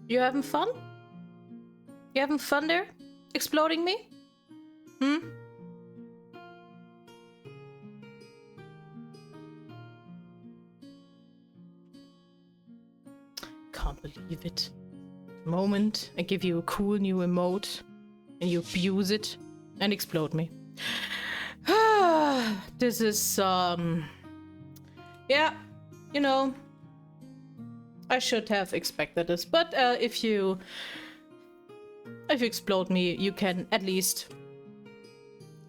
You having fun? You having fun there? Exploding me? Can't believe it. The moment I give you a cool new emote and you abuse it and explode me. This is, yeah, you know, I should have expected this, but if you explode me, you can at least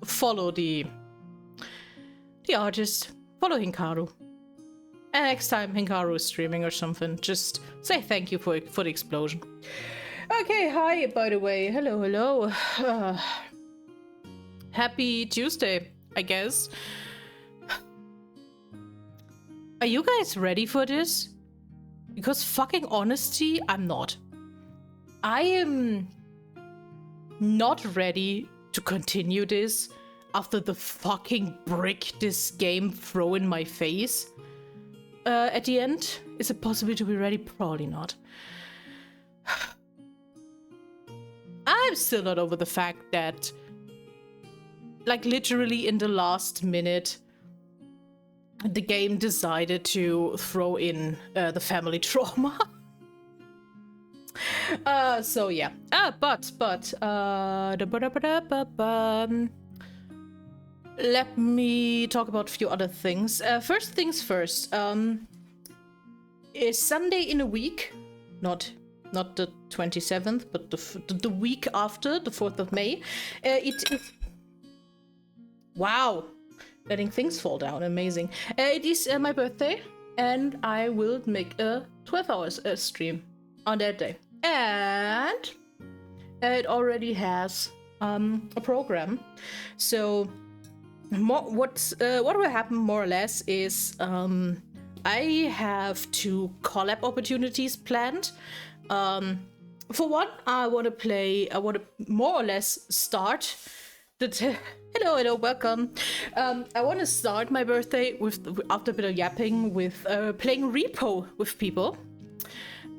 follow the artist, follow Hikaru. And next time Hikaru is streaming or something, just say thank you for the explosion. Okay, hi, by the way. Hello. Happy Tuesday, I guess. Are you guys ready for this? Because fucking honesty, I'm not. I am not ready to continue this after the fucking brick this game throw in my face. At the end, is it possible to be ready? Probably not. I'm still not over the fact that, like, literally in the last minute, the game decided to throw in the family trauma. So yeah. Let me talk about a few other things. First things first. Is Sunday in a week, not the 27th, but the week after, the 4th of May. It is... Wow. Letting things fall down. Amazing. It is my birthday, and I will make a 12 hours stream on that day. And it already has a program. So what will happen more or less is I have 2 collab opportunities planned. For one, I want to more or less start the hello, welcome. I want to start my birthday with, after a bit of yapping, with playing Repo with people.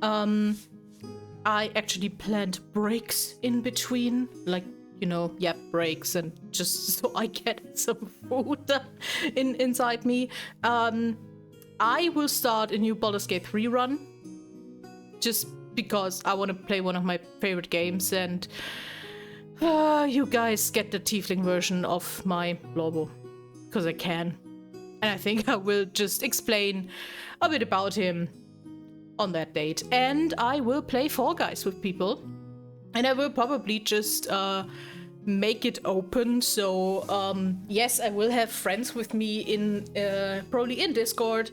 I actually planned breaks in between, like, you know, yap breaks, and just so I get some food inside me. I will start a new Baldur's Gate 3 run, just because I want to play one of my favorite games, and you guys get the tiefling version of my Lobo, because I can. And I think I will just explain a bit about him on that date. And I will play Fall Guys with people. And I will probably just make it open. So, yes, I will have friends with me in probably in Discord.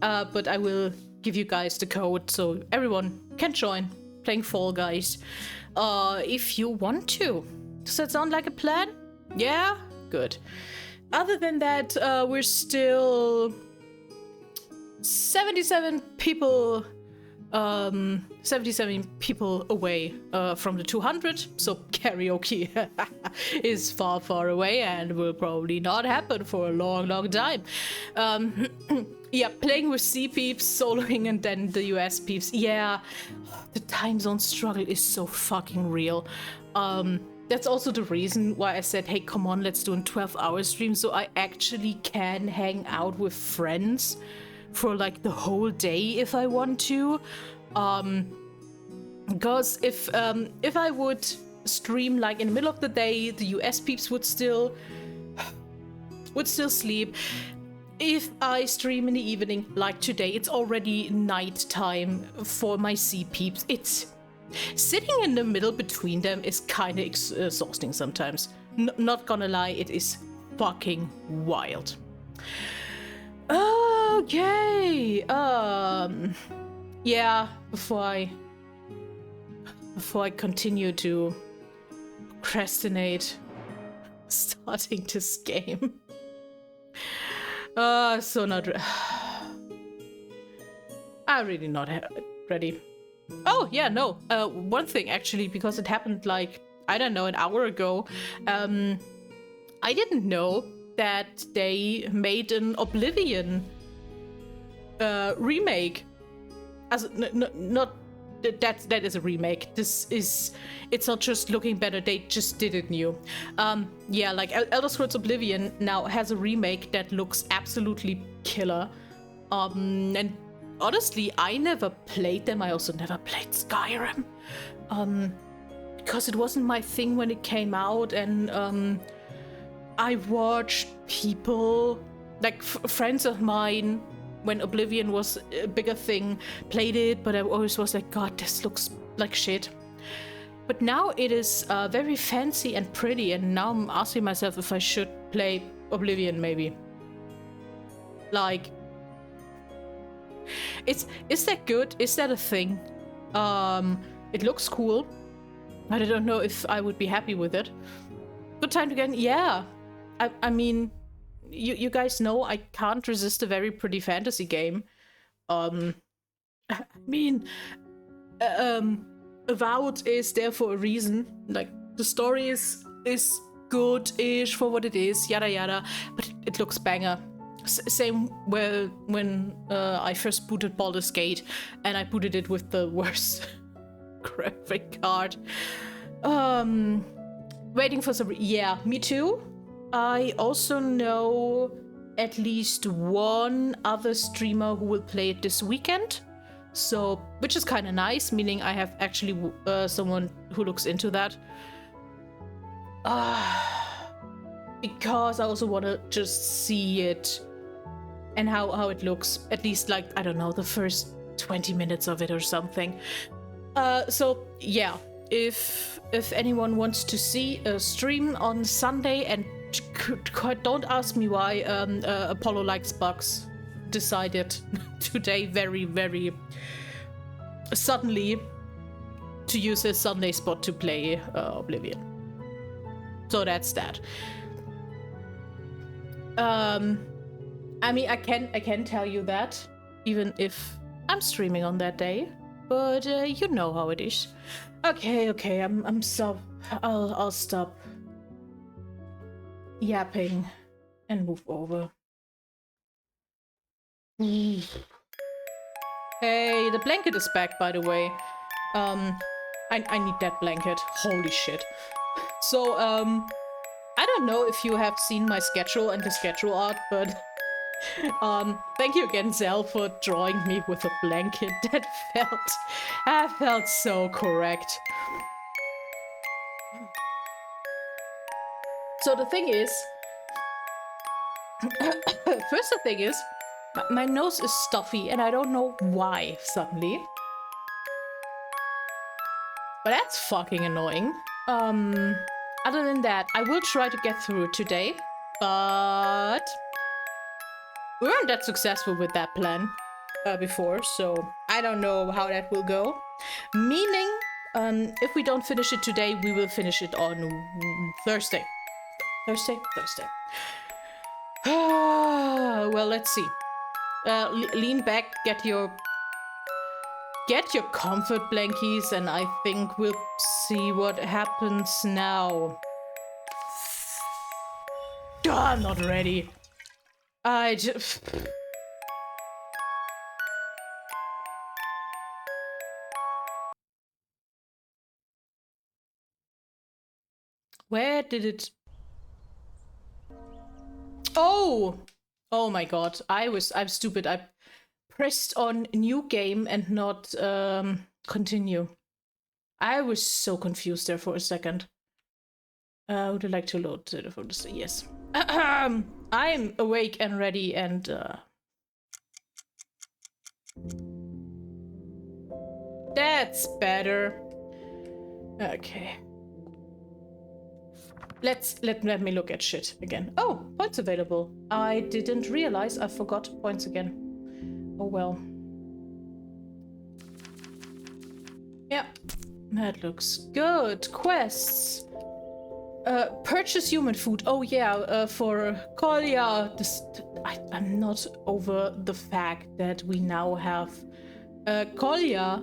But I will give you guys the code so everyone can join playing Fall Guys. If you want to. Does that sound like a plan? Yeah? Good. Other than that, we're still 77 people away from the 200, so karaoke is far away and will probably not happen for a long time. Yeah, playing with C peeps, soloing, and then the US peeps. Yeah, the time zone struggle is so fucking real. That's also the reason why I said, hey, come on, let's do a 12-hour stream, so I actually can hang out with friends for like the whole day if I want to. Because if I would stream like in the middle of the day, the US peeps would still sleep. If I stream in the evening, like today, it's already night time for my C peeps. It's sitting in the middle between them is kind of exhausting sometimes. Not gonna lie, it is fucking wild. Okay. Yeah. Before I continue to procrastinate starting this game. So not. I'm really not ready. Oh yeah, no. One thing actually, because it happened like, I don't know, an hour ago. I didn't know that they made an Oblivion remake. As not that is a remake. It's not just looking better, they just did it new. Yeah, like Elder Scrolls Oblivion now has a remake that looks absolutely killer. And honestly, I never played them. I also never played Skyrim. Because it wasn't my thing when it came out, and I watched people, like friends of mine, when Oblivion was a bigger thing, played it, but I always was like, God, this looks like shit. But now it is very fancy and pretty, and now I'm asking myself if I should play Oblivion, maybe. Like, is that good? Is that a thing? It looks cool, but I don't know if I would be happy with it. Good time to get in? Yeah. I mean, you guys know I can't resist a very pretty fantasy game. I mean, Avowed is there for a reason. Like, the story is good-ish for what it is, yada yada, but it looks banger. Same when I first booted Baldur's Gate, and I booted it with the worst graphic card. Waiting for some... Yeah, me too. I also know at least one other streamer who will play it this weekend. So, which is kind of nice, meaning I have actually someone who looks into that. Because I also want to just see it and how it looks. At least, like, I don't know, the first 20 minutes of it or something. So, yeah. If anyone wants to see a stream on Sunday, and don't ask me why Apollo likes bugs decided today very, very suddenly to use his Sunday spot to play Oblivion. So that's that. I mean, I can tell you that, even if I'm streaming on that day, but you know how it is. Okay, I'm stop. I'll stop yapping and move over. Hey, the blanket is back, by the way. I need that blanket. Holy shit. So, I don't know if you have seen my schedule and the schedule art, but thank you again, Zell, for drawing me with a blanket. That felt so correct. So the thing is, first the thing is, my nose is stuffy and I don't know why suddenly. But that's fucking annoying. Other than that, I will try to get through it today, but we weren't that successful with that plan before, so I don't know how that will go. Meaning, if we don't finish it today, we will finish it on Thursday. Thursday. Well, let's see. Lean back, get your comfort blankies, and I think we'll see what happens now. I'm not ready. I just... Where did it... Oh! Oh my god. I'm stupid. I pressed on new game and not continue. I was so confused there for a second. Would you like to load the phone? Yes. I'm awake and ready, and that's better. Okay. Let me look at shit again. Oh, points available. I didn't realize I forgot points again. Oh well. Yeah, that looks good. Quests. Purchase human food. Oh yeah, for Kolya. I'm not over the fact that we now have Kolya,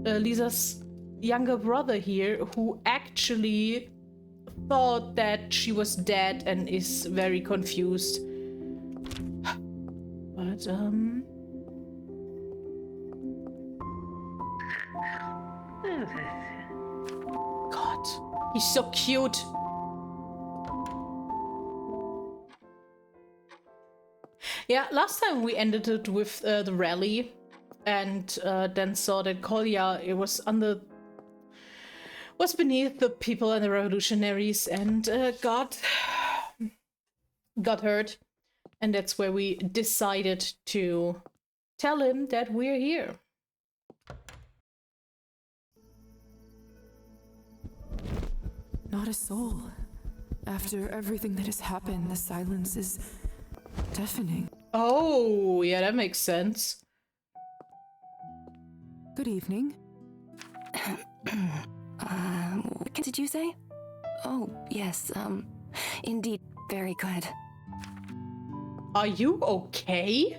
Lisa's younger brother here, who actually thought that she was dead and is very confused. But God, he's so cute. Yeah, last time we ended it with the rally, and then saw that Kolya it was beneath the people and the revolutionaries, and got hurt, and that's where we decided to tell him that we're here. Not a soul. After everything that has happened, the silence is deafening. Oh, yeah, that makes sense. Good evening. What did you say? Oh, yes, indeed, very good. Are you okay?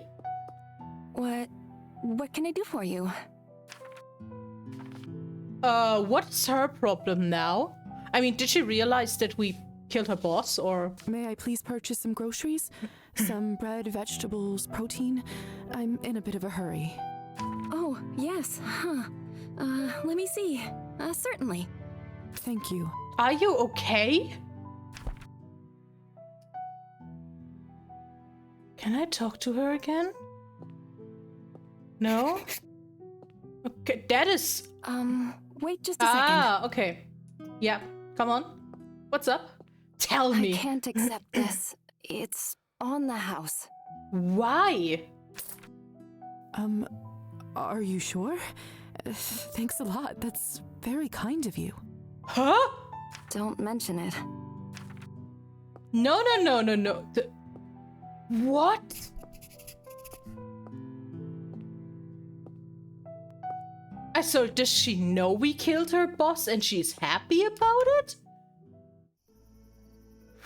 What can I do for you? What's her problem now? I mean, did she realize that we killed her boss, or? May I please purchase some groceries? Some bread, vegetables, protein? I'm in a bit of a hurry. Oh, yes, let me see. Certainly. Thank you. Are you okay? Can I talk to her again? No? Okay, that is... Wait just a second. Ah, okay. Yeah, come on. What's up? Tell me. I can't accept this. It's on the house. Why? Are you sure? Thanks a lot. That's very kind of you. Huh? Don't mention it. No. What? So does she know we killed her boss and she's happy about it?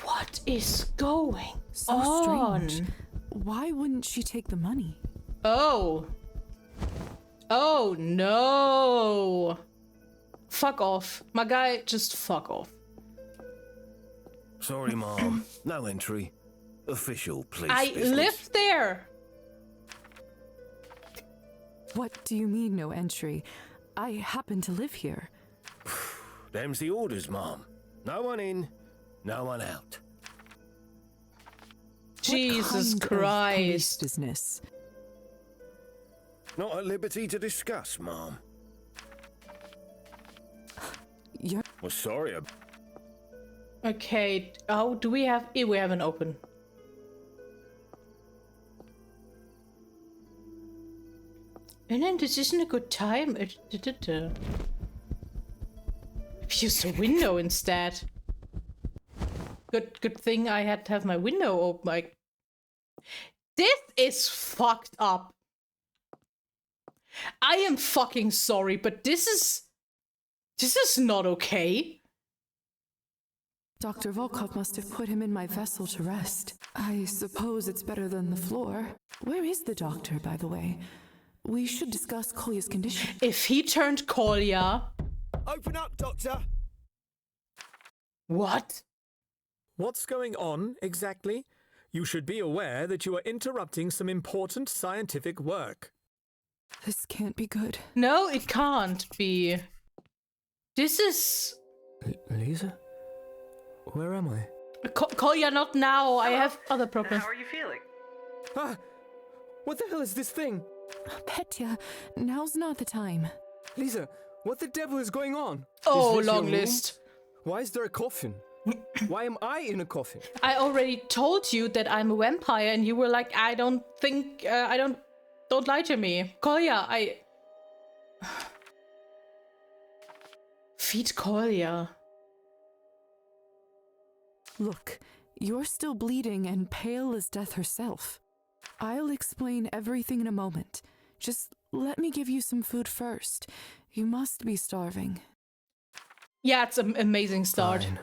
What is going So on? strange. Why wouldn't she take the money? Oh. Oh no. Fuck off. My guy, just fuck off. Sorry, Mom. No entry. Official police I business. lived there. What do you mean, no entry? I happen to live here. Them's the orders, Mom. No one in, no one out. Jesus What kind of police Christ. business? Not at liberty to discuss, Mom. You're Well, sorry. Okay. Oh, do we have... We have an open. And then this isn't a good time. Use the window instead. Good thing I had to have my window open. Like, this is fucked up. I am fucking sorry, but this is not okay. Dr. Volkov must have put him in my vessel to rest. I suppose it's better than the floor. Where is the doctor, by the way? We should discuss Kolya's condition. If he turned Kolya... Open up, Doctor! What? What's going on, exactly? You should be aware that you are interrupting some important scientific work. This can't be good. No, it can't be. This is... Lisa? Where am I? Kolya, not now. I have other problems. How are you feeling? Ah! What the hell is this thing? Petya, now's not the time. Lisa, what the devil is going on? Oh, Is this long your room? list. Why is there a coffin? Why am I in a coffin? I already told you that I'm a vampire, and you were like, I don't think, don't lie to me. Kolya, Feed Kolya. Look, you're still bleeding and pale as death herself. I'll explain everything in a moment. Just let me give you some food first. You must be starving. Yeah, it's an amazing start. Fine.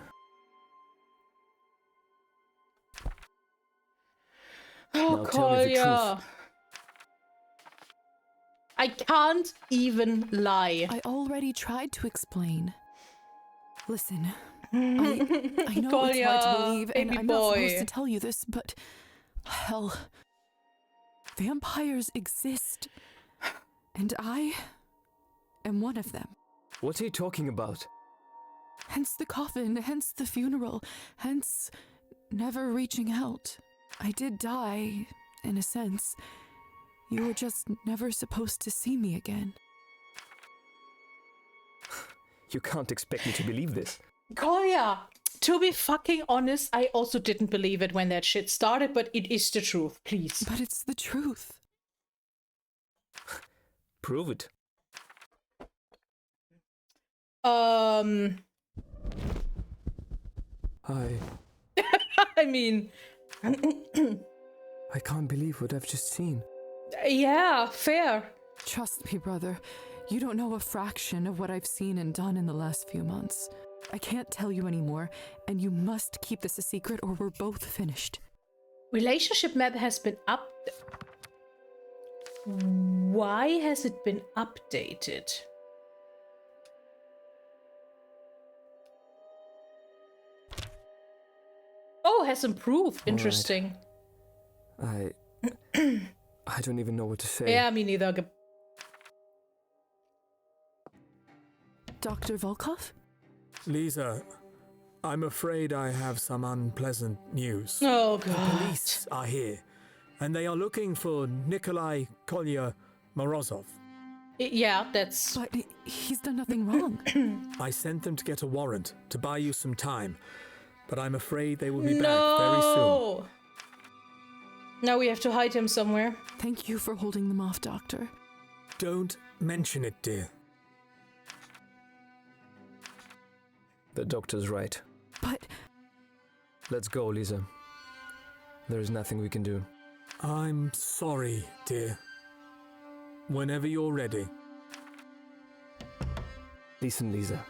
Oh, Now tell me the Kolya. truth. I can't even lie. I already tried to explain. Listen, I know it's hard to believe, and baby I'm not supposed boy. to tell you this, but hell, vampires exist, and I am one of them. What are you talking about? Hence the coffin, hence the funeral, hence never reaching out. I did die, in a sense. You were just never supposed to see me again. You can't expect me to believe this. Kolya, to be fucking honest, I also didn't believe it when that shit started, but it is the truth, please. But it's the truth. Prove it. I mean, I can't believe what I've just seen. yeah, fair. Trust me, brother. You don't know a fraction of what I've seen and done in the last few months. I can't tell you anymore, and you must keep this a secret or we're both finished. Relationship map has been up. Why has it been updated? Oh, has improved. Interesting. I don't even know what to say. Yeah, me neither. Dr. Volkov? Lisa, I'm afraid I have some unpleasant news. Oh, The God. police are here, and they are looking for Nikolai Kolya Morozov. Yeah, that's... But he's done nothing wrong. I sent them to get a warrant to buy you some time, but I'm afraid they will be back very soon. No! Now we have to hide him somewhere. Thank you for holding them off, Doctor. Don't mention it, dear. The doctor's right. But Let's go, Lisa. There is nothing we can do. I'm sorry, dear. Whenever you're ready. Listen, Lisa.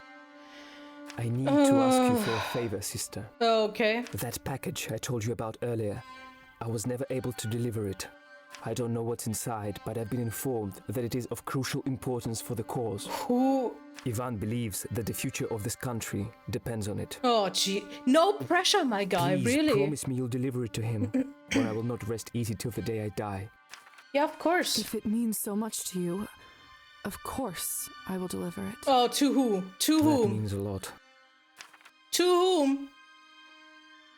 I need to ask you for a favor, sister. Okay. That package I told you about earlier, I was never able to deliver it. I don't know what's inside, but I've been informed that it is of crucial importance for the cause. Who... Ivan believes that the future of this country depends on it. Oh, gee. No pressure, my guy, Please really. promise me you'll deliver it to him, or I will not rest easy till the day I die. Yeah, of course. if it means so much to you, of course I will deliver it. Oh, to who? To That whom? means a lot. To whom?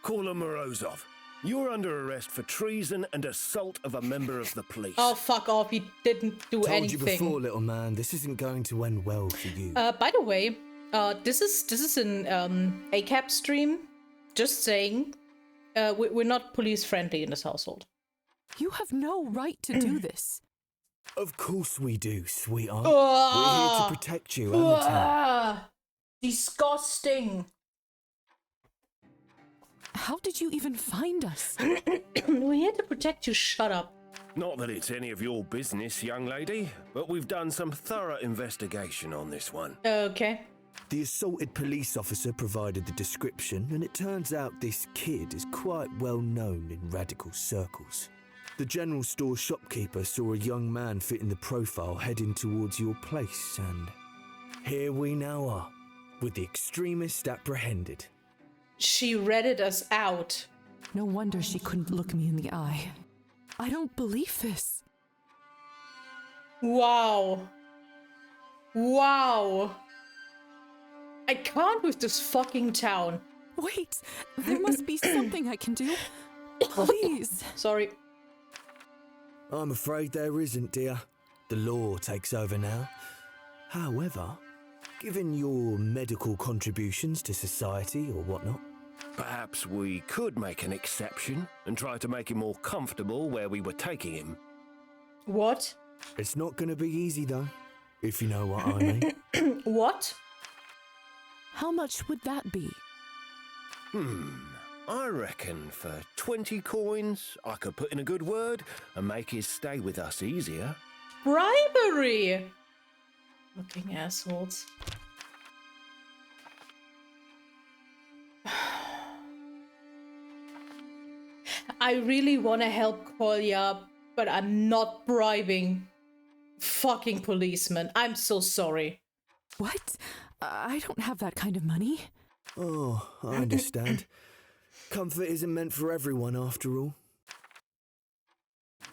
Caller Morozov, you're under arrest for treason and assault of a member of the police. Oh, fuck off. He didn't do Told anything. you before, little man, this isn't going to end well for you. By the way, this is an ACAP stream. Just saying. We're not police friendly in this household. You have no right to do this. Of course we do, sweetheart. Ah! We're here to protect you and the town. Ah, disgusting. How did you even find us? We're here to protect you. Shut up. Not that it's any of your business, young lady, but we've done some thorough investigation on this one. Okay. The assaulted police officer provided the description, and it turns out this kid is quite well known in radical circles. The general store shopkeeper saw a young man fitting the profile heading towards your place, and here we now are, with the extremist apprehended. She ratted us out. No wonder she couldn't look me in the eye. I don't believe this. Wow. Wow. I can't with this fucking town. Wait, there must be something I can do. Please. Sorry. I'm afraid there isn't, dear. The law takes over now. However, given your medical contributions to society or whatnot, Perhaps we could make an exception and try to make him more comfortable where we were taking him. What? it's not going to be easy though, if you know what I mean. What? How much would that be? I reckon for 20 coins, I could put in a good word and make his stay with us easier. Bribery! Fucking assholes. I really want to help Kolya, but I'm not bribing fucking policemen. I'm so sorry. What? I don't have that kind of money. Oh, I understand. Comfort isn't meant for everyone after all.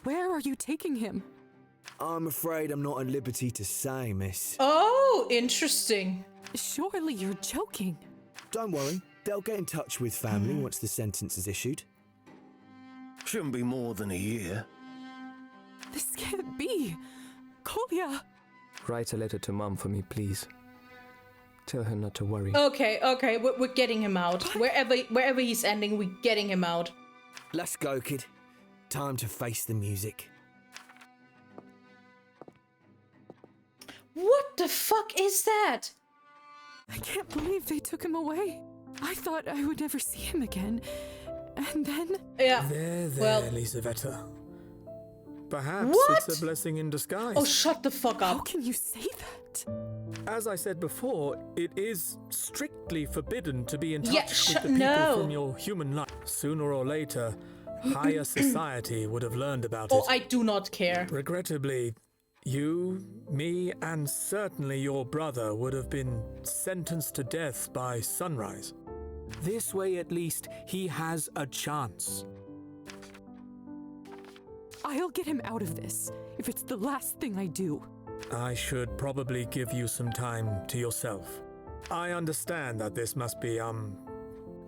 Where are you taking him? I'm afraid I'm not at liberty to say, miss. Oh, interesting. Surely you're joking. Don't worry, they'll get in touch with family once the sentence is issued. Shouldn't be more than a year. This can't be. Kolya! Write a letter to Mum for me, please. Tell her not to worry. Okay, we're getting him out. Wherever he's ending, we're getting him out. Let's go, kid. Time to face the music. What the fuck is that? I can't believe they took him away. I thought I would never see him again. And then... Yeah. There, Well- Elisaveta. Perhaps What? it's a blessing in disguise. Oh, shut the fuck How up. can you say that? As I said before, it is strictly forbidden to be in touch Yeah, with the people from your human life. Sooner or later, higher society would have learned about Oh, it. I do not care. Regrettably, you, me, and certainly your brother would have been sentenced to death by sunrise. This way, at least, he has a chance. I'll get him out of this, if it's the last thing I do. I should probably give you some time to yourself. I understand that this must be,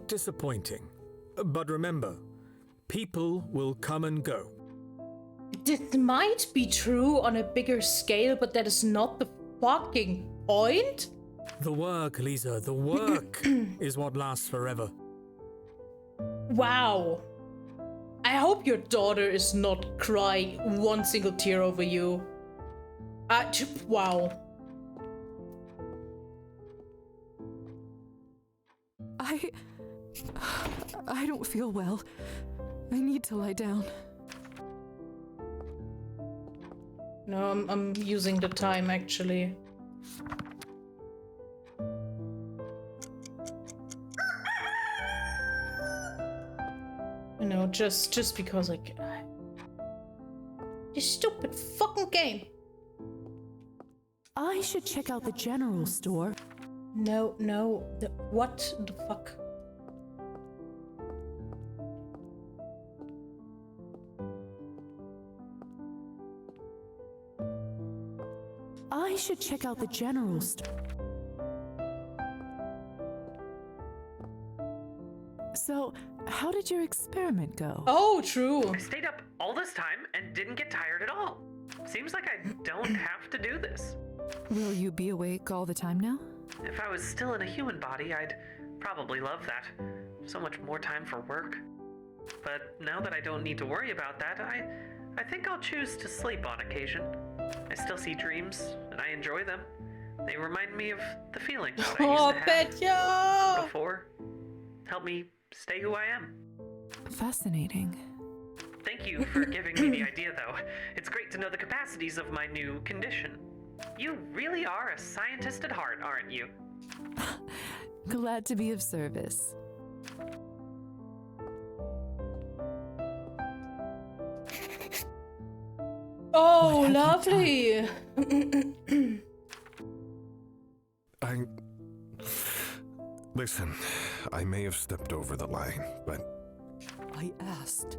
disappointing. But remember, people will come and go. This might be true on a bigger scale, but that is not the fucking point. The work, Lisa, the work is what lasts forever. Wow. I hope your daughter is not crying one single tear over you. Wow. I don't feel well. I need to lie down. No, I'm using the time actually. You know, just because like this stupid fucking game. I should check out the general store. No, what the fuck? I should check out the general store. So, how did your experiment go? Oh, true. I stayed up all this time and didn't get tired at all. Seems like I don't have to do this. Will you be awake all the time now? If I was still in a human body, I'd probably love that. So much more time for work. But now that I don't need to worry about that, I think I'll choose to sleep on occasion. I still see dreams, and I enjoy them. They remind me of the feelings that I Oh, used to have Petya! before. Help me stay who I am. Fascinating. Thank you for giving me the idea, though. It's great to know the capacities of my new condition. You really are a scientist at heart, aren't you? Glad to be of service. Oh, What have you lovely. Listen, I may have stepped over the line, but I asked,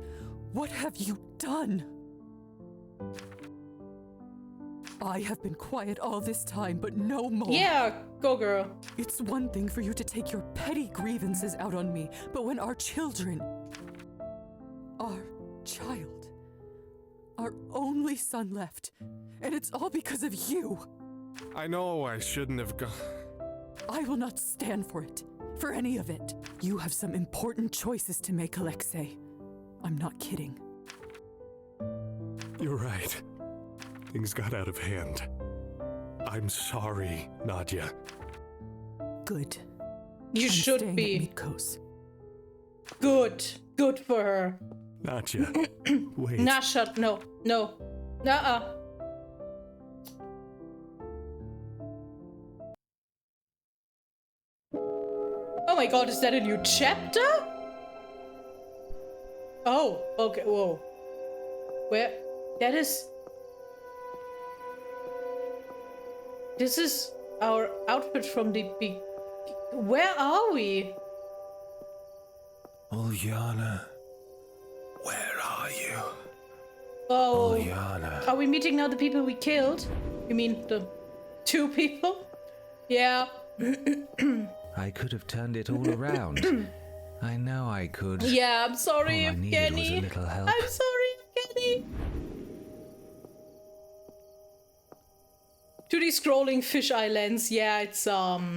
what have you done? I have been quiet all this time, but no more. Yeah, go girl. It's one thing for you to take your petty grievances out on me, but when our children, our child, our only son left, and it's all because of you. I know I shouldn't have gone. I will not stand for it, for any of it. You have some important choices to make, Alexei. I'm not kidding. You're right. Things got out of hand. I'm sorry, Nadia. Good. You I'm should staying be. at Mikko's. Good for her. Nadia, wait. Nah, shut. No. Nuh-uh. Oh my god, is that a new chapter? Oh, okay, whoa. Where? That is... This is our outfit from the Where are we? Ulyana, where are you? Oh, Oliana. are we meeting now the people we killed? You mean the 2 people? Yeah. I could have turned it all around. I know I could. Yeah, I'm sorry, All I needed was a Evgeny. little help. I'm sorry, Evgeny. 2D scrolling fisheye lens. Yeah, it's Oh,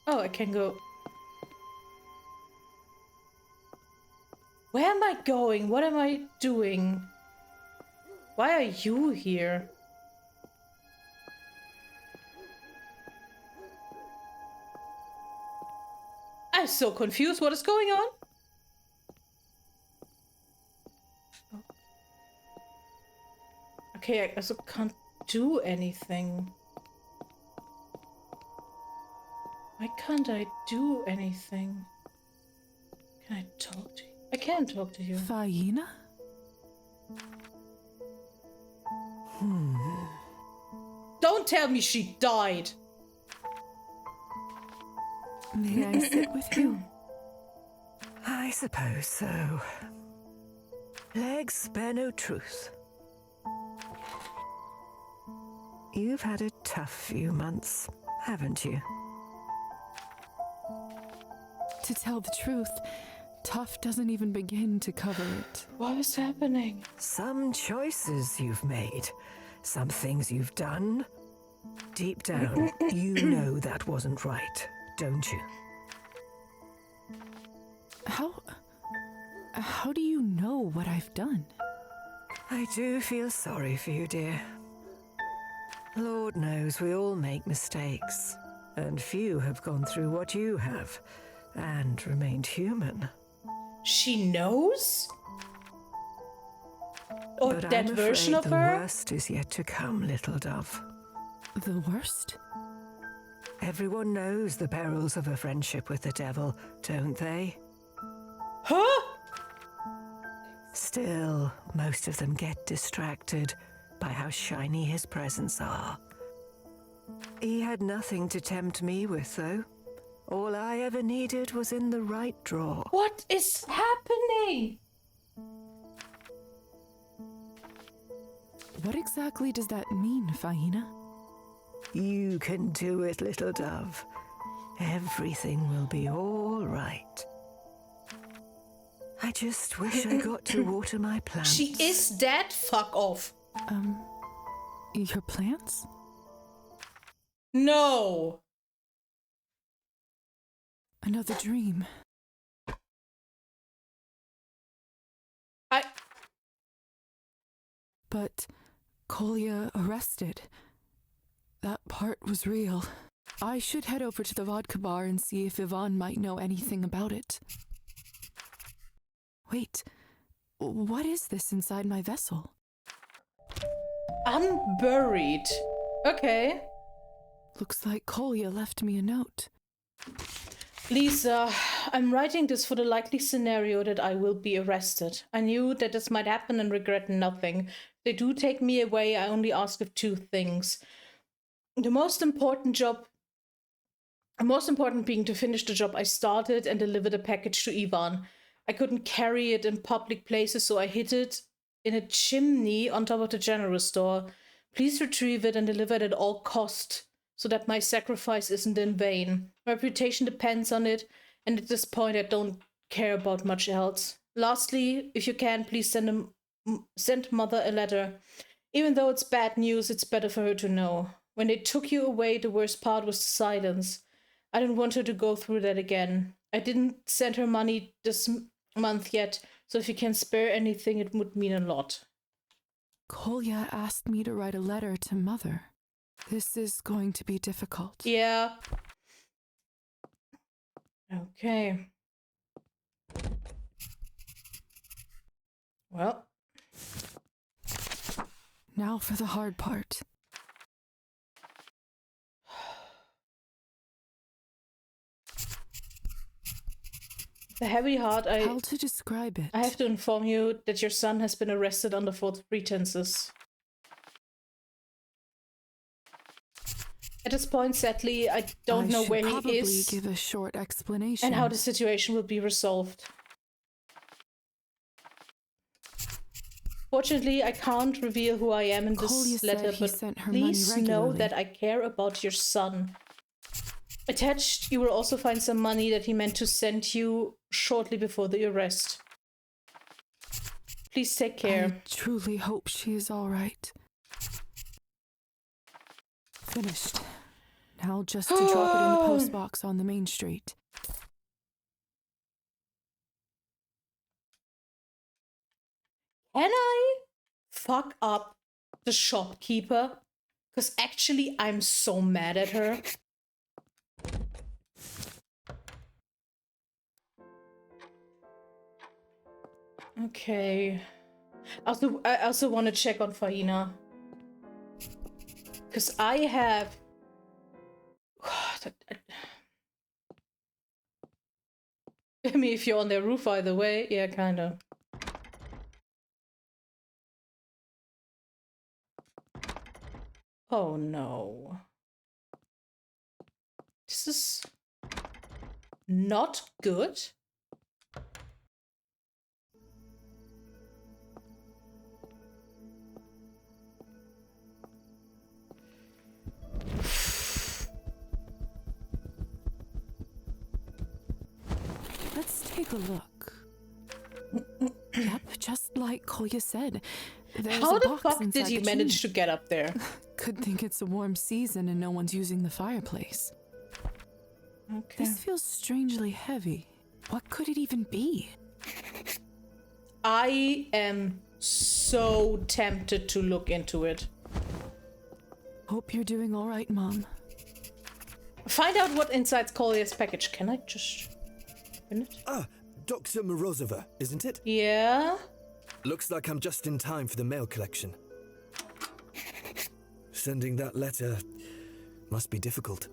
I can go. Where am I going? What am I doing? Why are you here? I'm so confused. What is going on? Okay, I also can't do anything. Why can't I do anything? Can I talk to you? I can't talk to you. Faina? Don't tell me she died. May I sit with you? I suppose so. Legs spare no truth. You've had a tough few months, haven't you? To tell the truth, tough doesn't even begin to cover it. What is happening? Some choices you've made, some things you've done. Deep down, you know that wasn't right, don't you? How do you know what I've done? I do feel sorry for you, dear. Lord knows we all make mistakes, and few have gone through what you have, and remained human. She knows? Or But that I'm version afraid of the her? worst is yet to come, little dove. The worst? Everyone knows the perils of a friendship with the devil, don't they? Huh? Still, most of them get distracted by how shiny his presents are. He had nothing to tempt me with, though. All I ever needed was in the right drawer. What is happening? What exactly does that mean, Faina? You can do it, little dove. Everything will be all right. I just wish I got to water my plants. She is dead? Fuck off. Your plants? No. Another dream. But Kolya arrested. That part was real. I should head over to the vodka bar and see if Yvonne might know anything about it. Wait, what is this inside my vessel? Unburied. Okay. Looks like Kolya left me a note. Lisa, I'm writing this for the likely scenario that I will be arrested. I knew that this might happen and regret nothing. If they do take me away, I only ask of 2 things. The most important being to finish the job I started and deliver the package to Ivan. I couldn't carry it in public places, so I hid it in a chimney on top of the general store. Please retrieve it and deliver it at all cost, so that my sacrifice isn't in vain. My reputation depends on it, and at this point I don't care about much else. Lastly, if you can, please send Mother a letter. Even though it's bad news, it's better for her to know. When they took you away, the worst part was the silence. I don't want her to go through that again. I didn't send her money this month yet, so if you can spare anything, it would mean a lot. Kolya asked me to write a letter to Mother. This is going to be difficult. Yeah. Okay. Well. Now for the hard part. The heavy heart, How to describe it? I have to inform you that your son has been arrested under false pretenses. At this point, sadly, I don't know where he is. Probably give a short explanation. And how the situation will be resolved. Fortunately, I can't reveal who I am in this Kolya letter, said he but sent her please money know regularly. that I care about your son. Attached, you will also find some money that he meant to send you shortly before the arrest. Please take care. I truly hope she is all right. Finished. Now just to drop it in the postbox on the main street. Can I fuck up the shopkeeper? Because actually, I'm so mad at her. Okay. I also want to check on Faina. Because I have... I mean, if you're on their roof either way, yeah, kind of. Oh no. This is not good. Let's take a look. Yep, just like Kolya said. There's How a the box fuck inside did he the manage chimney. to get up there? Good thing it's a warm season and no one's using the fireplace. Okay. This feels strangely heavy. What could it even be? I am so tempted to look into it. Hope you're doing all right, Mom. Find out what inside's Kolya's package. Can I just open it? Ah, Dr. Morozova, isn't it? Yeah? Looks like I'm just in time for the mail collection. Sending that letter must be difficult.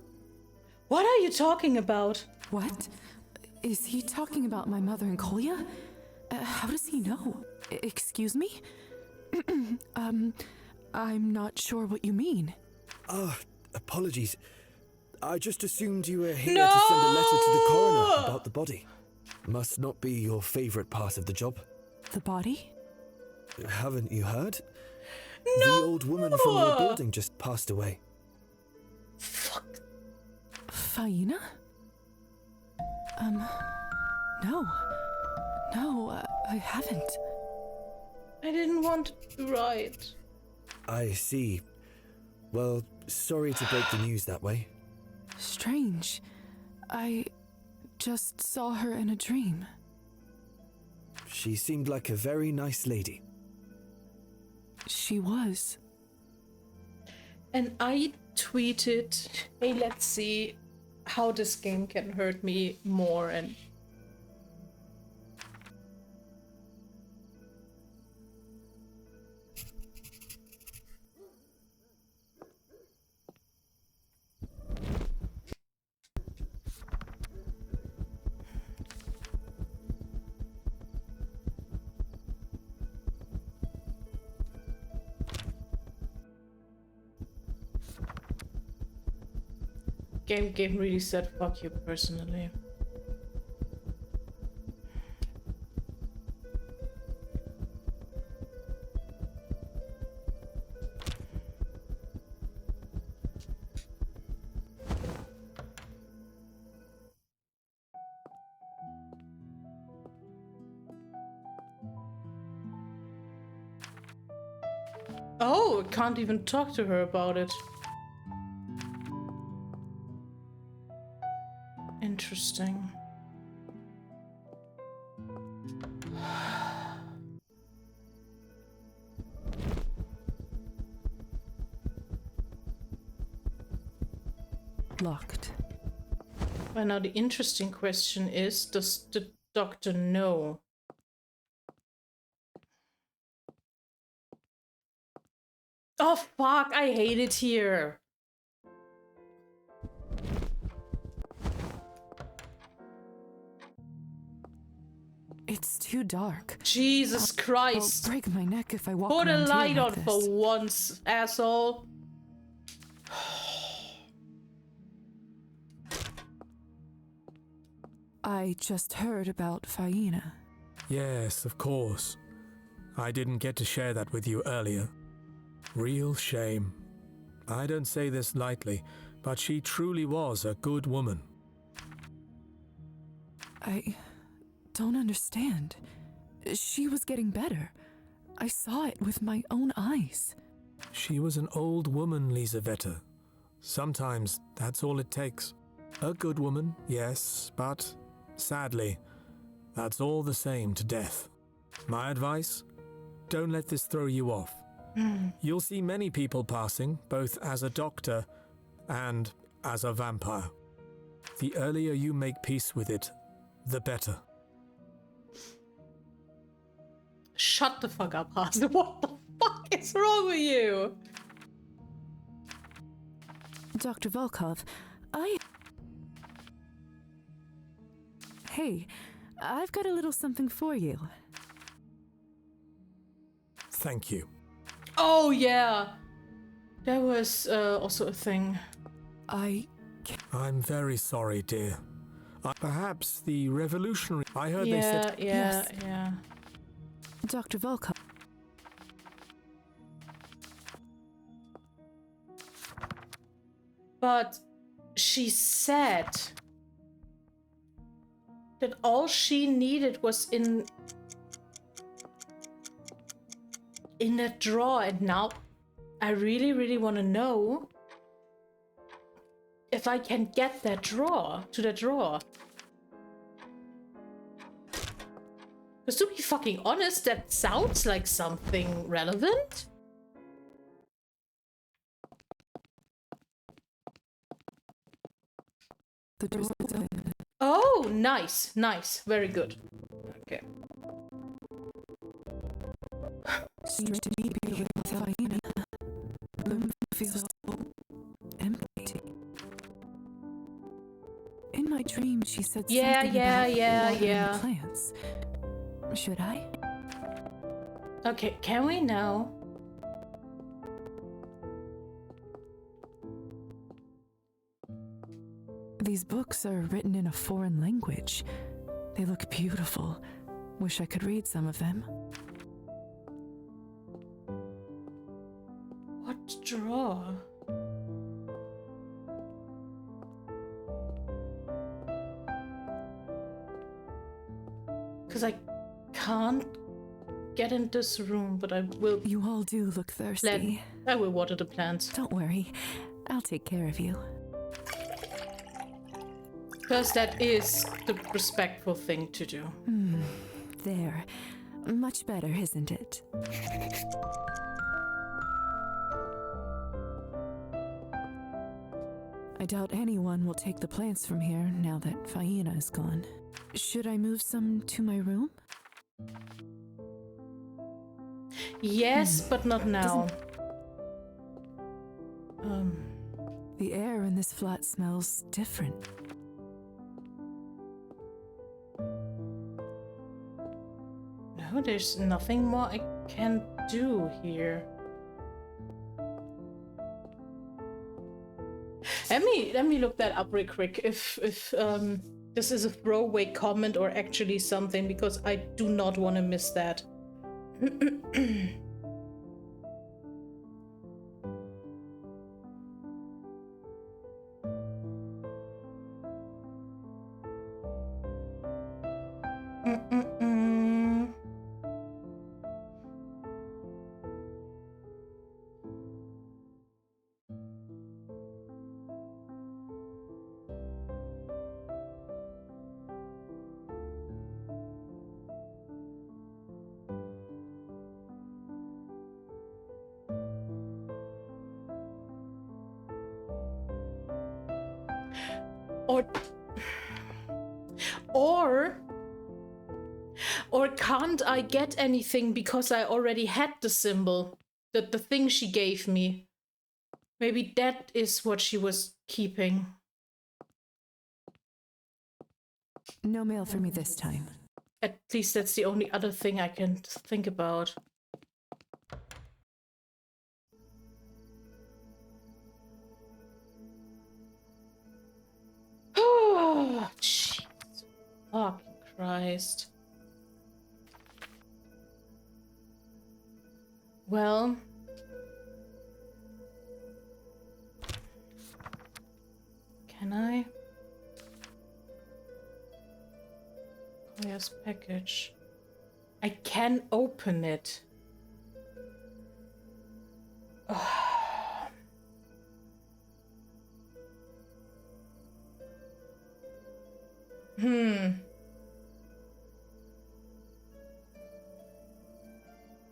What are you talking about? What? Is he talking about my mother and Kolya? How does he know? Excuse me? I'm not sure what you mean. Ah, apologies. I just assumed you were here to send a letter to the coroner about the body. Must not be your favorite part of the job. The body? Haven't you heard? No! The old woman from your building just passed away. Fuck. Faina? No. No, I haven't. I didn't want to write. I see. Well, sorry to break the news that way. Strange. I just saw her in a dream. She seemed like a very nice lady. She was. And I tweeted, hey, let's see how this game can hurt me more, and game really said fuck you personally. Oh, I can't even talk to her about it. Interesting. Locked. Well, now the interesting question is, does the doctor know? Oh fuck, I hate it here. It's too dark. Jesus Christ. I'll break my neck if I walk Put a around here light like on this. for once, asshole. I just heard about Faina. Yes, of course. I didn't get to share that with you earlier. Real shame. I don't say this lightly, but she truly was a good woman. I don't understand. She was getting better. I saw it with my own eyes. She was an old woman, Lisaveta. Sometimes that's all it takes. A good woman, yes, but sadly, that's all the same to death. My advice? Don't let this throw you off. You'll see many people passing, both as a doctor and as a vampire. The earlier you make peace with it, the better. Shut the fuck up, Hazel. What the fuck is wrong with you? Dr. Volkov, Hey, I've got a little something for you. Thank you. Oh, yeah. There was also a thing. I'm very sorry, dear. Perhaps the revolutionary... I heard they said... Yeah. Dr. Volkov. But she said that all she needed was in that drawer, and now I really, really want to know if I can get that drawer to the drawer. Because to be fucking honest, that sounds like something relevant. The door's open. Oh, nice, very good. Okay. Strange to be here with Faina. The room feels so empty. In my dream, she said something about watering plants. Should I? Okay, can we now? These books are written in a foreign language. They look beautiful. Wish I could read some of them. What drawer? Because I can't get in this room, but I will. You all do look thirsty. I will water the plants. Don't worry, I'll take care of you. Because that is the respectful thing to do. There. Much better, isn't it? I doubt anyone will take the plants from here now that Faina is gone. Should I move some to my room? Yes, but not now. The air in this flat smells different. No, there's nothing more I can do here. Let me look that up real quick. If this is a throwaway comment or actually something, because I do not want to miss that. Or can't I get anything because I already had the symbol, the thing she gave me? Maybe that is what she was keeping. No mail for me this time. At least that's the only other thing I can think about. Oh, jeez. Fucking Christ. Well... Can I? Yes, package. I can open it.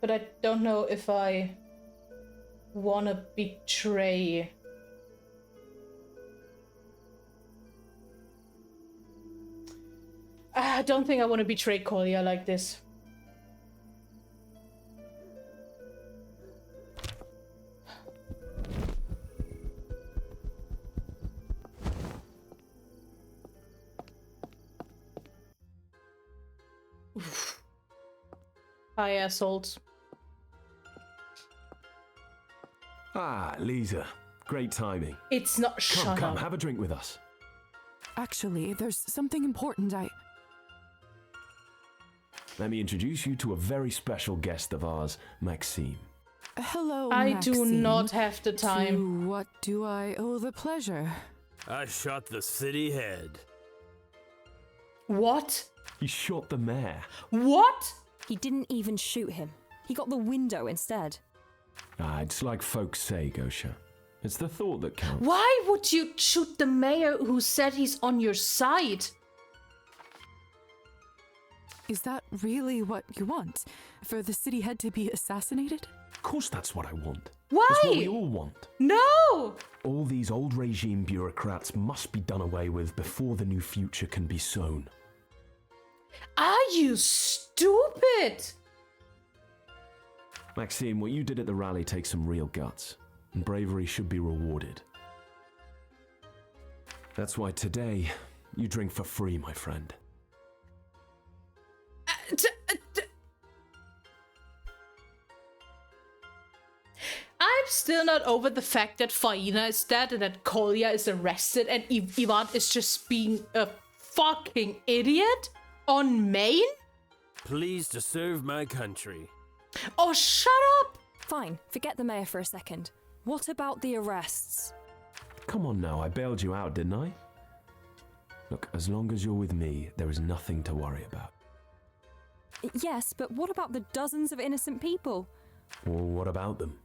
But I don't know if I wanna betray. I don't think I want to betray Kolya like this. Oof. Hi, assholes. Ah, Lisa. Great timing. It's not. Come, Shut up. have a drink with us. Actually, there's something important Let me introduce you to a very special guest of ours, Maxime. Hello, I Maxime. do not have the time. To what do I owe the pleasure? I shot the city head. What? He shot the mayor. What? He didn't even shoot him. He got the window instead. Ah, it's like folks say, Gosha. It's the thought that counts. Why would you shoot the mayor who said he's on your side? Is that really what you want? For the city head to be assassinated? Of course that's what I want. Why? It's what we all want. No! All these old regime bureaucrats must be done away with before the new future can be sown. Are you stupid? Maxime, what you did at the rally takes some real guts, and bravery should be rewarded. That's why today, you drink for free, my friend. I'm still not over the fact that Faina is dead and that Kolya is arrested and Ivan is just being a fucking idiot on Maine? Pleased to serve my country. Oh, shut up! Fine, forget the mayor for a second. What about the arrests? Come on now, I bailed you out, didn't I? Look, as long as you're with me, there is nothing to worry about. Yes, but what about the dozens of innocent people? Well, what about them?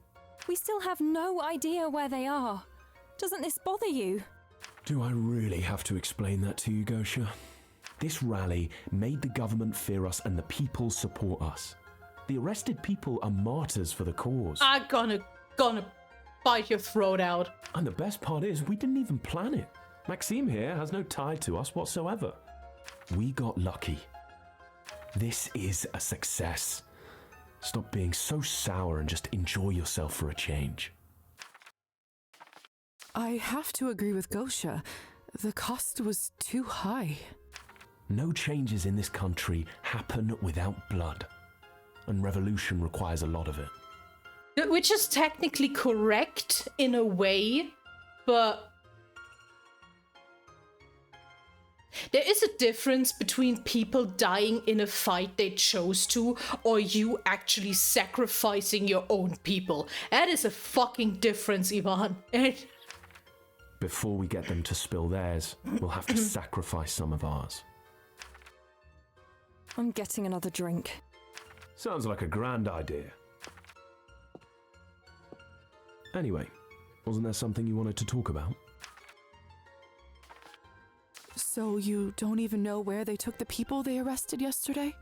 We still have no idea where they are. Doesn't this bother you? Do I really have to explain that to you, Gosha? This rally made the government fear us and the people support us. The arrested people are martyrs for the cause. I'm gonna bite your throat out. And the best part is, we didn't even plan it. Maxime here has no tie to us whatsoever. We got lucky. This is a success. Stop being so sour and just enjoy yourself for a change. I have to agree with Gosha. The cost was too high. No changes in this country happen without blood. And revolution requires a lot of it. Which is technically correct in a way, but there is a difference between people dying in a fight they chose to, or you actually sacrificing your own people. That is a fucking difference, Ivan. Before we get them to spill theirs, we'll have to sacrifice some of ours. I'm getting another drink. Sounds like a grand idea. Anyway, wasn't there something you wanted to talk about? So you don't even know where they took the people they arrested yesterday?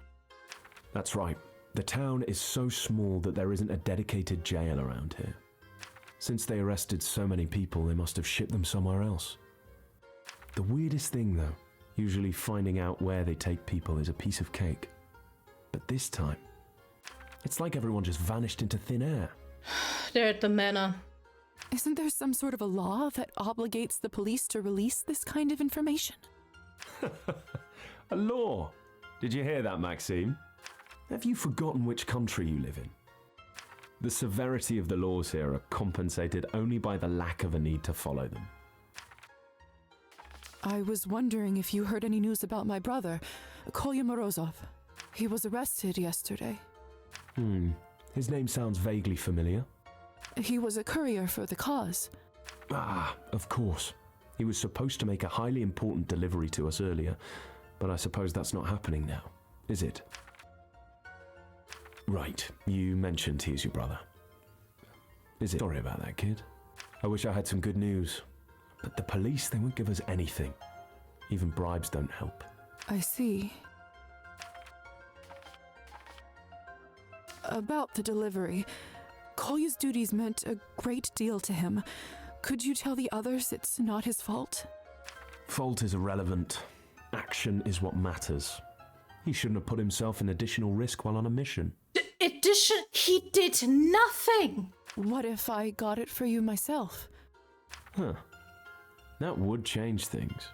That's right. The town is so small that there isn't a dedicated jail around here. Since they arrested so many people, they must have shipped them somewhere else. The weirdest thing, though, usually finding out where they take people is a piece of cake. But this time, it's like everyone just vanished into thin air. They're at the manor. Isn't there some sort of a law that obligates the police to release this kind of information? A law? Did you hear that, Maxime? Have you forgotten which country you live in? The severity of the laws here are compensated only by the lack of a need to follow them. I was wondering if you heard any news about my brother, Kolya Morozov. He was arrested yesterday. His name sounds vaguely familiar. He was a courier for the cause. Ah, of course. He was supposed to make a highly important delivery to us earlier, but I suppose that's not happening now, is it? Right, you mentioned he's your brother. Is it? Sorry about that, kid. I wish I had some good news, but the police, they won't give us anything. Even bribes don't help. I see. About the delivery, Kolya's duties meant a great deal to him. Could you tell the others it's not his fault? Fault is irrelevant. Action is what matters. He shouldn't have put himself in additional risk while on a mission. He did nothing! What if I got it for you myself? Huh. That would change things.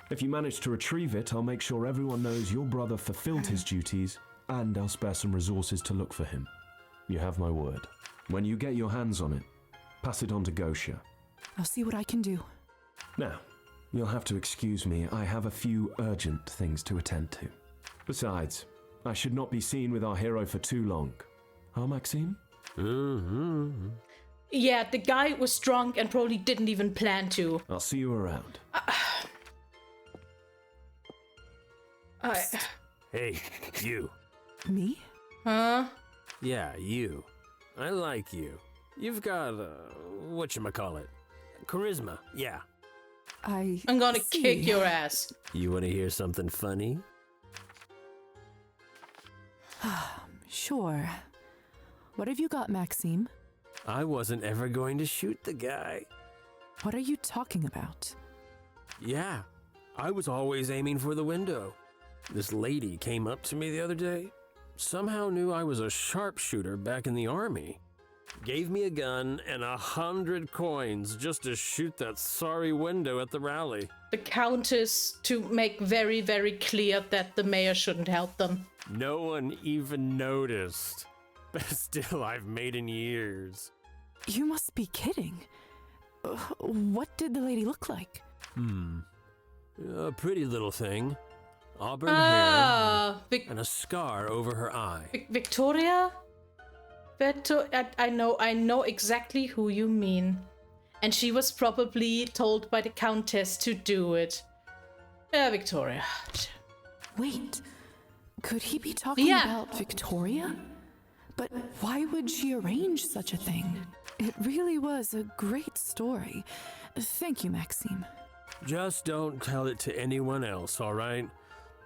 If you manage to retrieve it, I'll make sure everyone knows your brother fulfilled his duties, and I'll spare some resources to look for him. You have my word. When you get your hands on it, pass it on to Gosha. I'll see what I can do. Now, you'll have to excuse me. I have a few urgent things to attend to. Besides, I should not be seen with our hero for too long. Huh, Maxime? Mm-hmm. Yeah, the guy was drunk and probably didn't even plan to. I'll see you around. Hey, you. Me? Huh? Yeah, you. I like you. You've got, whatchamacallit? Charisma, yeah. I'm gonna kick your ass. You want to hear something funny? Sure. What have you got, Maxime? I wasn't ever going to shoot the guy. What are you talking about? Yeah, I was always aiming for the window. This lady came up to me the other day. Somehow knew I was a sharpshooter back in the army. Gave me a gun and 100 coins just to shoot that sorry window at the rally. The Countess to make very, very clear that the mayor shouldn't help them. No one even noticed. Best deal I've made in years. You must be kidding. What did the lady look like? A pretty little thing. Auburn hair and a scar over her eye. Victoria? I know exactly who you mean. And she was probably told by the Countess to do it. Yeah, Victoria. Wait, could he be talking about Victoria? But why would she arrange such a thing? It really was a great story. Thank you, Maxime. Just don't tell it to anyone else, all right?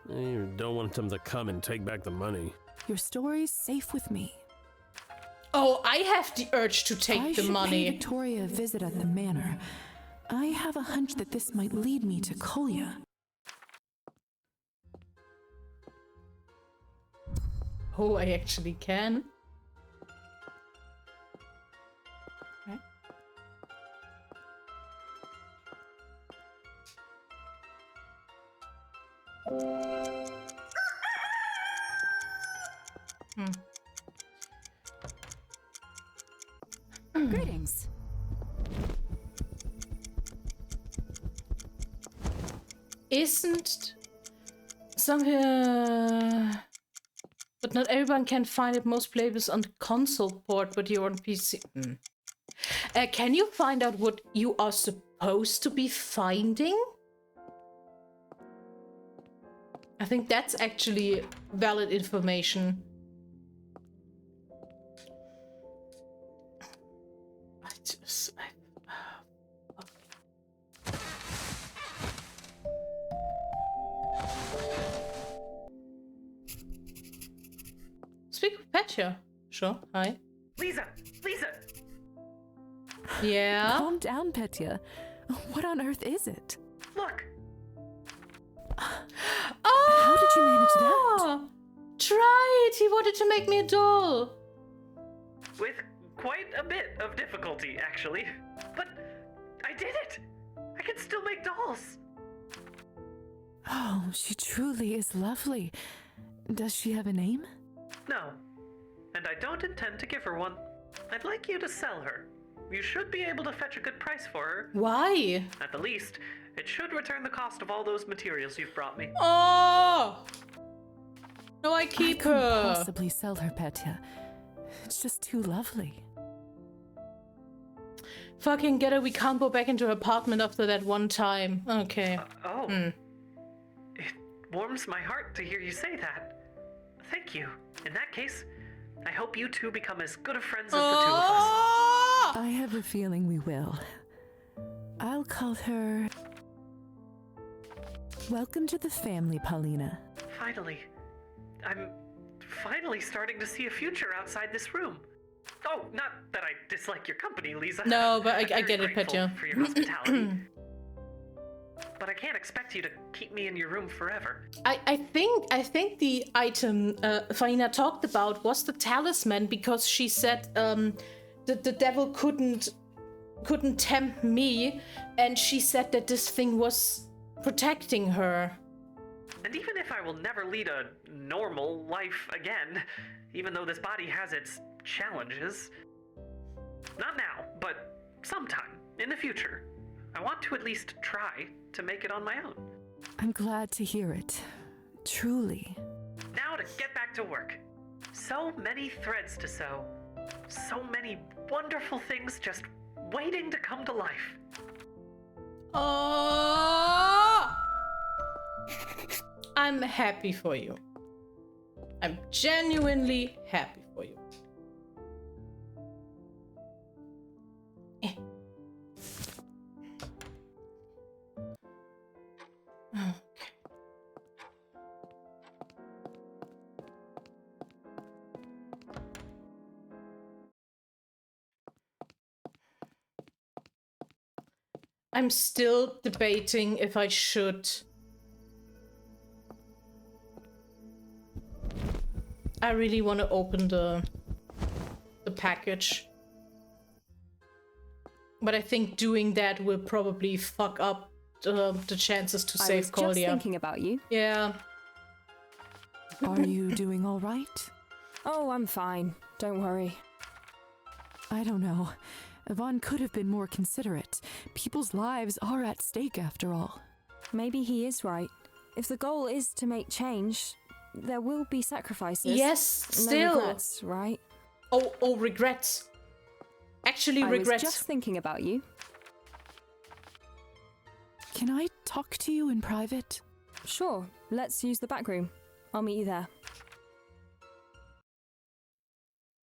You don't want them to come and take back the money. Your story's safe with me. Oh, I have the urge to take the money. I should pay Victoria a visit at the manor. I have a hunch that this might lead me to Kolya. Oh, I actually can. Greetings. Isn't somewhere, but not everyone can find it. Most players on the console port, but you're on PC. Can you find out what you are supposed to be finding? I think that's actually valid information. Speak with Petya. Sure. Hi. Lisa! Yeah? Calm down, Petya. What on earth is it? Look! Oh! How did you manage that? Try it! He wanted to make me a doll. With quite a bit of difficulty, actually. But I did it! I can still make dolls! Oh, she truly is lovely. Does she have a name? No. And I don't intend to give her one. I'd like you to sell her. You should be able to fetch a good price for her. Why? At the least, it should return the cost of all those materials you've brought me. Oh! No, I keep I couldn't her. possibly sell her, Petya. It's just too lovely. Fucking get her, we can't go back into her apartment after that one time. Okay. It warms my heart to hear you say that. Thank you. In that case, I hope you two become as good of friends as the two of us. I have a feeling we will. I'll call her... Welcome to the family, Paulina. Finally. I'm finally starting to see a future outside this room. Oh, not that I dislike your company, Lisa. No, but I I'm get very it, grateful Petya. for your hospitality. But I can't expect you to keep me in your room forever. I think the item Faina talked about was the talisman, because she said the devil couldn't tempt me, and she said that this thing was protecting her. And even if I will never lead a normal life again, even though this body has its challenges, not now, but sometime in the future, I want to at least try to make it on my own. I'm glad to hear it. Truly. Now to get back to work. So many threads to sew. So many wonderful things just waiting to come to life. Oh! I'm happy for you. I'm genuinely happy for you. Okay. I'm still debating if I should. I really want to open the package. But I think doing that will probably fuck up the chances to save Kolya. I was just thinking about you. Yeah. Are you doing all right? Oh, I'm fine. Don't worry. I don't know. Yvonne could have been more considerate. People's lives are at stake after all. Maybe he is right. If the goal is to make change, there will be sacrifices. Yes, No still. regrets, right? Oh, regrets. Actually, regrets. I was just thinking about you. Can I talk to you in private? Sure. Let's use the back room. I'll meet you there.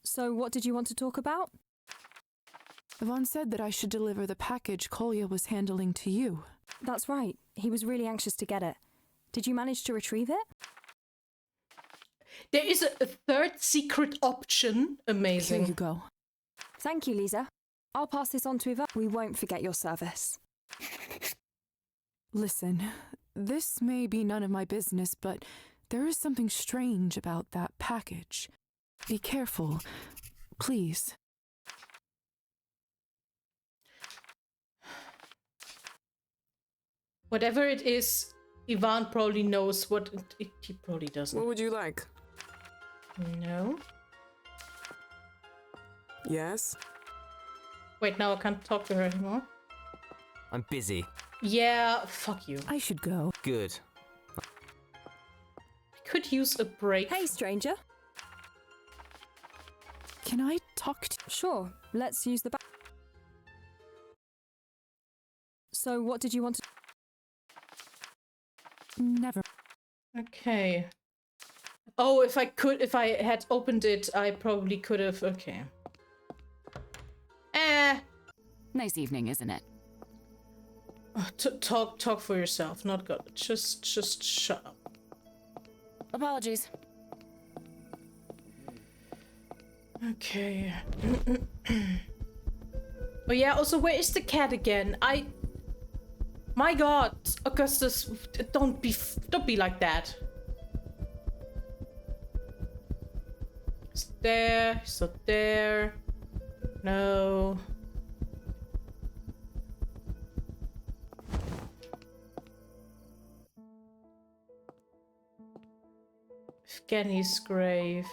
So, what did you want to talk about? Yvonne said that I should deliver the package Kolya was handling to you. That's right. He was really anxious to get it. Did you manage to retrieve it? There is a third secret option. Amazing. Here you go. Thank you, Lisa. I'll pass this on to Yvonne. We won't forget your service. Listen, this may be none of my business, but there is something strange about that package. Be careful, please. Whatever it is, Ivan probably knows what he probably doesn't. What would you like? No. Yes? Wait, now I can't talk to her anymore. I'm busy. Yeah, fuck you. I should go. Good. I could use a break. Hey, stranger. Can I talk to... Sure, let's use the back. So, what did you want to... Never. Okay. Oh, if I had opened it, I probably could have. Okay. Nice evening, isn't it? Talk for yourself. Not good. Just shut up. Apologies. Okay. Oh yeah. Also, where is the cat again? My God, Augustus, don't be like that. It's there. It's not there. No. Evgeny's grave.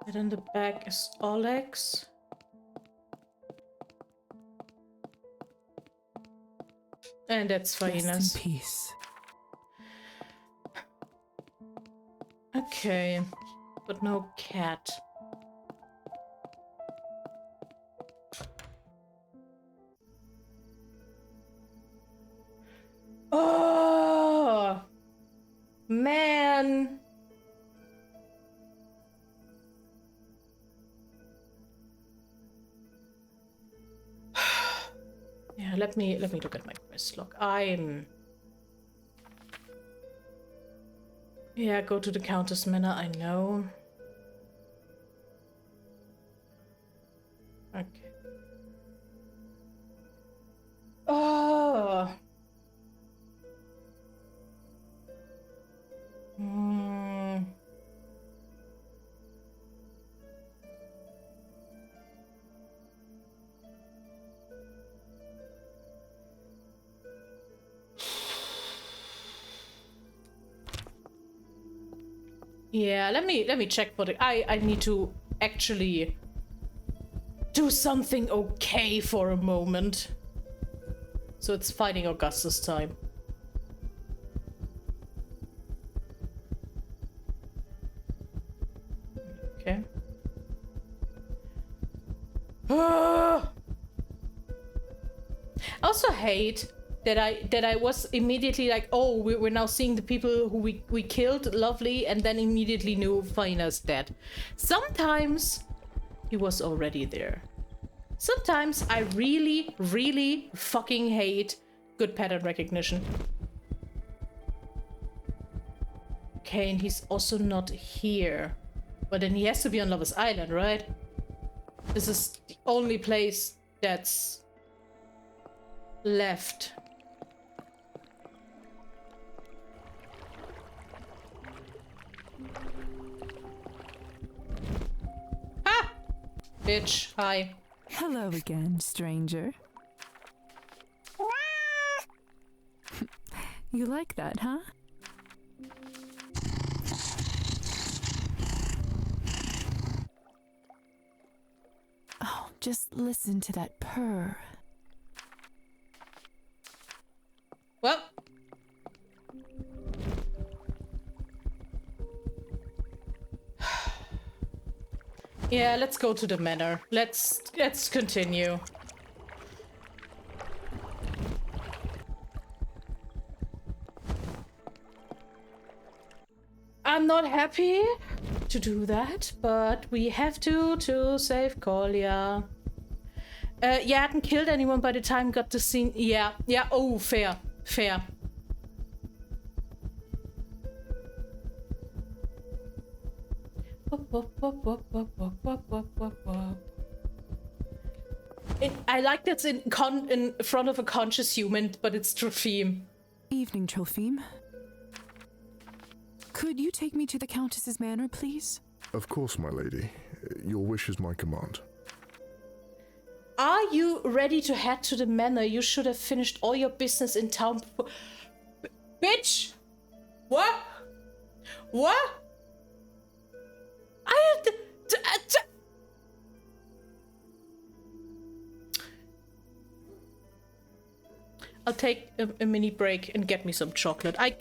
And in the back is Oleg's. And that's Faina's. Rest in peace. Okay, but no cat. Oh, man. Yeah, let me look at my quest log. Yeah, go to the Countess Manor, I know. Okay. Oh. Yeah, let me check for the I need to actually do something okay for a moment. So it's fighting Augustus time. Okay. I also hate that I was immediately like, oh, we're now seeing the people who we killed, lovely, and then immediately knew Fina's dead. Sometimes he was already there. Sometimes I really, really fucking hate good pattern recognition. Okay, and he's also not here. But then he has to be on Lover's Island, right? This is the only place that's left. Ah! Bitch, hi. Hello again, stranger. You like that, huh? Oh, just listen to that purr. Well. Yeah, let's go to the manor. Let's continue. I'm not happy to do that, but we have to save Kolya. Yeah, I hadn't killed anyone by the time got the scene. Yeah, oh, fair. I like that's in front of a conscious human, but it's Tropheme. Evening, Tropheme. Could you take me to the Countess's manor, please? Of course, my lady. Your wish is my command. Are you ready to head to the manor? You should have finished all your business in town. Bitch! What? I have to... I'll take a mini break and get me some chocolate. I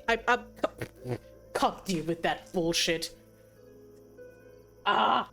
can't deal with that bullshit. Ah!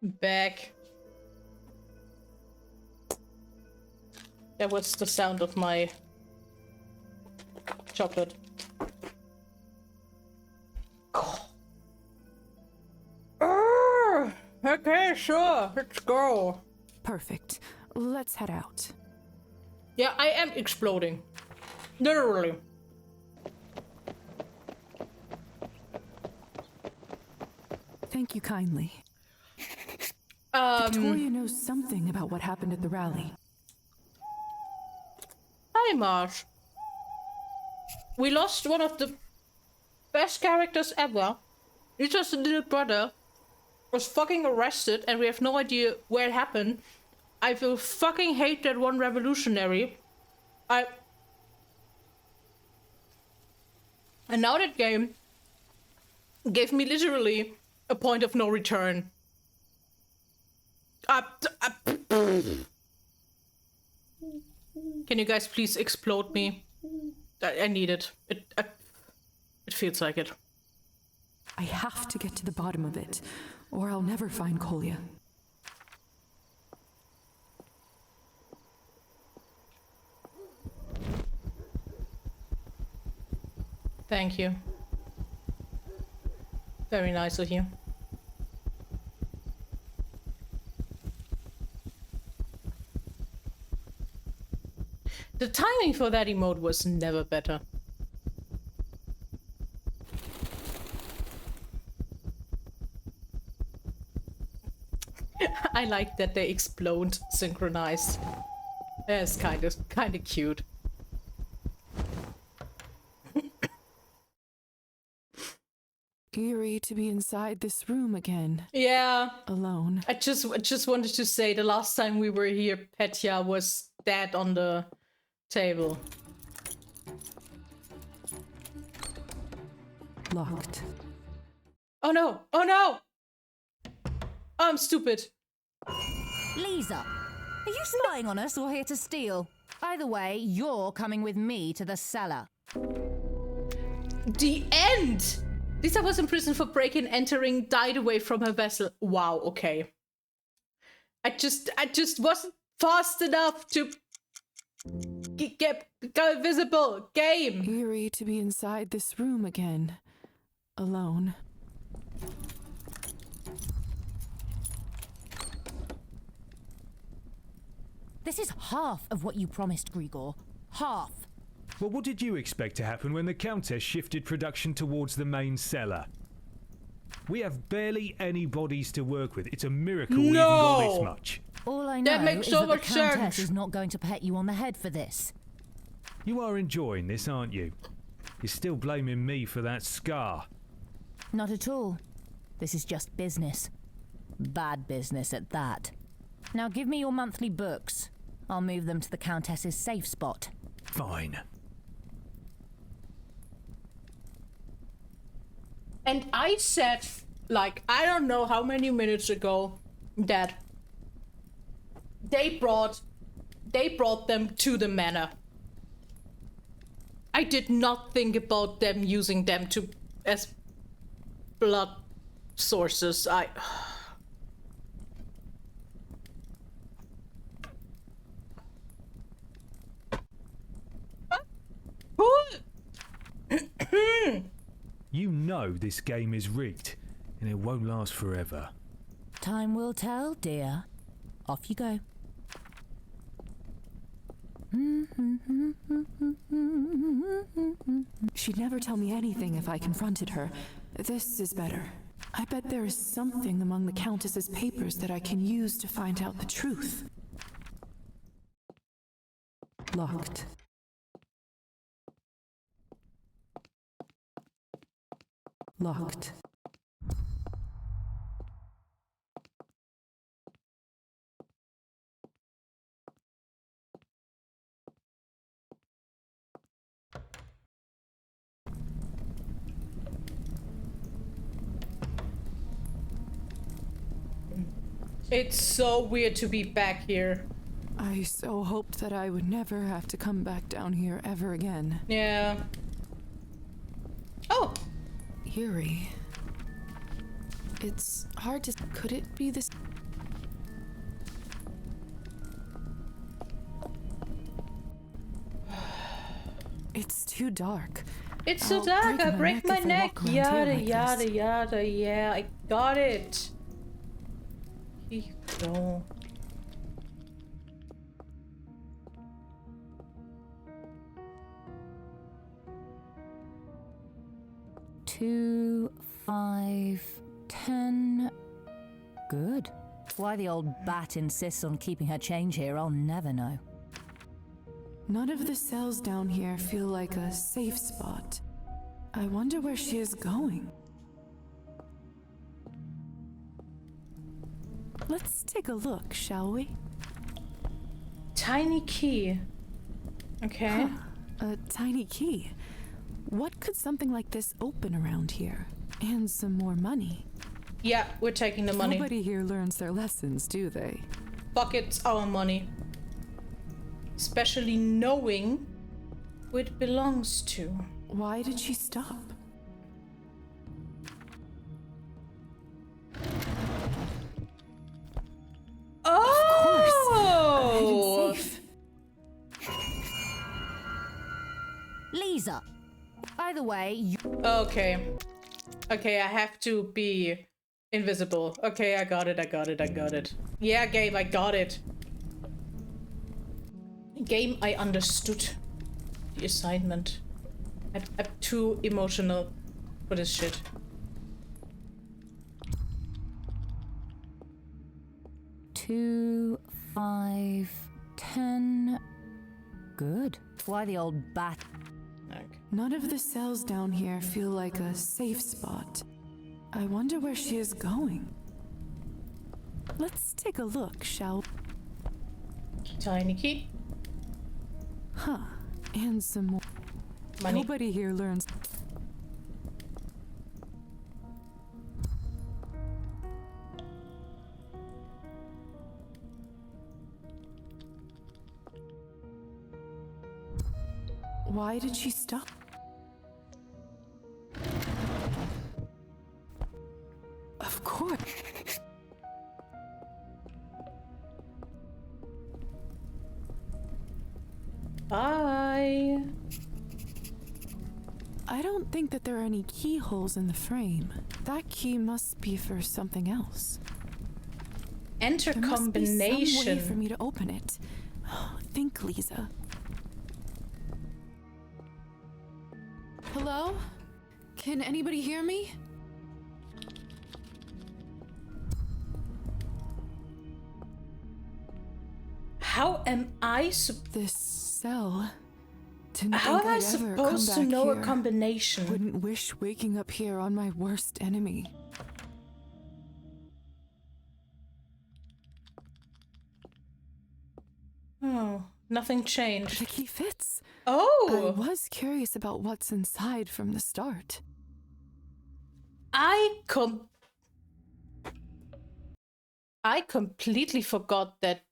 back. That was the sound of my chocolate. Okay, sure. Let's go. Perfect. Let's head out. Yeah, I am exploding. Literally. Thank you kindly. Um, Victoria knows something about what happened at the rally. Hi, Marsh. We lost one of the best characters ever. He's just a little brother. Was fucking arrested and we have no idea where it happened. I will fucking hate that one revolutionary. And now that game gave me literally a point of no return. Can you guys please explode me? I need it. It feels like it. I have to get to the bottom of it, or I'll never find Kolya. Thank you. Very nice of you. The timing for that emote was never better. I like that they explode synchronized. That's kind of cute. Eerie to be inside this room again. Yeah. Alone. I just wanted to say the last time we were here, Petya was dead on the table. Locked. Oh no! Oh no! I'm stupid. Lisa, are you spying on us or here to steal? Either way, you're coming with me to the cellar. The end! Lisa was in prison for breaking and entering, died away from her vessel. Wow, okay. I just wasn't fast enough to go visible. Game! Eerie to be inside this room again. Alone. This is half of what you promised, Grigor. Half. Well, what did you expect to happen when the Countess shifted production towards the main cellar? We have barely any bodies to work with. It's a miracle we even got this much. All I know is that the Countess is not going to pet you on the head for this. You are enjoying this, aren't you? You're still blaming me for that scar. Not at all. This is just business. Bad business at that. Now give me your monthly books. I'll move them to the Countess's safe spot. Fine. And I said, like, I don't know how many minutes ago, that they brought them to the manor. I did not think about them using them as blood sources. You know this game is rigged, and it won't last forever. Time will tell, dear. Off you go. She'd never tell me anything if I confronted her. This is better. I bet there is something among the Countess's papers that I can use to find out the truth. Locked. Locked. It's so weird to be back here. I so hoped that I would never have to come back down here ever again. Yeah. Oh! Eerie. It's hard to... Could it be this... It's too dark. It's so dark, I break my neck. Yada, yada, yada, yeah, I got it. Here you go. Two, 5, 10. Good. Why the old bat insists on keeping her change here, I'll never know. None of the cells down here feel like a safe spot. I wonder where she is going. Let's take a look, shall we? Tiny key. Okay. A tiny key. What could something like this open around here? And some more money. Yeah, we're taking the money. Nobody here learns their lessons, do they? Fuck it, it's our money. Especially knowing who it belongs to. Why did she stop? Oh! Of course. Safe. Lisa! Either way, you... Okay. Okay, I have to be invisible. Okay, I got it, I got it, I got it. Yeah, game, I got it. Game, I understood the assignment. I'm too emotional for this shit. Two, 5, 10. Good. Why the old bat? Okay. None of the cells down here feel like a safe spot. I wonder where she is going. Let's take a look, shall we? Tiny key. Huh. And some more. Money. Nobody here learns. Why did she stop? Of course. Bye. I don't think that there are any keyholes in the frame. That key must be for something else. Enter there combination. Must be some way for me to open it. Think, Lisa. Hello? Can anybody hear me? How am I this cell? How am I supposed to know a combination? Wouldn't wish waking up here on my worst enemy. Oh, nothing changed. The key fits. Oh! I was curious about what's inside from the start. I completely forgot that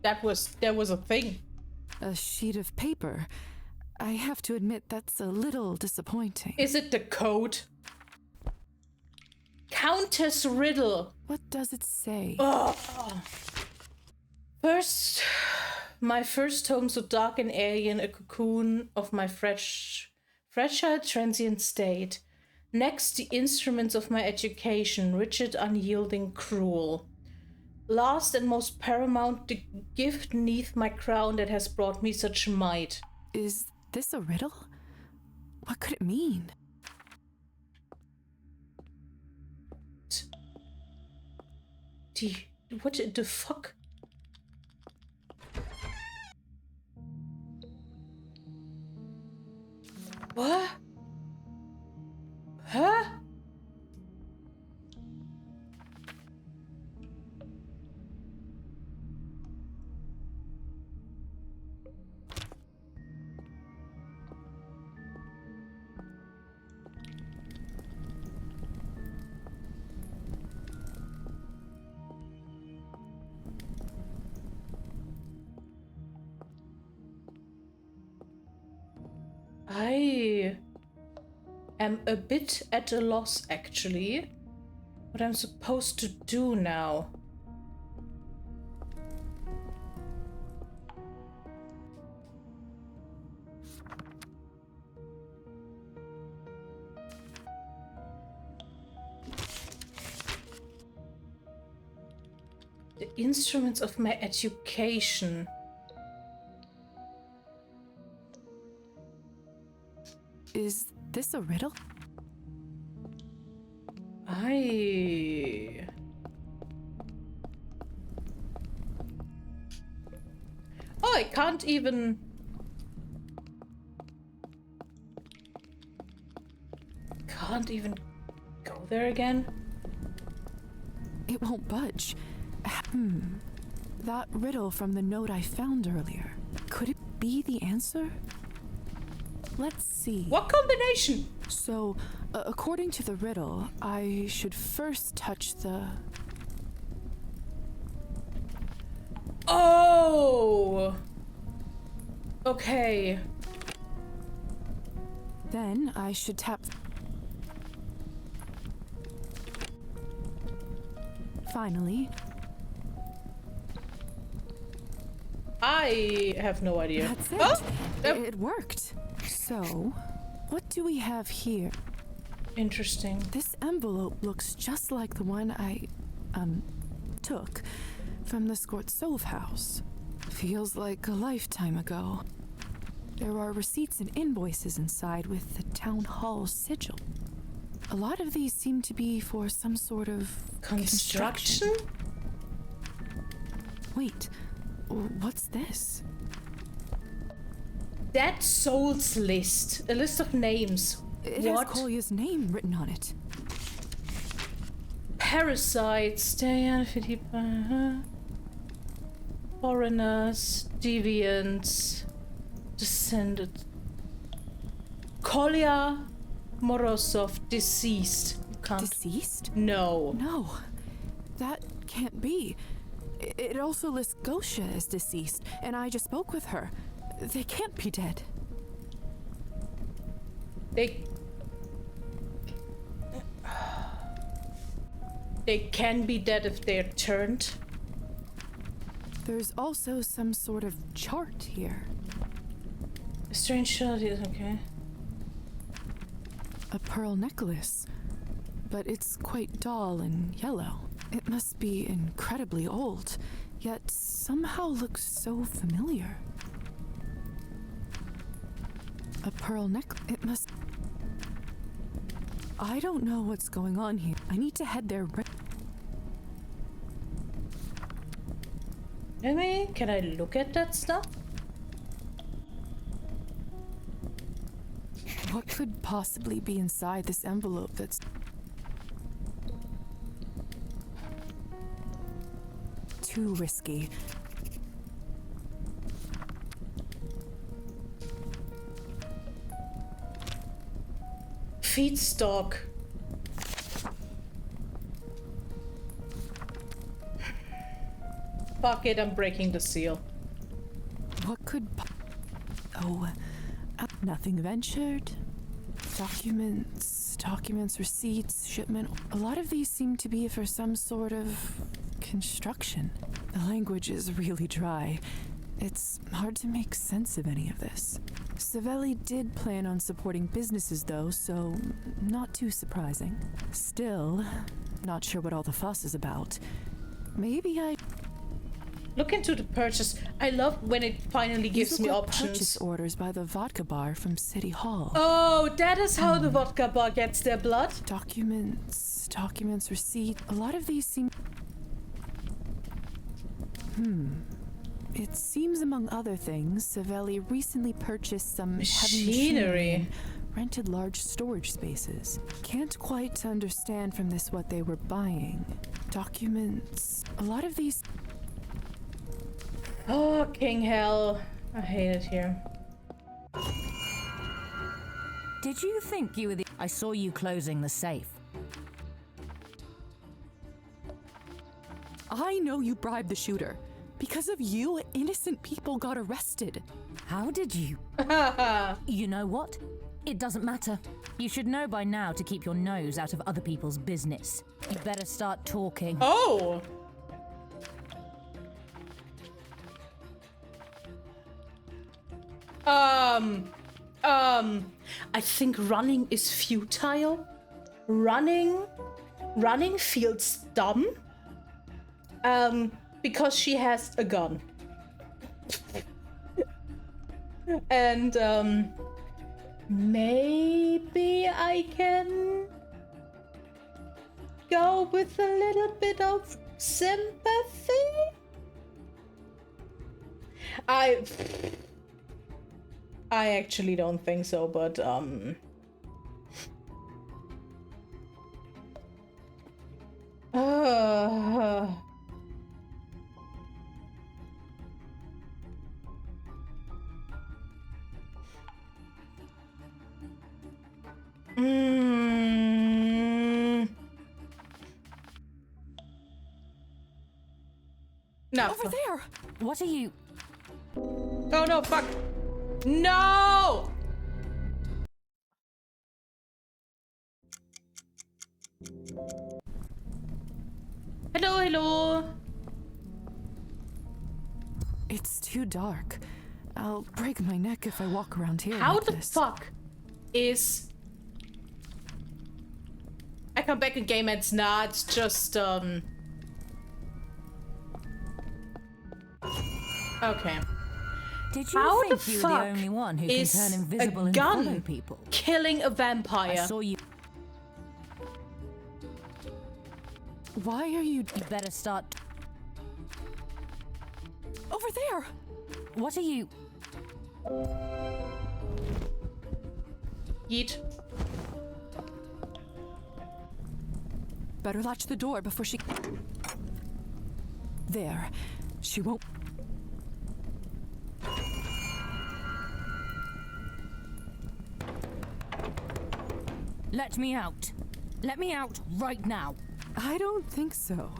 there was a thing. A sheet of paper. I have to admit that's a little disappointing. Is it the code? Countess Riddle. What does it say? Oh. First, my first home so dark and alien, a cocoon of my fragile transient state. Next, the instruments of my education, rigid, unyielding, cruel. Last and most paramount, the gift neath my crown that has brought me such might. Is this a riddle? What could it mean? What the fuck? What? Huh? I am a bit at a loss, actually. What I'm supposed to do now. instruments of my education. Is this a riddle? Oh, I can't even... Can't even go there again? It won't budge. That riddle from the note I found earlier. Could it be the answer? Let's see. What combination? So, according to the riddle, I should first touch the... Oh! Okay. Then I should tap... Finally. I have no idea. That's it. Oh! It worked. So, what do we have here? Interesting. This envelope looks just like the one I, took from the Skortsov house. Feels like a lifetime ago. There are receipts and invoices inside with the town hall sigil. A lot of these seem to be for some sort of construction. Wait, what's this? Dead souls list. A list of names. It has Kolya's name written on it. Parasites, foreigners, deviants, descended. Kolya Morozov, deceased. You can't. Deceased? No. No, that can't be. It also lists Gosha as deceased, and I just spoke with her. They can't be dead. They can be dead if they're turned. There's also some sort of chart here. A strange chart is okay. A pearl necklace, but it's quite dull and yellow. It must be incredibly old, yet somehow looks so familiar. A pearl necklace. It must... I don't know what's going on here. I need to head there right... Can I look at that stuff? What could possibly be inside this envelope that's... too risky. Feedstock. Fuck it, I'm breaking the seal. What could... nothing ventured. Documents, receipts, shipment. A lot of these seem to be for some sort of construction. The language is really dry. It's hard to make sense of any of this. Savelli did plan on supporting businesses though, so not too surprising. Still, not sure what all the fuss is about. Maybe I... Look into the purchase. I love when it finally gives me options. Purchase orders by the vodka bar from City Hall. Oh, that is how the vodka bar gets their blood? Documents, receipt. A lot of these seem... It seems, among other things, Savelli recently purchased some heavy machinery and rented large storage spaces. Can't quite understand from this what they were buying. Documents... A lot of these... Oh, King Hell. I hate it here. Did you think you were the... I saw you closing the safe. I know you bribed the shooter. Because of you, innocent people got arrested. How did you? You know what? It doesn't matter. You should know by now to keep your nose out of other people's business. You better start talking. Oh! I think running is futile. Running feels dumb. because she has a gun. And maybe I can go with a little bit of sympathy. I actually don't think so, but no. Over there! What are you? Oh no, fuck! No! Hello, hello! It's too dark. I'll break my neck if I walk around here. How like the this. fuck is... I come back in game and it's not, it's just, Okay. Did you How think the you were the fuck only one who can is turn invisible a and gun follow people? killing a vampire? I saw you. Why are you... You better start... Over there! What are you... Yeet. Better latch the door before she... There. She won't... Let me out. Let me out right now. I don't think so.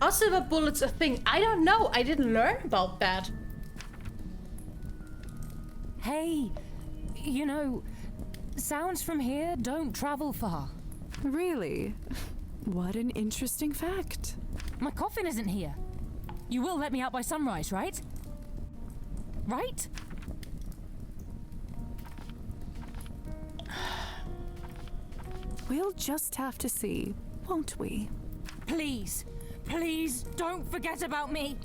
Are silver bullets a thing? I don't know. I didn't learn about that. Hey, you know, sounds from here don't travel far. Really? What an interesting fact. My coffin isn't here. You will let me out by sunrise, right? Right? We'll just have to see, won't we? Please, please don't forget about me.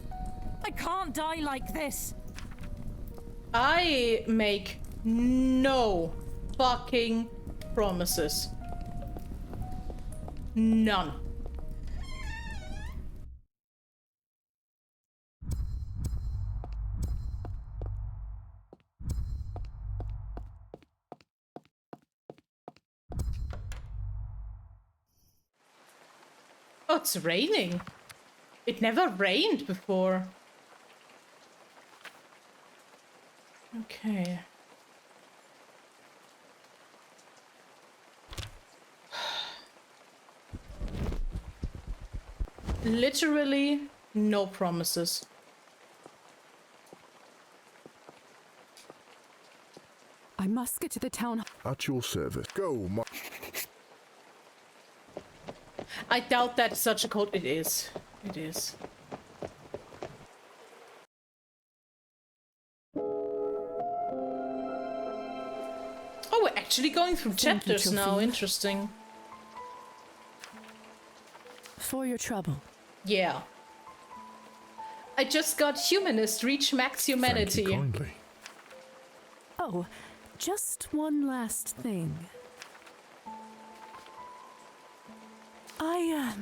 I can't die like this. I make no fucking promises. None. Oh, it's raining. It never rained before. Okay. Literally no promises. I must get to the town. At your service. Go, my... I doubt that's such a code. It is. It is. Oh, we're actually going through Thank you, chapters now. Trophy. Interesting. For your trouble. Yeah. I just got humanist reach max humanity. Thank you kindly. Oh, just one last thing. I,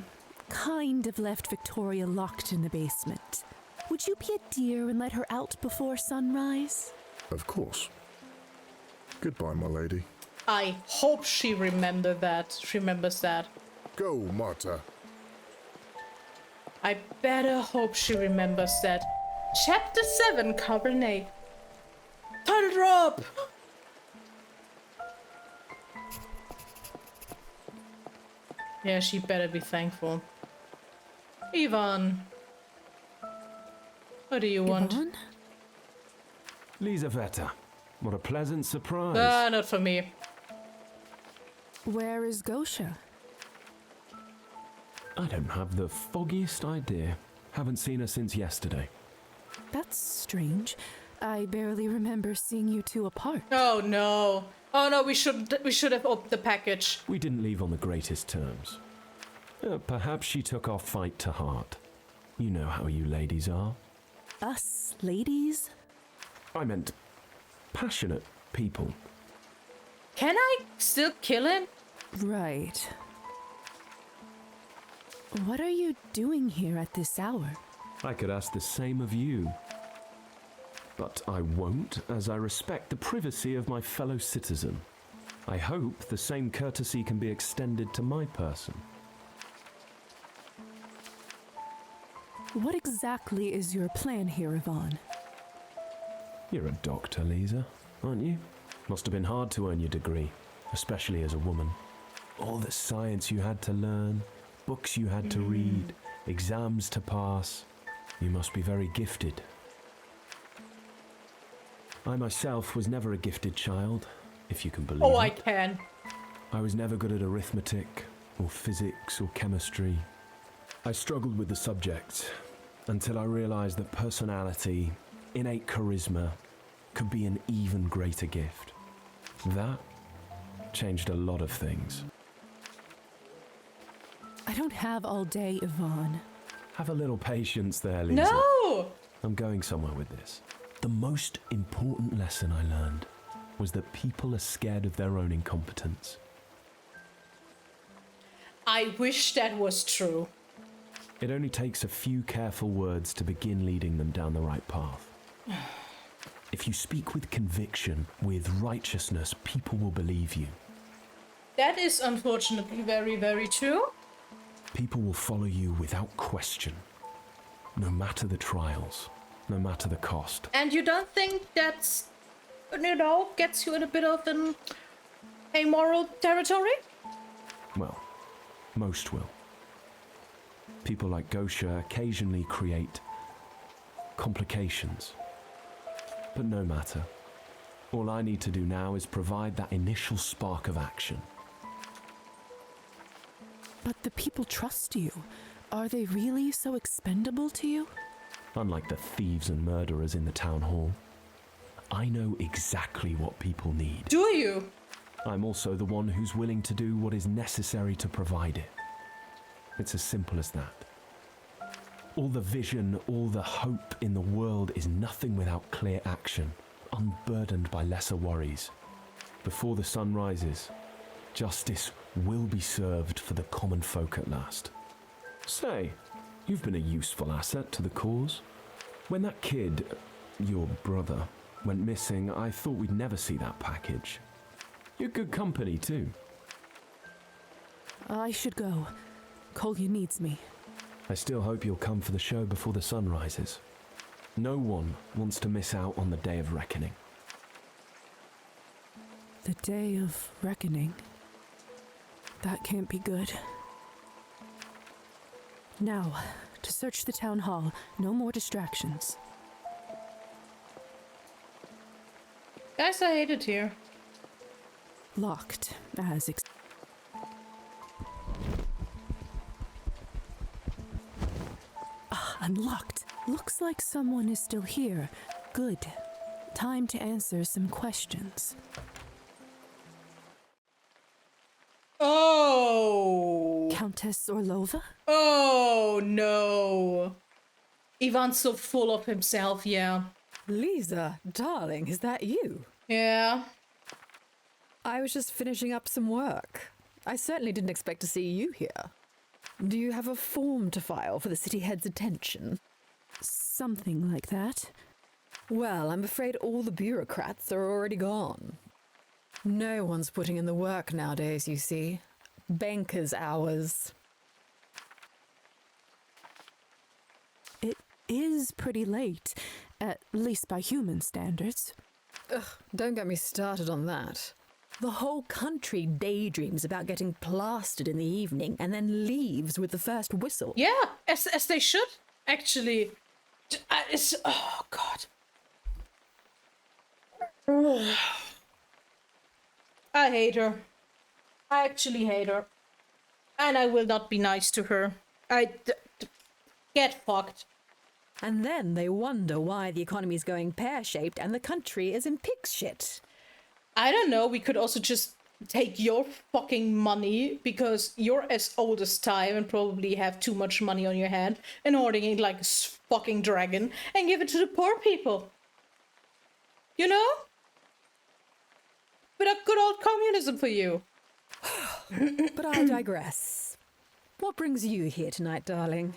kind of left Victoria locked in the basement. Would you be a dear and let her out before sunrise? Of course. Goodbye, my lady. I hope she remembers that. Go, Marta. I better hope she remembers that. Chapter 7, Cabernet. Title drop! Yeah, she better be thankful. Ivan. What do you want? Lizaveta, what a pleasant surprise. Not for me. Where is Gosha? I don't have the foggiest idea. Haven't seen her since yesterday. That's strange. I barely remember seeing you two apart. Oh no. Oh no, we should have opened the package. We didn't leave on the greatest terms. Perhaps she took our fight to heart. You know how you ladies are. Us ladies? I meant passionate people. Can I still kill him? Right. What are you doing here at this hour? I could ask the same of you. But I won't, as I respect the privacy of my fellow citizen. I hope the same courtesy can be extended to my person. What exactly is your plan here, Yvonne? You're a doctor, Lisa, aren't you? Must have been hard to earn your degree, especially as a woman. All the science you had to learn, books you had to read, exams to pass. You must be very gifted. I myself was never a gifted child, if you can believe it. Oh, I can. I was never good at arithmetic, or physics, or chemistry. I struggled with the subjects until I realized that personality, innate charisma, could be an even greater gift. That changed a lot of things. I don't have all day, Yvonne. Have a little patience there, Lisa. No! I'm going somewhere with this. The most important lesson I learned was that people are scared of their own incompetence. I wish that was true. It only takes a few careful words to begin leading them down the right path. If you speak with conviction, with righteousness, people will believe you. That is unfortunately very, very true. People will follow you without question, no matter the trials, no matter the cost. And you don't think that's, gets you in a bit of an amoral territory? Well, most will. People like Gosha occasionally create complications. But no matter. All I need to do now is provide that initial spark of action. But the people trust you. Are they really so expendable to you? Unlike the thieves and murderers in the town hall, I know exactly what people need. Do you? I'm also the one who's willing to do what is necessary to provide it. It's as simple as that. All the vision, all the hope in the world is nothing without clear action, unburdened by lesser worries. Before the sun rises, justice will be served for the common folk at last. Say, you've been a useful asset to the cause. When that kid, your brother, went missing, I thought we'd never see that package. You're good company, too. I should go. Kolya needs me. I still hope you'll come for the show before the sun rises. No one wants to miss out on the day of reckoning. The day of reckoning. That can't be good. Now, to search the town hall. No more distractions. Guys, I hate it here. Locked, as unlocked. Looks like someone is still here. Good. Time to answer some questions. Oh! Countess Orlova? Oh, no. Ivan's so full of himself, yeah. Lisa, darling, is that you? Yeah. I was just finishing up some work. I certainly didn't expect to see you here. Do you have a form to file for the city head's attention? Something like that. Well, I'm afraid all the bureaucrats are already gone. No one's putting in the work nowadays, you see. Banker's hours. It is pretty late, at least by human standards. Ugh, don't get me started on that. The whole country daydreams about getting plastered in the evening and then leaves with the first whistle. Yeah, as they should, actually. Oh, God. I hate her. I actually hate her. And I will not be nice to her. Get fucked. And then they wonder why the economy's going pear-shaped and the country is in pig shit. I don't know, we could also just take your fucking money because you're as old as time and probably have too much money on your hand and hoarding it like a fucking dragon and give it to the poor people. You know? Bit of good old communism for you. But I digress. What brings you here tonight, darling?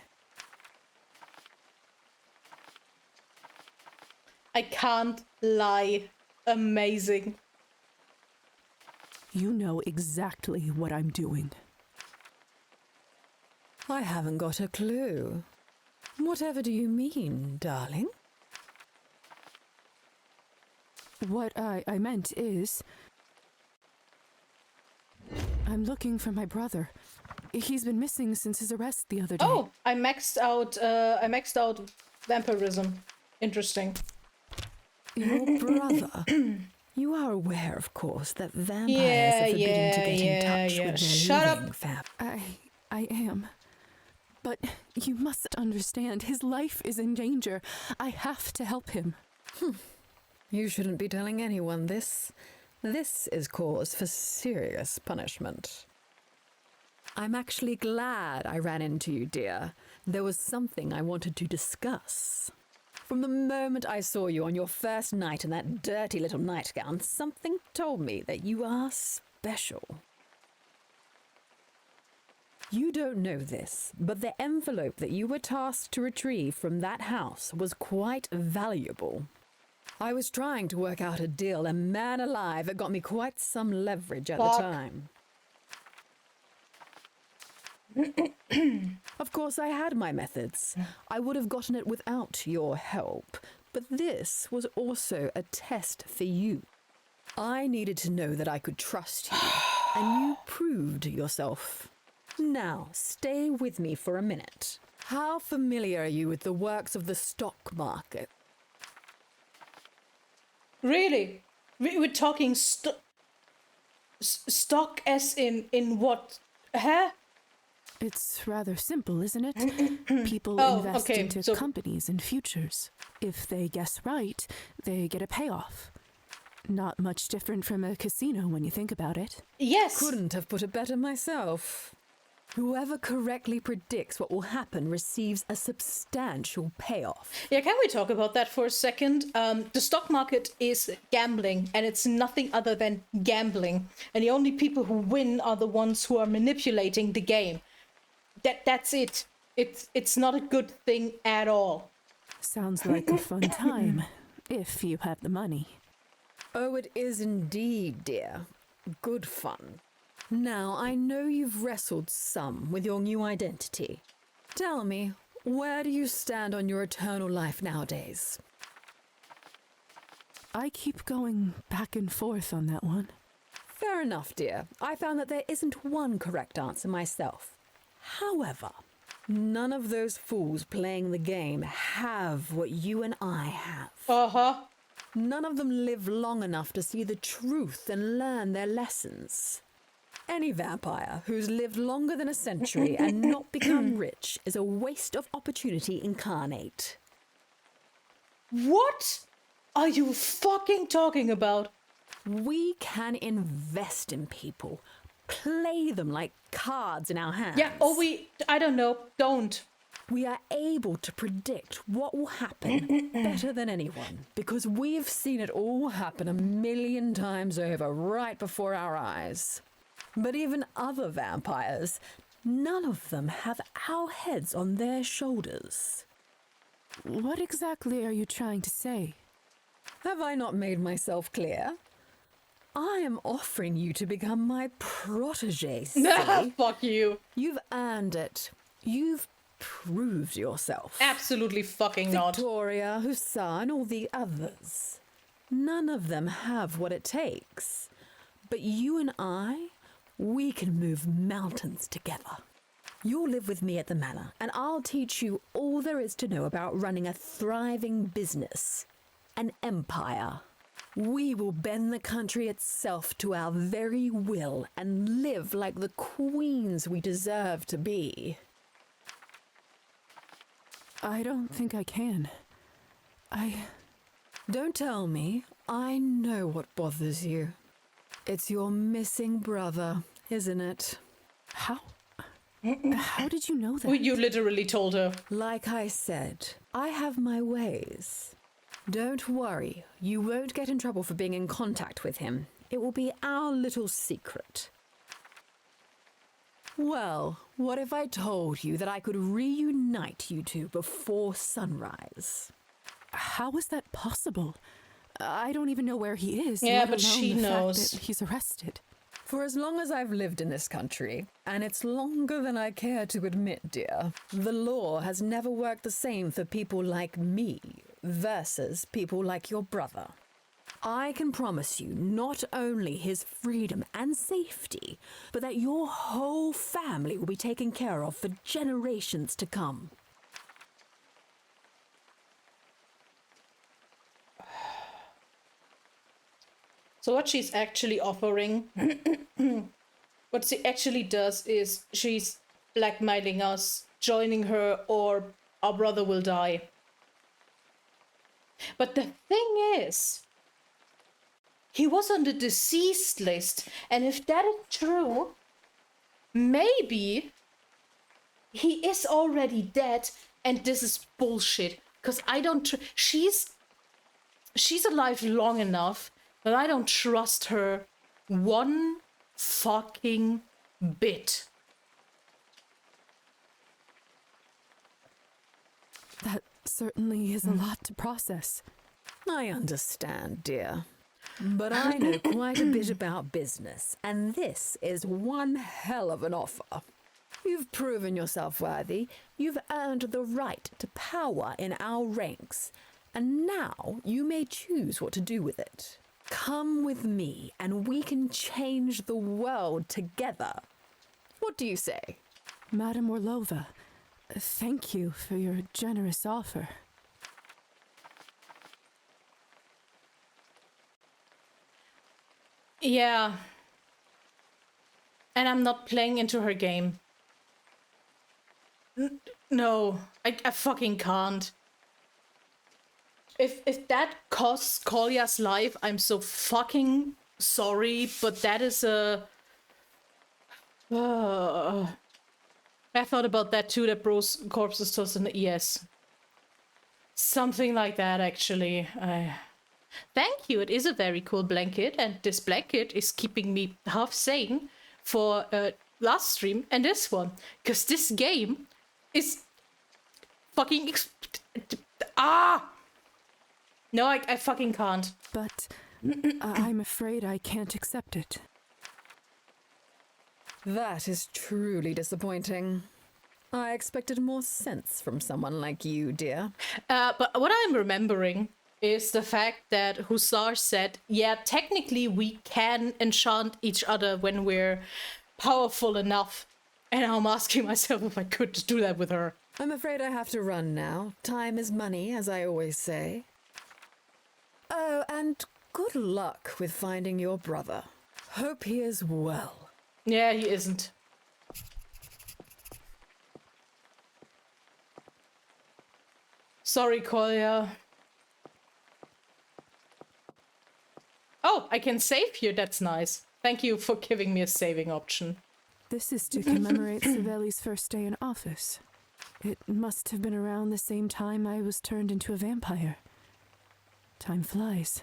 I can't lie. Amazing. You know exactly what I'm doing. I haven't got a clue. Whatever do you mean, darling? What I meant is... I'm looking for my brother. He's been missing since his arrest the other day. Oh, I maxed out vampirism. Interesting. Your brother? You are aware, of course, that vampires are forbidden to get in touch with their Shut living up. I am. But you must understand, his life is in danger. I have to help him. You shouldn't be telling anyone this. This is cause for serious punishment. I'm actually glad I ran into you, dear. There was something I wanted to discuss. From the moment I saw you on your first night in that dirty little nightgown, something told me that you are special. You don't know this, but the envelope that you were tasked to retrieve from that house was quite valuable. I was trying to work out a deal, and man alive, it got me quite some leverage at the time. Of course, I had my methods. I would have gotten it without your help. But this was also a test for you. I needed to know that I could trust you, and you proved yourself. Now, stay with me for a minute. How familiar are you with the works of the stock market? Really? We're talking stock as in what? Huh? It's rather simple, isn't it? People invest into companies and futures. If they guess right, they get a payoff. Not much different from a casino when you think about it. Yes! Couldn't have put it better myself. Whoever correctly predicts what will happen receives a substantial payoff. Yeah, can we talk about that for a second? The stock market is gambling, and it's nothing other than gambling. And the only people who win are the ones who are manipulating the game. That's it. It's not a good thing at all. Sounds like a fun time, if you have the money. Oh, it is indeed, dear. Good fun. Now, I know you've wrestled some with your new identity. Tell me, where do you stand on your eternal life nowadays? I keep going back and forth on that one. Fair enough, dear. I found that there isn't one correct answer myself. However, none of those fools playing the game have what you and I have. Uh-huh. None of them live long enough to see the truth and learn their lessons. Any vampire who's lived longer than a century and not become rich is a waste of opportunity incarnate. What are you fucking talking about? We can invest in people. Play them like cards in our hands. Yeah, or I don't know, don't. We are able to predict what will happen better than anyone because we've seen it all happen 1,000,000 times over right before our eyes. But even other vampires, none of them have our heads on their shoulders. What exactly are you trying to say? Have I not made myself clear? I am offering you to become my protege. Nah, fuck you. You've earned it. You've proved yourself. Absolutely fucking not. Victoria, Hussar, all the others. None of them have what it takes. But you and I, we can move mountains together. You'll live with me at the manor, and I'll teach you all there is to know about running a thriving business. An empire. We will bend the country itself to our very will and live like the queens we deserve to be. I don't think I can. Don't tell me. I know what bothers you. It's your missing brother, isn't it? How did you know that? Well, you literally told her. Like I said, I have my ways. Don't worry, you won't get in trouble for being in contact with him. It will be our little secret. Well, what if I told you that I could reunite you two before sunrise? How is that possible? I don't even know where he is. Yeah, let but alone she the knows. fact that he's arrested. For as long as I've lived in this country, and it's longer than I care to admit, dear, the law has never worked the same for people like me versus people like your brother. I can promise you not only his freedom and safety, but that your whole family will be taken care of for generations to come. So what she's actually offering, what she actually does is she's blackmailing us, joining her, or our brother will die. But the thing is, he was on the deceased list, and if that is true, maybe he is already dead, and this is bullshit. Because I don't. She's alive long enough, but I don't trust her one fucking bit. That certainly is a lot to process. I understand, dear. But I know quite a bit about business, and this is one hell of an offer. You've proven yourself worthy, you've earned the right to power in our ranks, and now you may choose what to do with it. Come with me, and we can change the world together. What do you say? Madame Orlova, thank you for your generous offer. Yeah. And I'm not playing into her game. No, I fucking can't. If that costs Kolya's life, I'm so fucking sorry, but that is a... I thought about that too, that Bro's corpse is just an ES. Something like that, actually. Thank you, it is a very cool blanket, and this blanket is keeping me half sane for last stream and this one. Because this game is fucking... No, I fucking can't. But I'm afraid I can't accept it. That is truly disappointing. I expected more sense from someone like you, dear. But what I'm remembering is the fact that Hussar said, yeah, technically we can enchant each other when we're powerful enough. And I'm asking myself if I could do that with her. I'm afraid I have to run now. Time is money, as I always say. Oh, and good luck with finding your brother. Hope he is well. Yeah, he isn't. Sorry, Kolya. Oh, I can save here. That's nice. Thank you for giving me a saving option. This is to commemorate Savelli's first day in office. It must have been around the same time I was turned into a vampire. Time flies.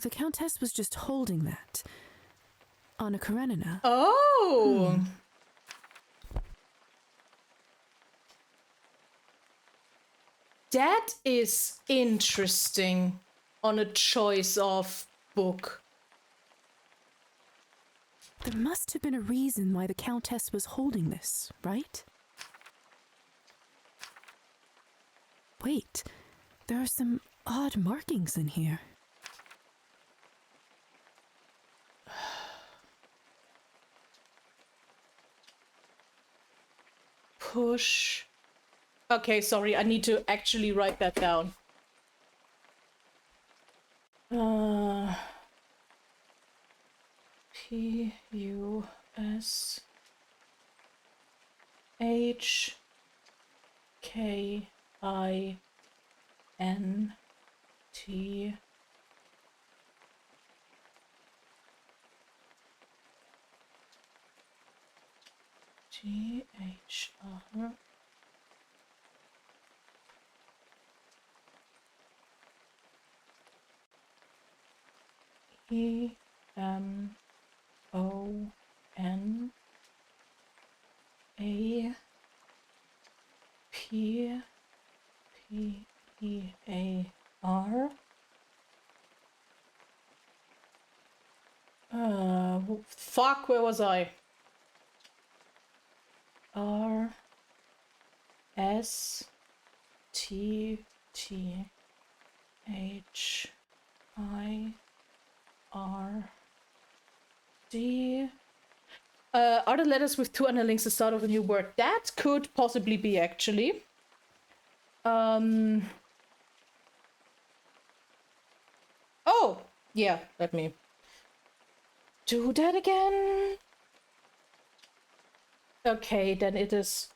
The Countess was just holding that. Anna Karenina. Oh! That is interesting on a choice of book. There must have been a reason why the Countess was holding this, right? Wait, there are some odd markings in here. Push. Okay, sorry, I need to actually write that down. T-H-R. E-M-O-N A-P-P-E-A-R. Fuck, where was I? R S T T H I R D. Are the letters with two underlings the start of a new word? That could possibly be, actually. Oh, yeah, let me do that again. Okay, then it is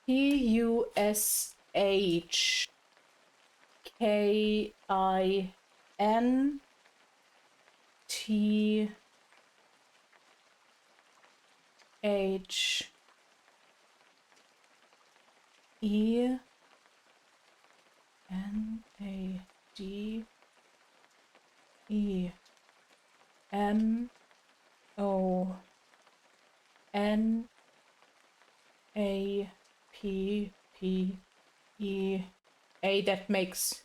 Hushmann-Apollinaire-Emanopé-A. That makes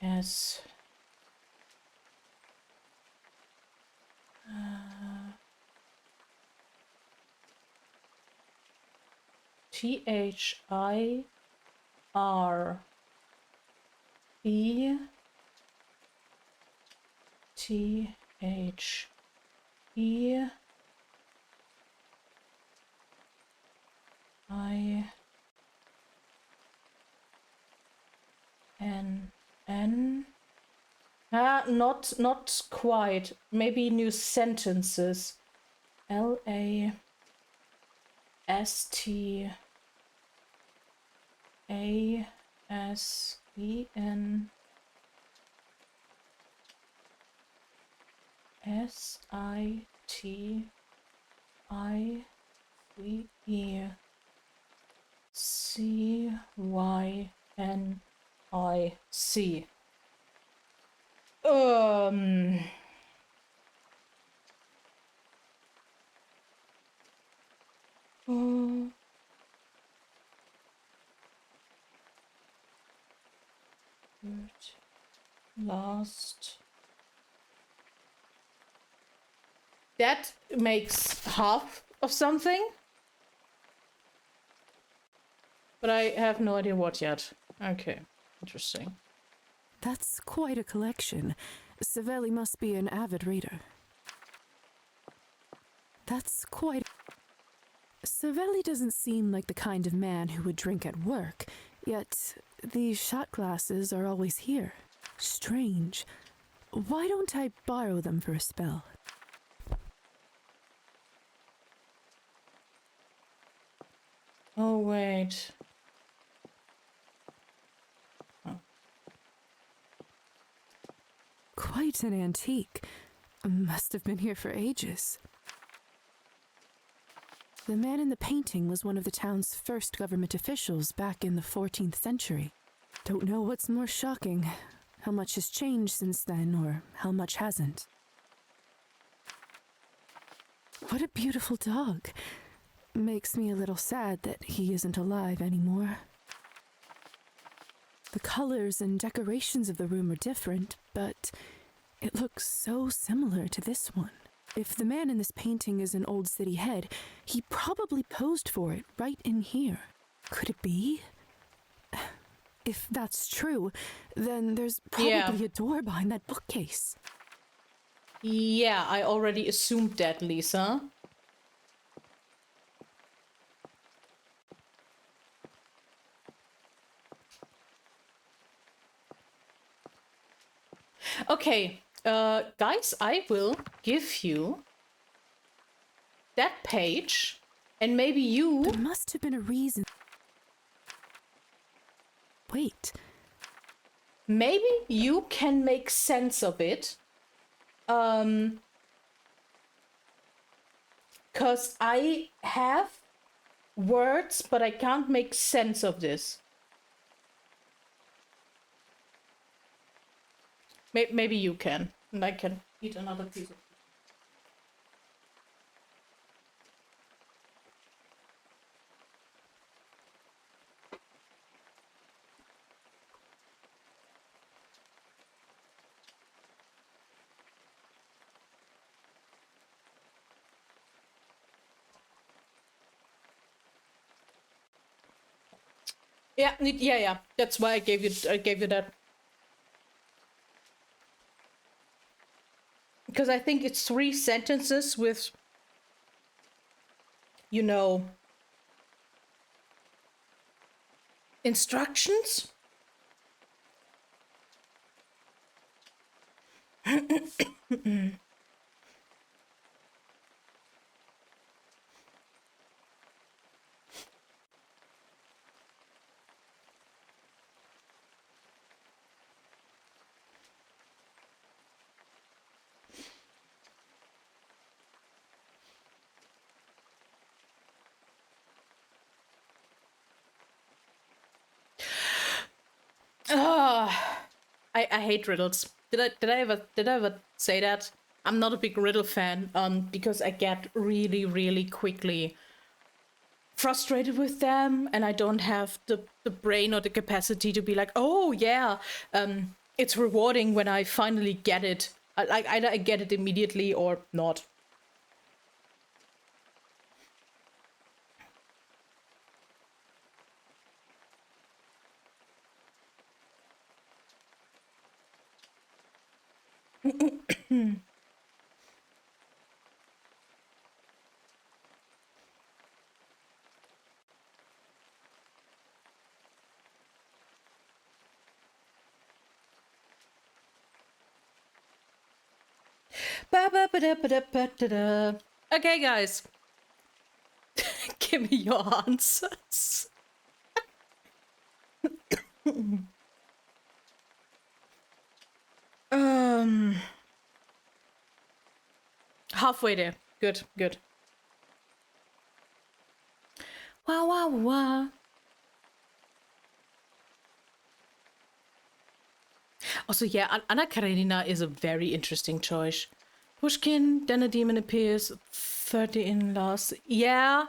S. T-H-I-R-B T-H-E-I-N-N. Not quite. Maybe new sentences. L-A-S-T-A-S-E-N S-I-T-I-V-E-C-Y-N-I-C. Last. That makes half of something. But I have no idea what yet. Okay, interesting. That's quite a collection. Savelli must be an avid reader. Savelli doesn't seem like the kind of man who would drink at work, yet these shot glasses are always here. Strange. Why don't I borrow them for a spell? Oh, wait. Oh. Quite an antique. Must have been here for ages. The man in the painting was one of the town's first government officials back in the 14th century. Don't know what's more shocking, how much has changed since then or how much hasn't. What a beautiful dog. Makes me a little sad that he isn't alive anymore. The colors and decorations of the room are different, but it looks so similar to this one. If the man in this painting is an old city head, he probably posed for it right in here. Could it be? If that's true, then there's probably a door behind that bookcase. Yeah, I already assumed that, Lisa. Okay, guys, I will give you that page, and maybe you... There must have been a reason. Wait. Maybe you can make sense of it. Cause I have words, but I can't make sense of this. Maybe you can, and I can eat another piece of. Yeah. That's why I gave you that. Because I think it's 3 sentences with, you know, instructions. I hate riddles. Did I ever say that? I'm not a big riddle fan, because I get really quickly frustrated with them, and I don't have the brain or the capacity to be like, oh yeah, it's rewarding when I finally get it. Like either I get it immediately or not. Okay, guys. Give me your answers. Halfway there. Good. Wow. Also, yeah, Anna Karenina is a very interesting choice. Pushkin, then a demon appears, 30 in last. Yeah.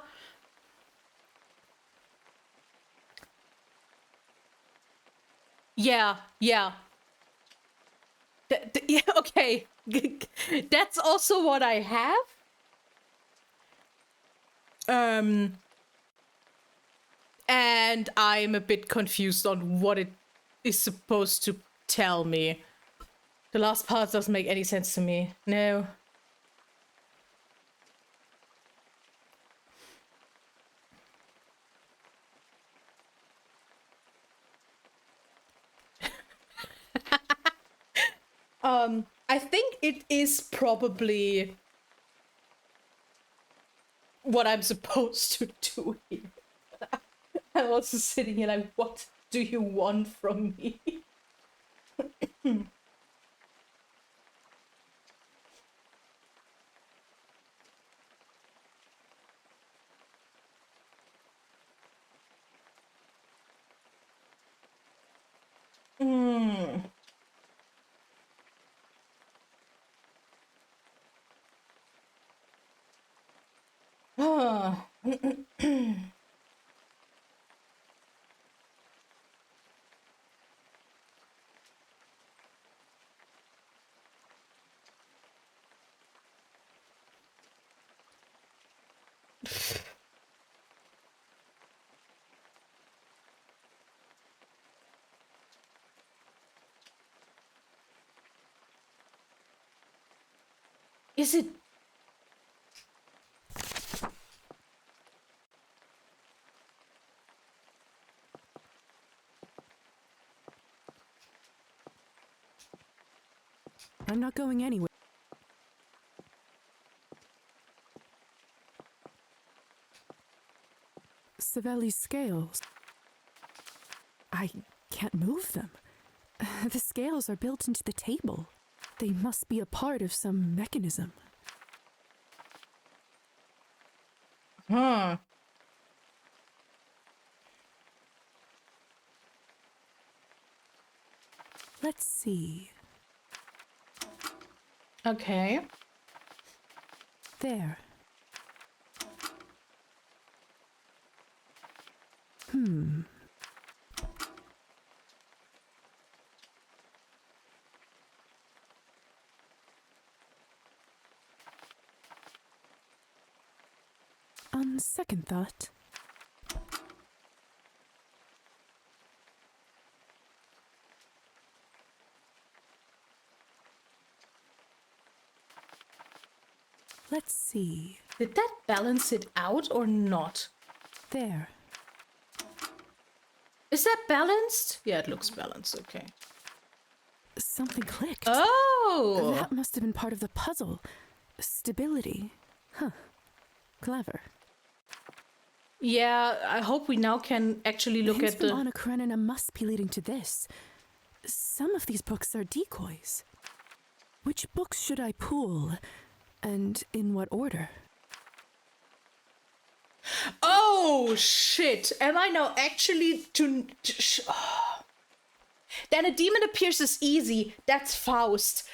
Yeah. Yeah, okay. That's also what I have. And I'm a bit confused on what it is supposed to tell me. The last part doesn't make any sense to me. No. I think it is probably what I'm supposed to do here. I'm also sitting here like, what do you want from me? Is it? I'm not going anywhere. Savelli's scales. I can't move them. The scales are built into the table. They must be a part of some mechanism. Huh. Let's see. Okay. There. On second thought, let's see. Did that balance it out or not? There. Is that balanced? Yeah, it looks balanced. Okay. Something clicked. Oh! That must have been part of the puzzle. Stability. Huh. Clever. Yeah, I hope we now can actually look Hints at from the... Anna Karenina must be leading to this. Some of these books are decoys. Which books should I pull? And in what order? Oh, shit! Am I now actually Then a demon appears is easy. That's Faust.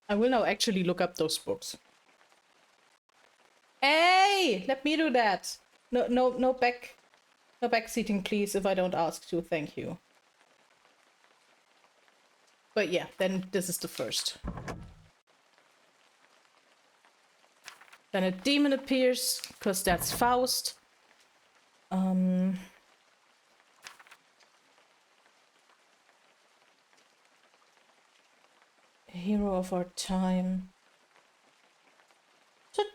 I will now actually look up those books. Hey, let me do that. No back seating, please, if I don't ask to. Thank you. But yeah, then this is the first. Then a demon appears, because that's Faust. Hero of our time. Okay.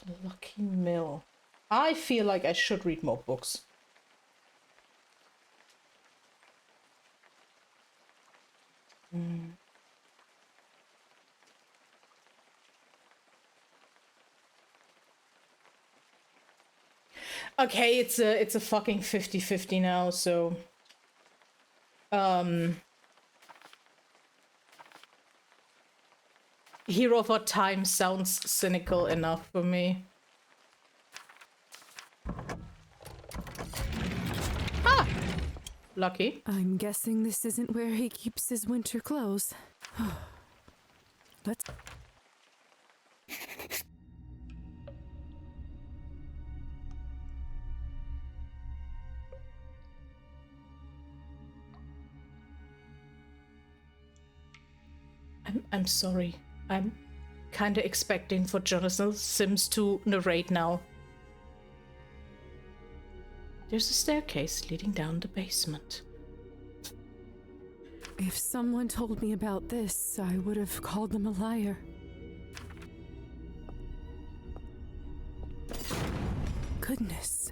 The Lucky Mill. I feel like I should read more books. Okay, it's a fucking 50-50 now, so Hero of our time sounds cynical enough for me. Ah! Lucky. I'm guessing this isn't where he keeps his winter clothes. Let's... I'm sorry. I'm kinda expecting for Jonathan Sims to narrate now. There's a staircase leading down the basement. If someone told me about this, I would have called them a liar. Goodness.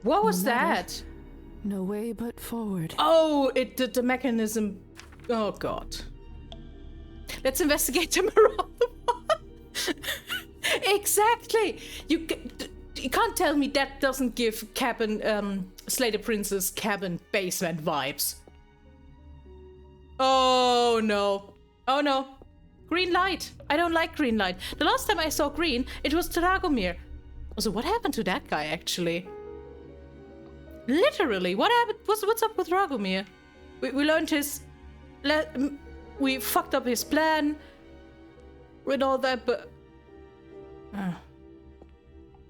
What was No matter. that? No way but forward. Oh, the mechanism. Oh god. Let's investigate them around the wall. Exactly. You can't tell me that doesn't give cabin Slay the Princess cabin basement vibes. Oh no. Oh no. Green light. I don't like green light. The last time I saw green, it was Dragomir. So what happened to that guy actually? Literally, what happened? What's up with Dragomir? We learned his... we fucked up his plan with all that, but...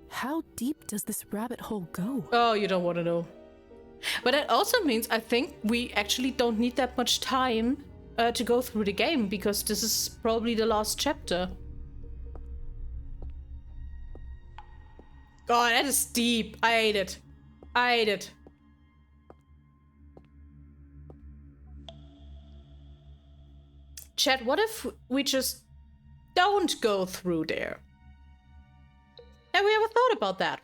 How deep does this rabbit hole go? Oh, you don't want to know. But that also means I think we actually don't need that much time to go through the game, because this is probably the last chapter. God, that is deep. I hate it. I hate it. Chat, what if we just don't go through there? Have we ever thought about that?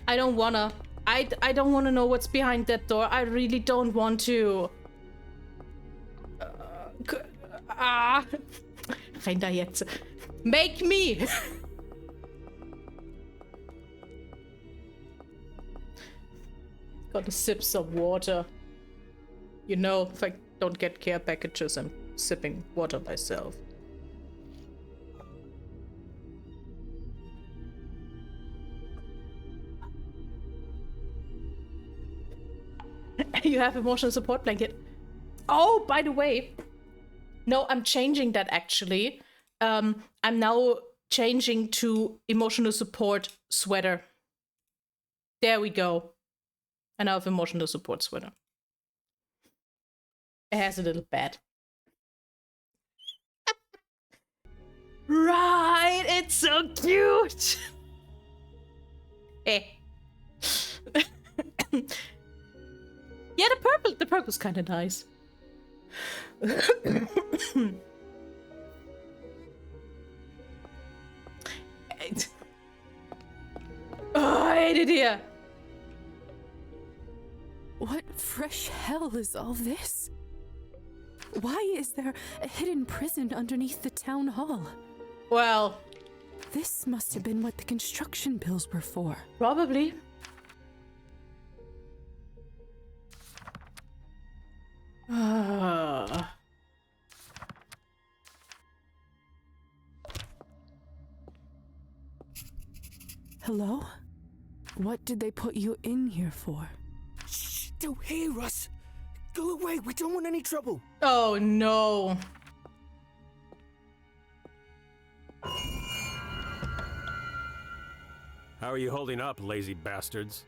I don't wanna. I don't wanna know what's behind that door. I really don't want to. Rein da jetzt. Make me! Gotta sip some water. You know, if I don't get care packages, I'm sipping water myself. You have emotional support blanket. Oh, by the way. No, I'm changing that actually. I'm now changing to emotional support sweater. There we go. I now have emotional support sweater. It has a little bed. Right, it's so cute. Eh. Yeah, the purple's kind of nice. Oh, I hate it here. What fresh hell is all this? Why is there a hidden prison underneath the town hall? Well, this must have been what the construction bills were for. Probably. Hello? What did they put you in here for? Shh, they'll hear us. Go away, we don't want any trouble. Oh no. How are you holding up, lazy bastards?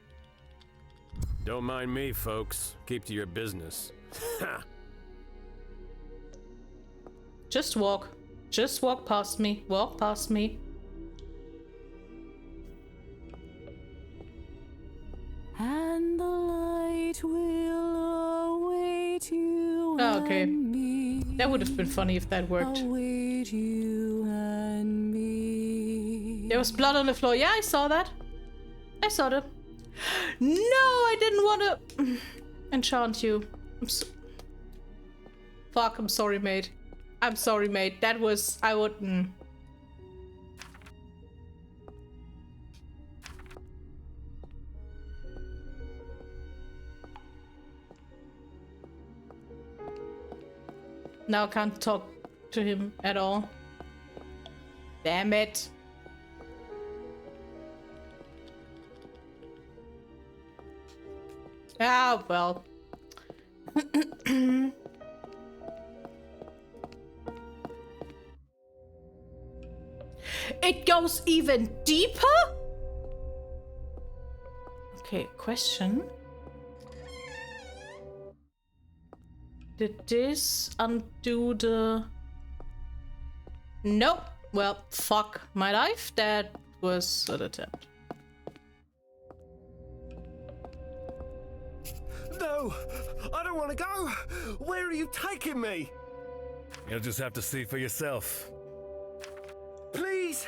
Don't mind me, folks. Keep to your business. Ha! Just walk. Just walk past me. Walk past me. And the light will await you. Oh, okay. And me. That would have been funny if that worked. Await you and me. There was blood on the floor. Yeah, I saw that. I saw that. No, I didn't want to enchant you. Fuck, I'm sorry, mate. I'm sorry, mate. That was... I wouldn't... Now I can't talk to him at all. Damn it. Ah, well. It goes even deeper? Okay, question. Did this undo the... Nope. Well, fuck my life. That was an attempt. No! I don't want to go! Where are you taking me? You'll just have to see for yourself. Please!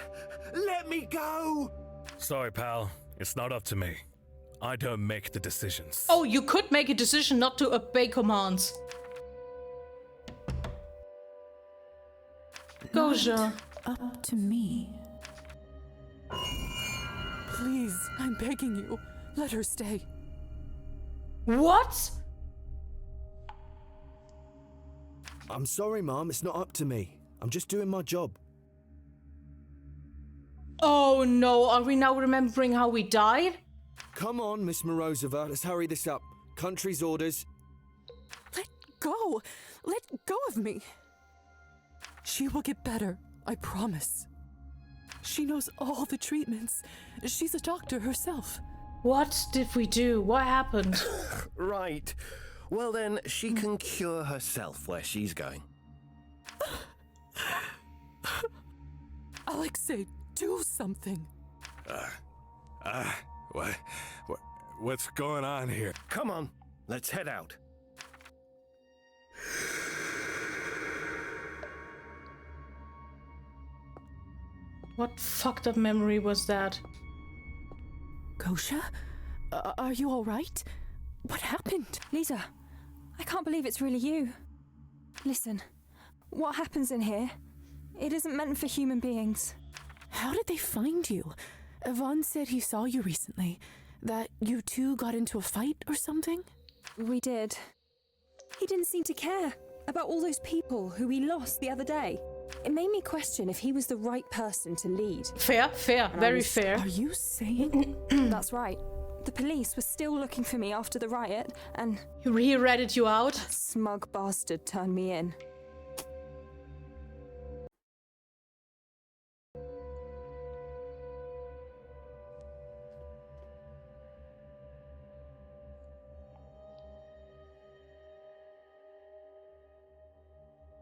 Let me go! Sorry, pal. It's not up to me. I don't make the decisions. Oh, you could make a decision not to obey commands. Goja. Up to me. Please, I'm begging you. Let her stay. What? I'm sorry, Mom. It's not up to me. I'm just doing my job. Oh no, are we now remembering how we died? Come on, Miss Morozova. Let's hurry this up. Country's orders. Let go. Let go of me. She will get better, I promise. She knows all the treatments. She's a doctor herself. What did we do? What happened? Right. Well then, she can cure herself where she's going. Alexei, do something. What's going on here? Come on, let's head out. What fucked up memory was that? Gosha? Are you alright? What happened? Lisa, I can't believe it's really you. Listen, what happens in here? It isn't meant for human beings. How did they find you? Yvonne said he saw you recently. That you two got into a fight or something? We did. He didn't seem to care about all those people who we lost the other day. It made me question if he was the right person to lead. Fair, very fair. Are you saying? That's right. The police were still looking for me after the riot, and... He ratted you out? That smug bastard turned me in.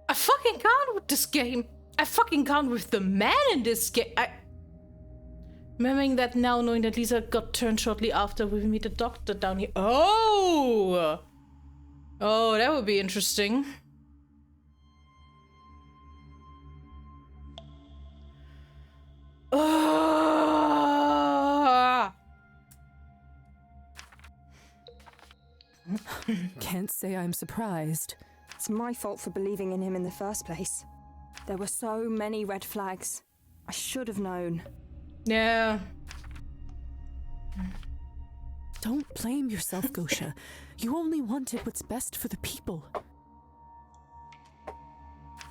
I fucking can't with this game. I fucking can't with the man in this game. Remembering that now, knowing that Lisa got turned shortly after we meet the doctor down here. Oh! Oh, that would be interesting. Can't say I'm surprised. It's my fault for believing in him in the first place. There were so many red flags. I should have known. Yeah. Don't blame yourself, Gosha. You only wanted what's best for the people.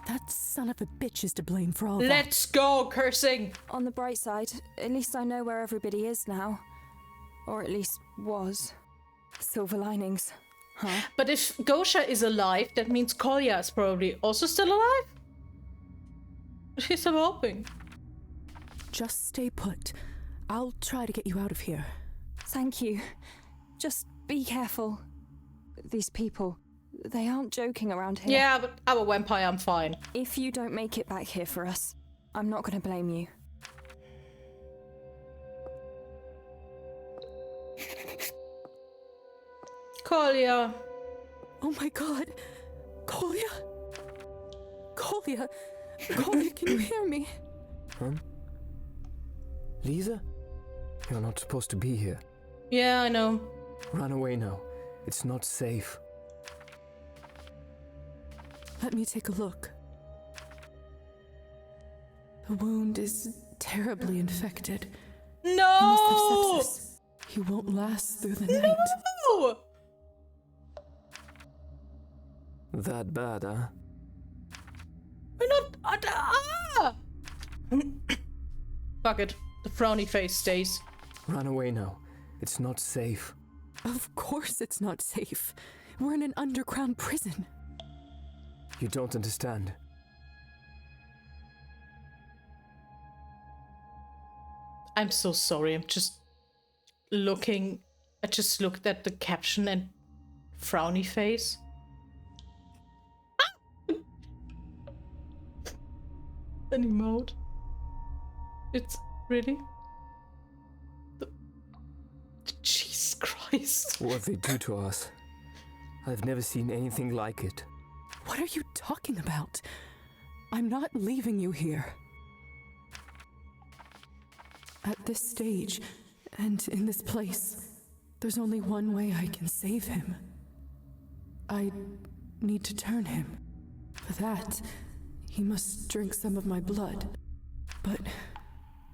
That son of a bitch is to blame for all that. Let's go, cursing! On the bright side, at least I know where everybody is now. Or at least was. Silver linings. Huh? But if Gosha is alive, that means Kolya is probably also still alive? She's I'm hoping. Just stay put. I'll try to get you out of here. Thank you. Just be careful. These people, they aren't joking around here. Yeah, but I'm a vampire, I'm fine. If you don't make it back here for us, I'm not gonna blame you. Kolya. Oh my god. Kolya? Kolya? Kolya, can you hear me? Huh? Lisa? You're not supposed to be here. Yeah, I know. Run away now. It's not safe. Let me take a look. The wound is terribly infected. No! He must have sepsis. He won't last through the night. No! That bad, huh? We're not... Fuck it. The frowny face stays. Run away now. It's not safe. Of course it's not safe. We're in an underground prison. You don't understand. I'm so sorry. I'm just looking... I just looked at the caption and frowny face. An emote. It's really... Jesus Christ. What they do to us. I've never seen anything like it. What are you talking about? I'm not leaving you here. At this stage, and in this place, there's only one way I can save him. I need to turn him. For that, he must drink some of my blood. But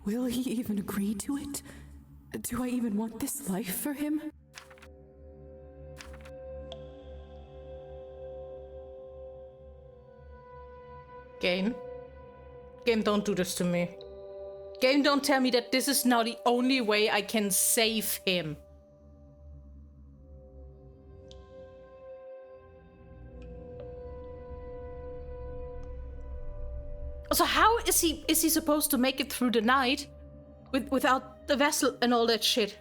will he even agree to it? Do I even want this life for him? Game. Game, don't do this to me. Game, don't tell me that this is now the only way I can save him. So how is he supposed to make it through the night without the vessel and all that shit?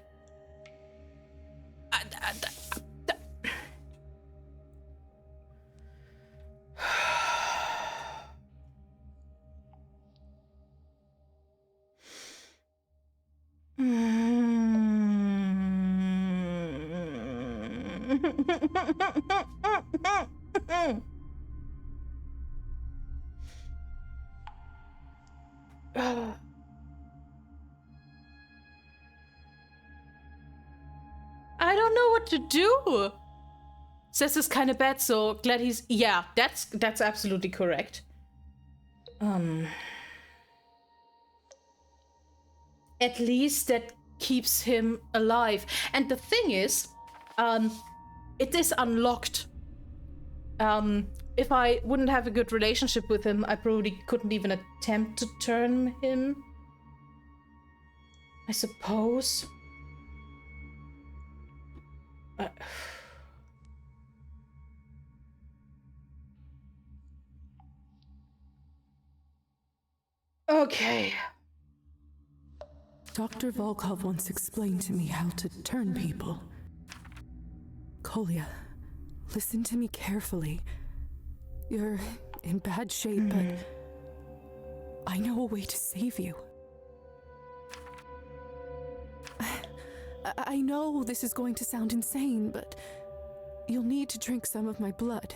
I don't know what to do. Says is kind of bad, so glad he's... Yeah, that's absolutely correct. At least that keeps him alive. And the thing is, it is unlocked. If I wouldn't have a good relationship with him, I probably couldn't even attempt to turn him. I suppose. Okay. Dr. Volkov once explained to me how to turn people. Kolya, listen to me carefully. You're in bad shape, but I know a way to save you. I know this is going to sound insane, but you'll need to drink some of my blood.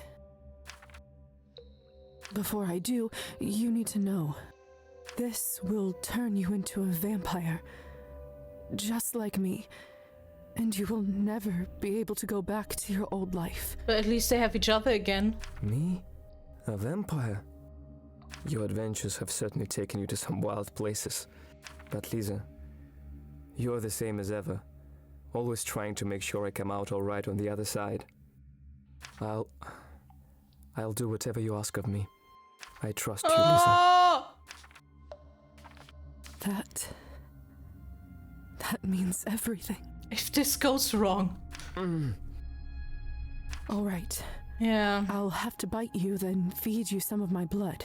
Before I do, you need to know. This will turn you into a vampire, just like me, and you will never be able to go back to your old life. But at least they have each other again. Me? A vampire? Your adventures have certainly taken you to some wild places. But Lisa, you're the same as ever, always trying to make sure I come out all right on the other side. I'll do whatever you ask of me. I trust you, Lisa. That means everything. If this goes wrong. All right. Yeah. I'll have to bite you, then feed you some of my blood.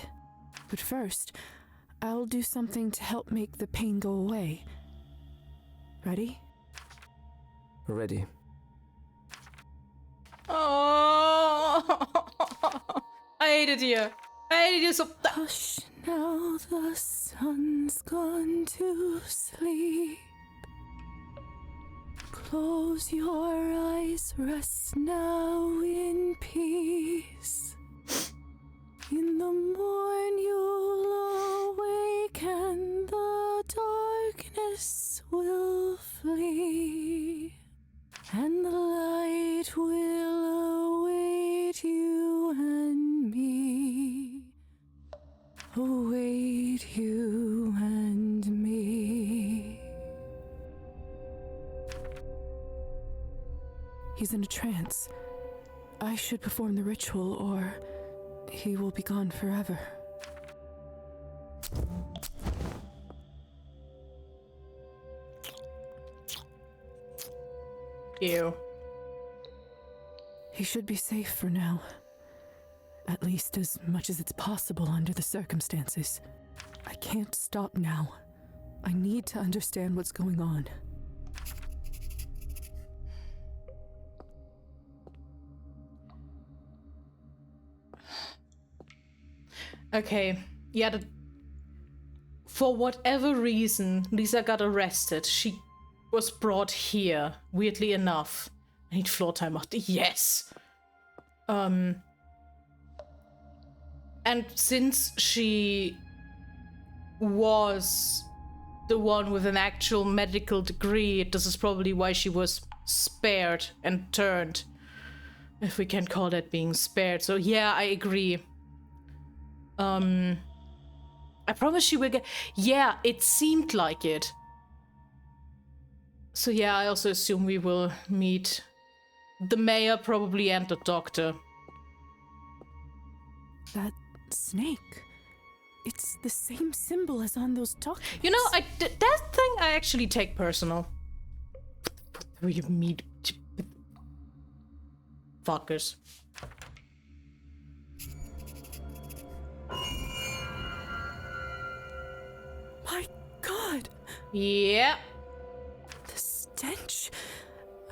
But first, I'll do something to help make the pain go away. Ready? Ready. Oh, I hated you. I hated you so. Hush now, the sun's gone to sleep. Close your eyes, rest now in peace. In the morn you'll awake and the darkness will flee. And the light will await you and me. Await you and me. He's in a trance. I should perform the ritual, or he will be gone forever. Ew. He should be safe for now. At least as much as it's possible under the circumstances. I can't stop now. I need to understand what's going on. Okay, yeah, for whatever reason, Lisa got arrested. She was brought here, weirdly enough. I need floor time. Yes! And since she was the one with an actual medical degree, this is probably why she was spared and turned. If we can call that being spared. So yeah, I agree. I promise she will get... Yeah, it seemed like it. So yeah, I also assume we will meet the mayor probably and the doctor. That snake. It's the same symbol as on those documents. You know, that thing I actually take personal. We meet fuckers. My God! Yeah. The stench.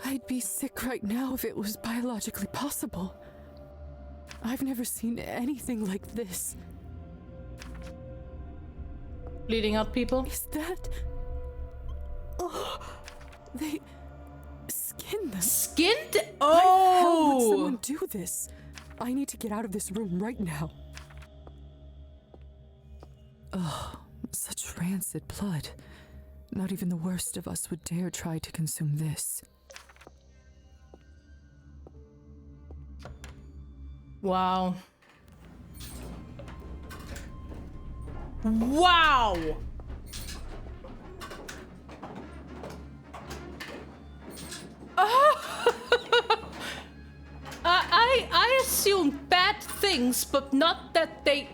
I'd be sick right now if it was biologically possible. I've never seen anything like this. Bleeding out people? Is that... Oh, they skinned them. Skinned? Oh! Someone do this. I need to get out of this room right now. Ugh, such rancid blood. Not even the worst of us would dare try to consume this. Wow. Wow! I assume bad things, but not that they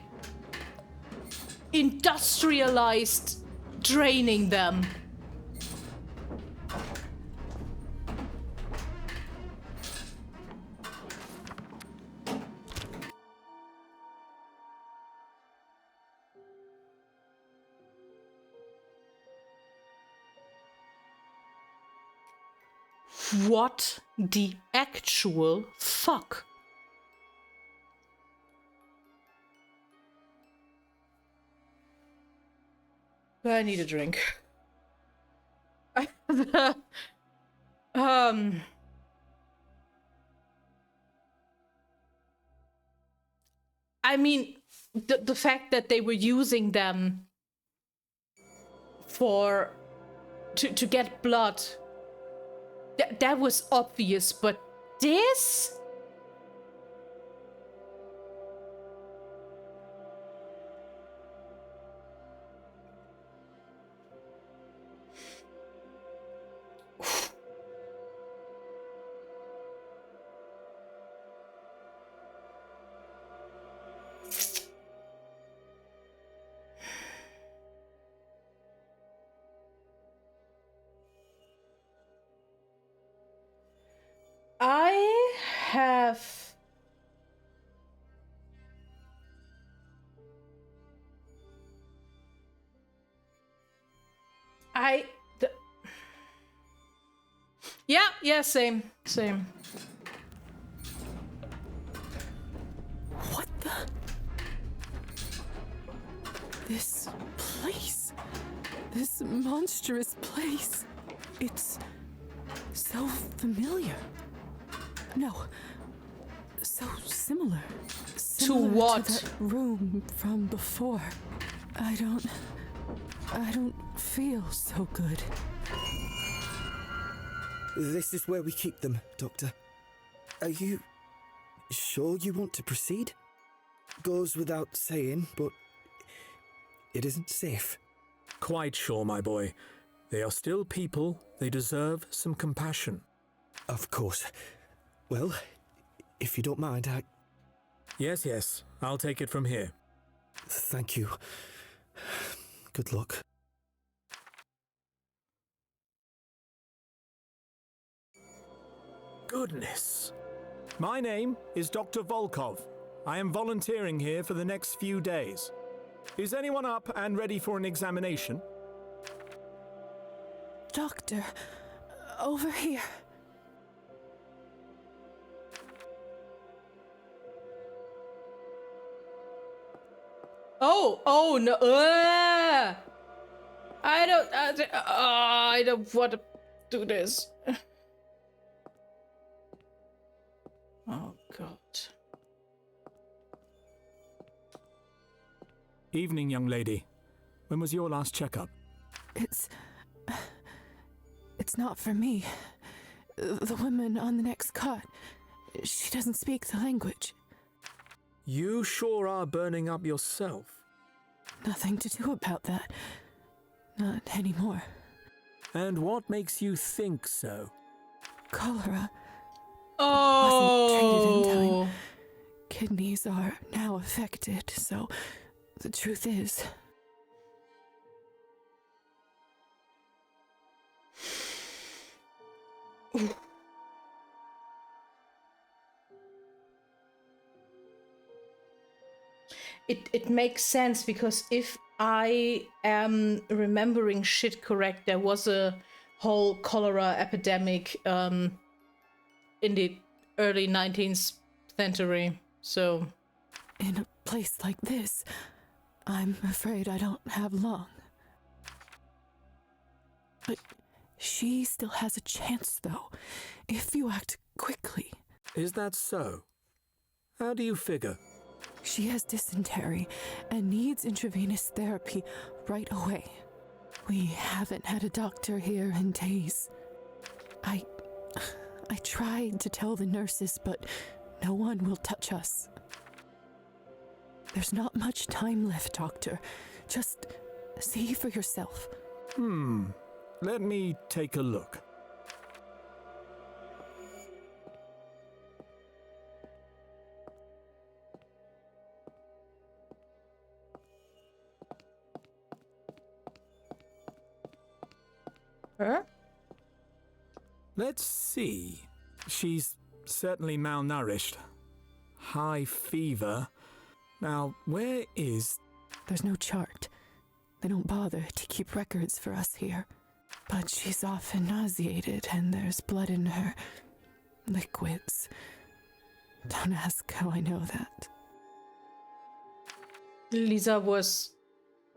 industrialized draining them. What the actual fuck? I need a drink. I mean, the fact that they were using them to get blood, that was obvious, but this? I have yeah, same. What the? This place. This monstrous place. It's so familiar. No. So similar. To what? To that room from before. I don't feel so good. This is where we keep them, Doctor. Are you sure you want to proceed? Goes without saying, but it isn't safe. Quite sure, my boy. They are still people. They deserve some compassion. Of course. Well, if you don't mind, I... Yes. I'll take it from here. Thank you. Good luck. Goodness. My name is Dr. Volkov. I am volunteering here for the next few days. Is anyone up and ready for an examination? Doctor, over here. Oh no! I don't want to do this. Oh God. Evening, young lady. When was your last checkup? It's not for me. The woman on the next cot, she doesn't speak the language. You sure are burning up yourself. Nothing to do about that. Not anymore. And what makes you think so? Cholera. Oh. Wasn't treated in time. Kidneys are now affected, so the truth is... It makes sense, because if I am remembering shit correct, there was a whole cholera epidemic in the early 19th century, so... In a place like this, I'm afraid I don't have long. But she still has a chance, though, if you act quickly. Is that so? How do you figure? She has dysentery and needs intravenous therapy right away. We haven't had a doctor here in days. I tried to tell the nurses, but no one will touch us. There's not much time left, Doctor. Just see for yourself. Let me take a look. Huh? Let's see. She's certainly malnourished. High fever. Now, where is... There's no chart. They don't bother to keep records for us here. But she's often nauseated and there's blood in her liquids. Don't ask how I know that. Lisa was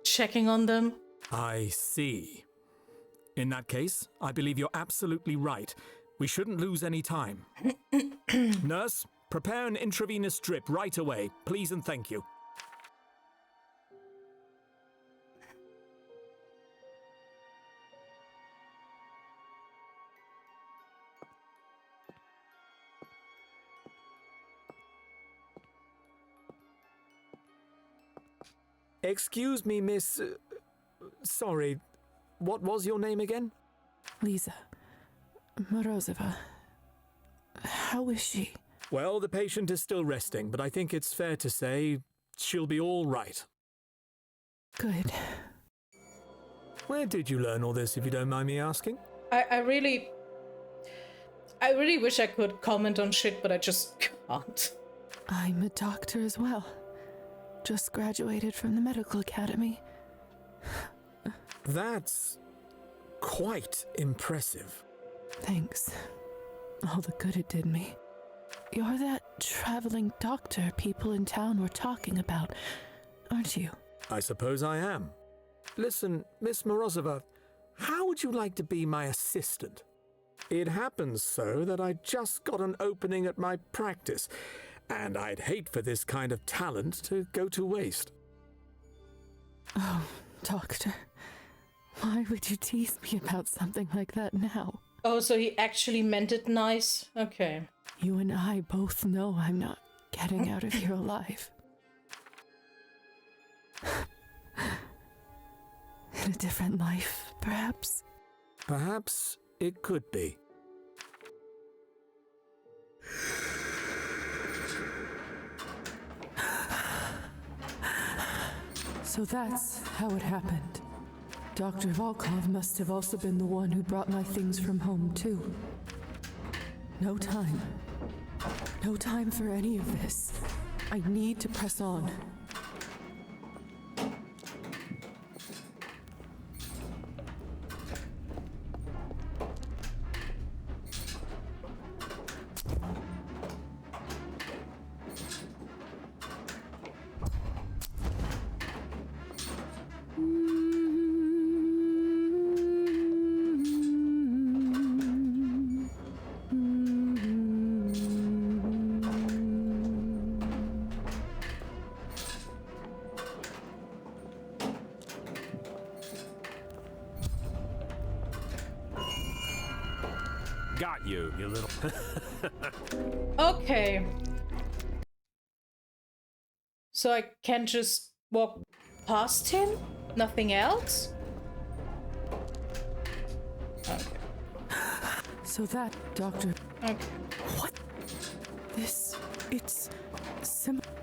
checking on them. I see. In that case, I believe you're absolutely right. We shouldn't lose any time. Nurse, prepare an intravenous drip right away, please and thank you. Excuse me, miss... sorry, what was your name again? Lisa Morozova. How is she? Well, the patient is still resting, but I think it's fair to say she'll be all right. Good. Where did you learn all this, if you don't mind me asking? I really wish I could comment on shit, but I just can't. I'm a doctor as well. Just graduated from the medical academy. That's quite impressive. Thanks. All the good it did me. You're that traveling doctor people in town were talking about, aren't you? I suppose I am. Listen, Miss Morozova, how would you like to be my assistant? It happens so that I just got an opening at my practice, and I'd hate for this kind of talent to go to waste. Oh, doctor. Why would you tease me about something like that now? Oh, so he actually meant it nice? Okay. You and I both know I'm not getting out of here alive. In a different life, perhaps? Perhaps it could be. So that's how it happened. Dr. Volkov must have also been the one who brought my things from home, too. No time. No time for any of this. I need to press on. Got you, you little... Okay. So I can just walk past him? Nothing else? Okay. So that, Doctor... Okay. What? This... it's...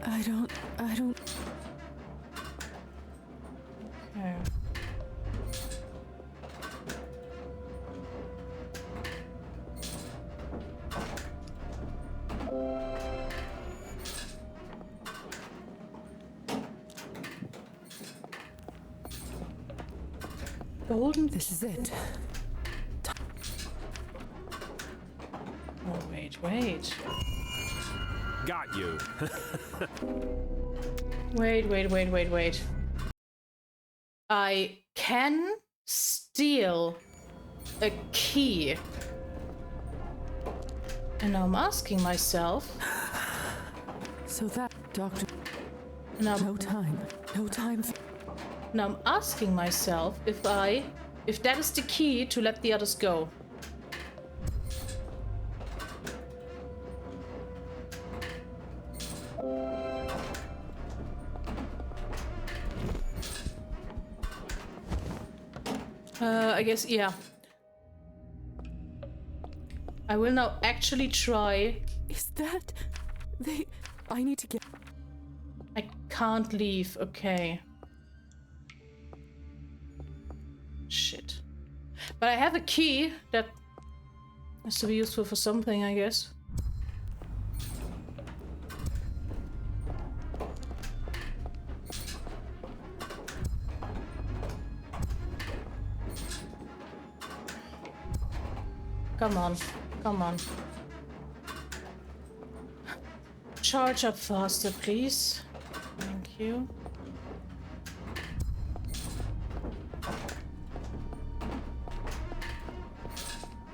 I don't... Okay. Golden. This is it. Oh, wait. Got you. Wait. I can steal a key. And now I'm asking myself. So that, Doctor. Now, no time. No time. Now I'm asking myself if that is the key to let the others go. I guess, yeah. I will now actually try. Is that... I need to get... I can't leave, okay. Shit. But I have a key that has to be useful for something, I guess. Come on, come on. Charge up faster, please. Thank you.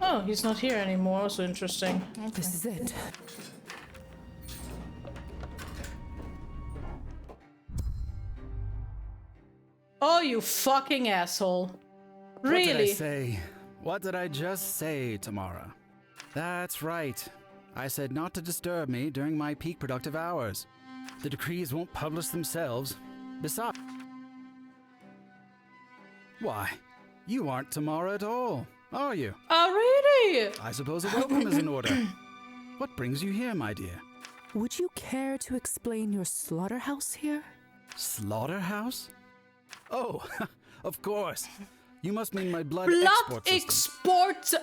Oh, he's not here anymore, so interesting. Okay. This is it. Oh, you fucking asshole. Really? What did I say? What did I just say, Tamara? That's right. I said not to disturb me during my peak productive hours. The decrees won't publish themselves. Besides... Why, you aren't Tamara at all, are you? Oh, really? I suppose a welcome is in order. What brings you here, my dear? Would you care to explain your slaughterhouse here? Slaughterhouse? Oh, of course. You must mean my blood export system. Export.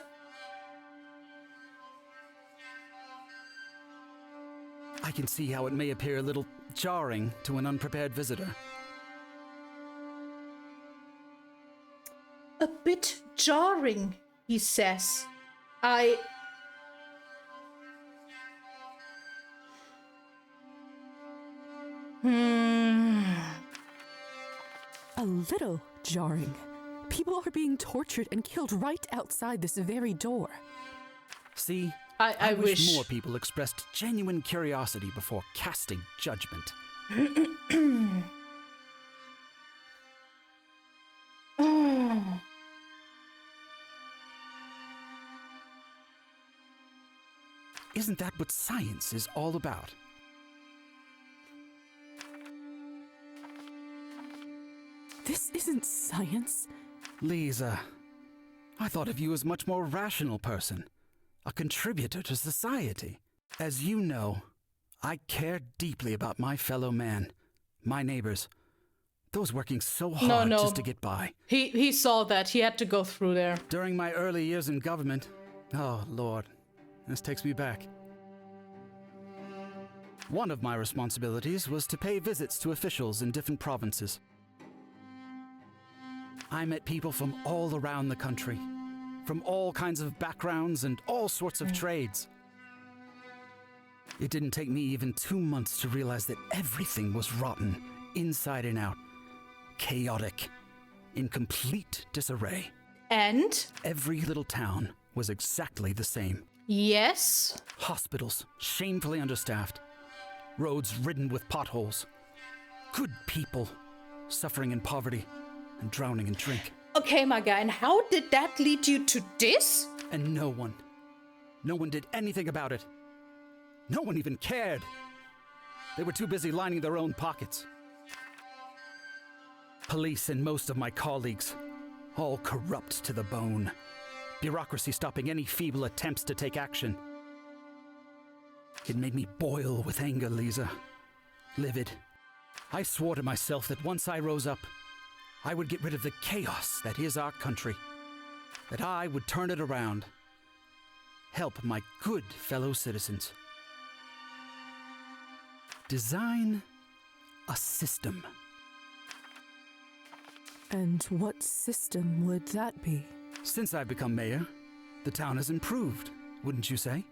I can see how it may appear a little jarring to an unprepared visitor. A bit jarring, he says. A little jarring. People are being tortured and killed right outside this very door. See, I wish more people expressed genuine curiosity before casting judgment. Isn't that what science is all about? This isn't science. Lisa, I thought of you as a much more rational person, a contributor to society. As you know, I care deeply about my fellow man, my neighbors, those working so hard just to get by. He saw that. He had to go through there. During my early years in government, oh Lord, this takes me back. One of my responsibilities was to pay visits to officials in different provinces. I met people from all around the country, from all kinds of backgrounds and all sorts of trades. It didn't take me even 2 months to realize that everything was rotten, inside and out, chaotic, in complete disarray. And? Every little town was exactly the same. Yes. Hospitals shamefully understaffed, roads ridden with potholes, good people suffering in poverty and drowning in drink. Okay, my guy, and how did that lead you to this? And no one did anything about it. No one even cared. They were too busy lining their own pockets. Police and most of my colleagues, all corrupt to the bone. Bureaucracy stopping any feeble attempts to take action. It made me boil with anger, Lisa. Livid. I swore to myself that once I rose up, I would get rid of the chaos that is our country. That I would turn it around. Help my good fellow citizens. Design a system. And what system would that be? Since I've become mayor, the town has improved, wouldn't you say?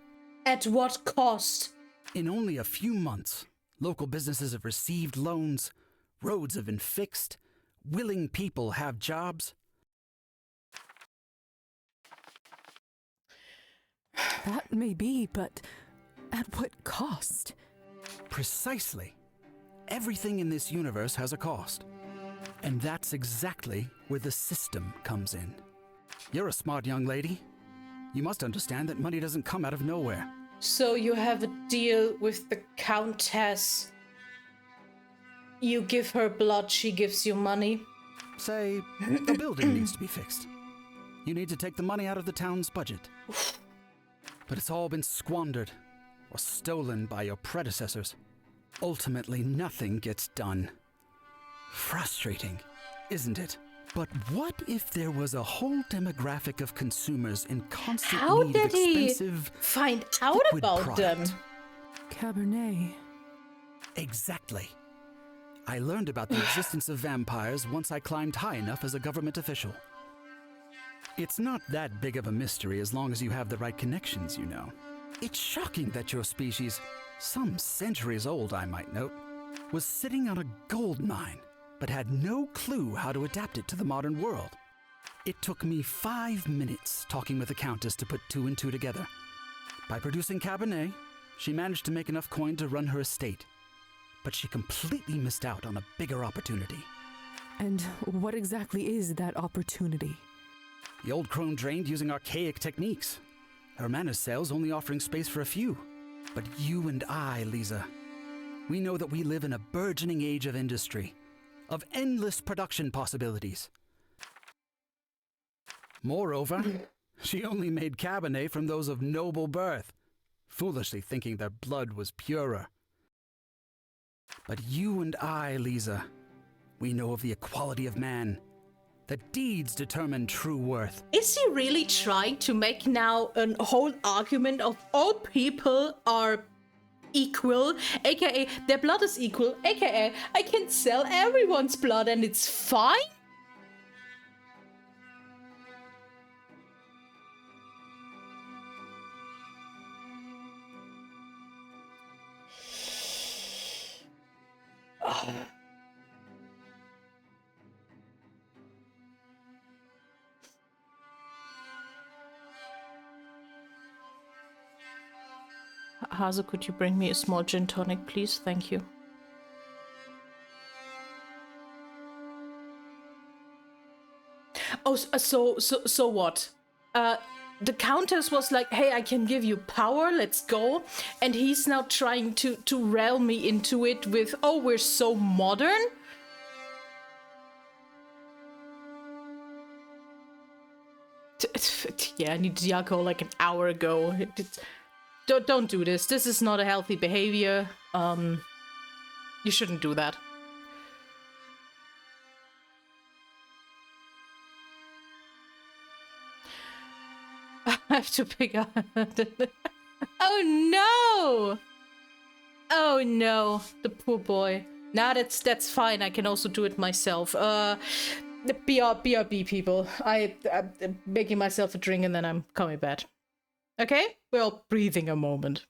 At what cost? In only a few months, local businesses have received loans, roads have been fixed, willing people have jobs. That may be, but at what cost? Precisely. Everything in this universe has a cost. And that's exactly where the system comes in. You're a smart young lady. You must understand that money doesn't come out of nowhere. So you have a deal with the Countess. You give her blood, she gives you money. Say, a building needs to be fixed. You need to take the money out of the town's budget. But it's all been squandered or stolen by your predecessors. Ultimately, nothing gets done. Frustrating, isn't it? But what if there was a whole demographic of consumers in constant How need of did he expensive find out liquid about product? them? Cabernet. Exactly. I learned about the existence of vampires once I climbed high enough as a government official. It's not that big of a mystery as long as you have the right connections, you know. It's shocking that your species, some centuries old I might note, was sitting on a gold mine, but had no clue how to adapt it to the modern world. It took me 5 minutes talking with the Countess to put 2 and 2 together. By producing Cabernet, she managed to make enough coin to run her estate. But she completely missed out on a bigger opportunity. And what exactly is that opportunity? The old crone drained using archaic techniques. Her mana cells only offering space for a few. But you and I, Lisa, we know that we live in a burgeoning age of industry, of endless production possibilities. Moreover, she only made Cabernet from those of noble birth, foolishly thinking their blood was purer. But you and I, Lisa, we know of the equality of man, that deeds determine true worth. Is he really trying to make now a whole argument of all people are equal, aka their blood is equal, aka I can sell everyone's blood and it's fine? Hazel, could you bring me a small gin tonic, please? Thank you. Oh, so what? The Countess was like, hey, I can give you power, let's go. And he's now trying to rail me into it with, oh, we're so modern? Yeah, I needed the alcohol like an hour ago. Don't do this. This is not a healthy behavior. You shouldn't do that. I have to pick up. Oh no! Oh no, the poor boy. Nah, that's fine. I can also do it myself. BRB people. I'm making myself a drink and then I'm coming back. Okay? We're all breathing a moment.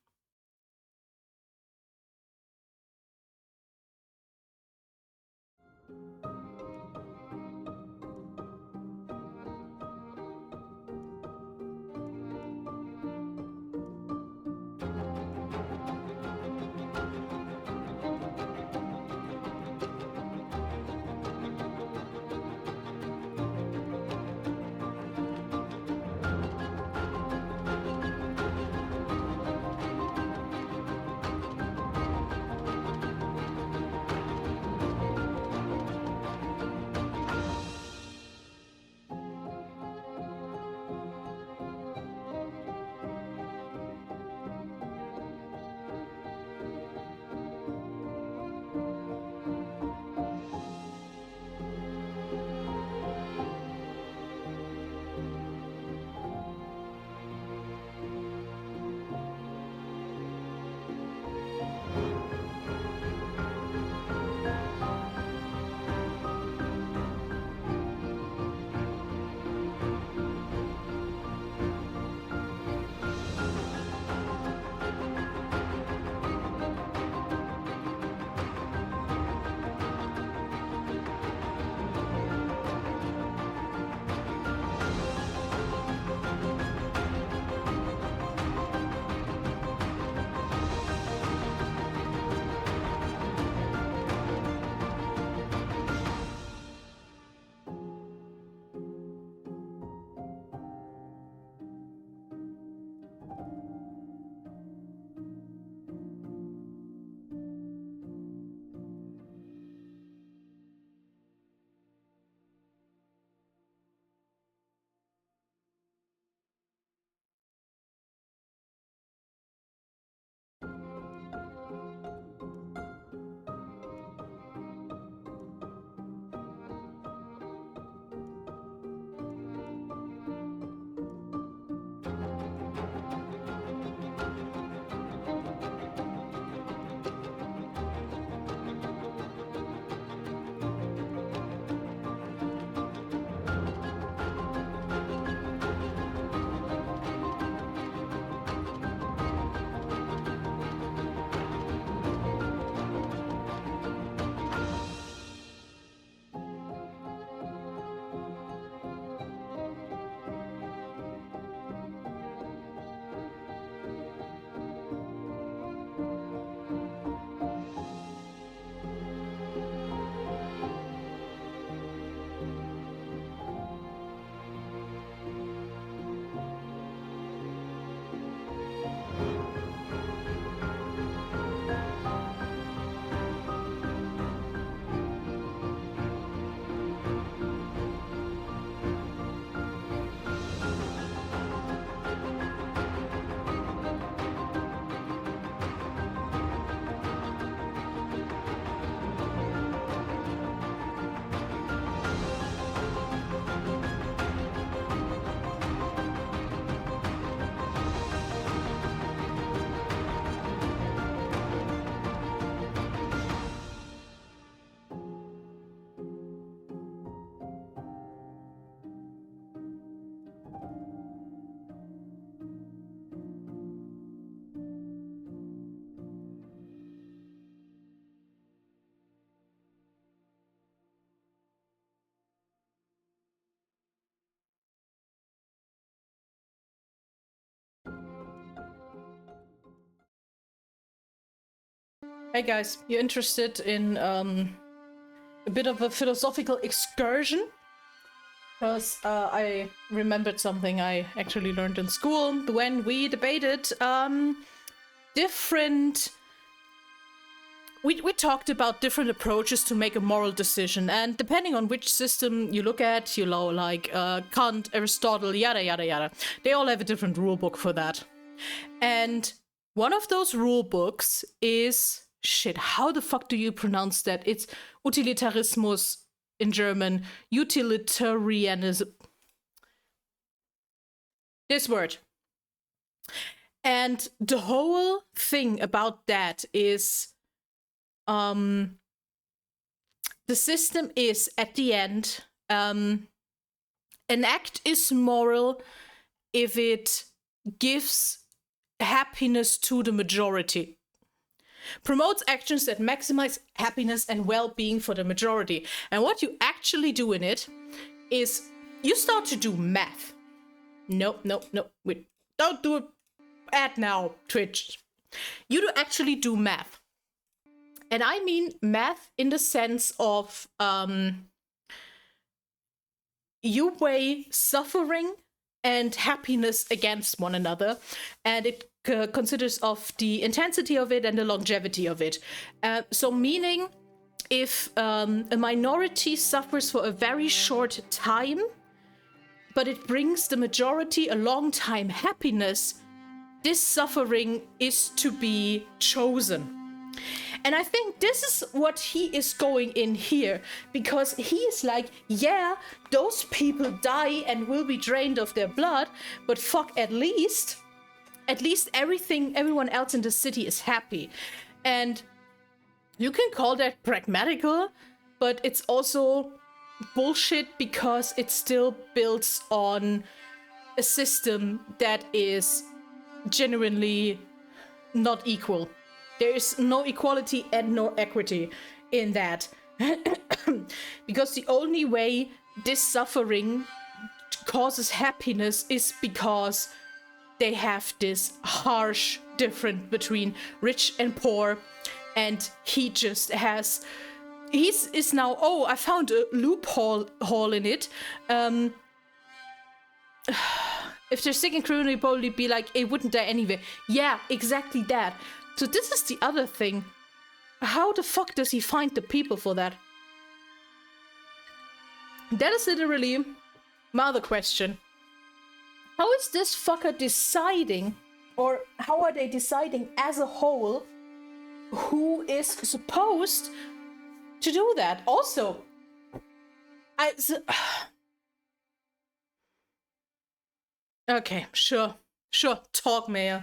Hey guys, you interested in a bit of a philosophical excursion? Because I remembered something I actually learned in school when we debated different... We talked about different approaches to make a moral decision, and depending on which system you look at, you know, like Kant, Aristotle, yada yada yada, they all have a different rule book for that. And one of those rule books is... Shit, how the fuck do you pronounce that? It's Utilitarismus in German. Utilitarianism. This word. And the whole thing about that is... the system is, at the end, an act is moral if it gives happiness to the majority. Promotes actions that maximize happiness and well-being for the majority. And what you actually do in it is you start to do math. Nope. Wait, don't do it. Ad now, Twitch. You do actually do math. And I mean math in the sense of you weigh suffering and happiness against one another, and it considers of the intensity of it and the longevity of it. So meaning if a minority suffers for a very short time, but it brings the majority a long time happiness, this suffering is to be chosen. And I think this is what he is going in here, because he is like, yeah, those people die and will be drained of their blood, but fuck, at least everyone else in the city is happy. And you can call that pragmatical, but it's also bullshit because it still builds on a system that is genuinely not equal. There is no equality and no equity in that. Because the only way this suffering causes happiness is because they have this harsh difference between rich and poor. And he just has... Is now, oh, I found a loophole in it. If they're sick and criminally, probably be like, it wouldn't die anyway. Yeah, exactly that. So this is the other thing. How the fuck does he find the people for that? That is literally my other question. How is this fucker deciding, or how are they deciding as a whole, who is supposed to do that? Also, okay, sure, talk, Mayor.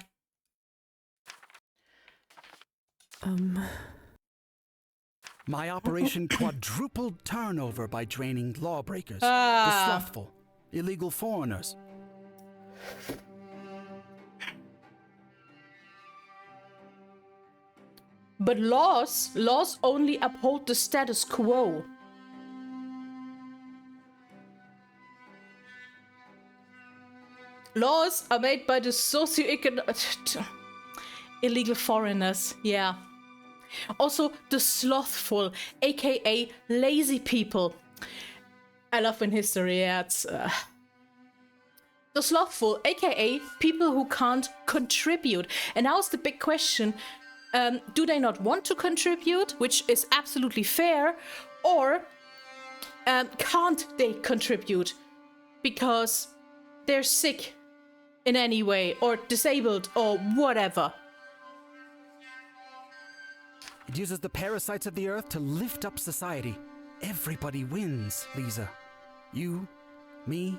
My operation quadrupled turnover by draining lawbreakers, the slothful, illegal foreigners. But laws only uphold the status quo. Laws are made by the socioeconomic illegal foreigners, yeah. Also, the slothful, aka lazy people. I love in history, yeah, it's... The slothful, aka people who can't contribute. And now's the big question. Do they not want to contribute, which is absolutely fair, or can't they contribute because they're sick in any way, or disabled, or whatever? It uses the parasites of the earth to lift up society. Everybody wins, Lisa. You, me,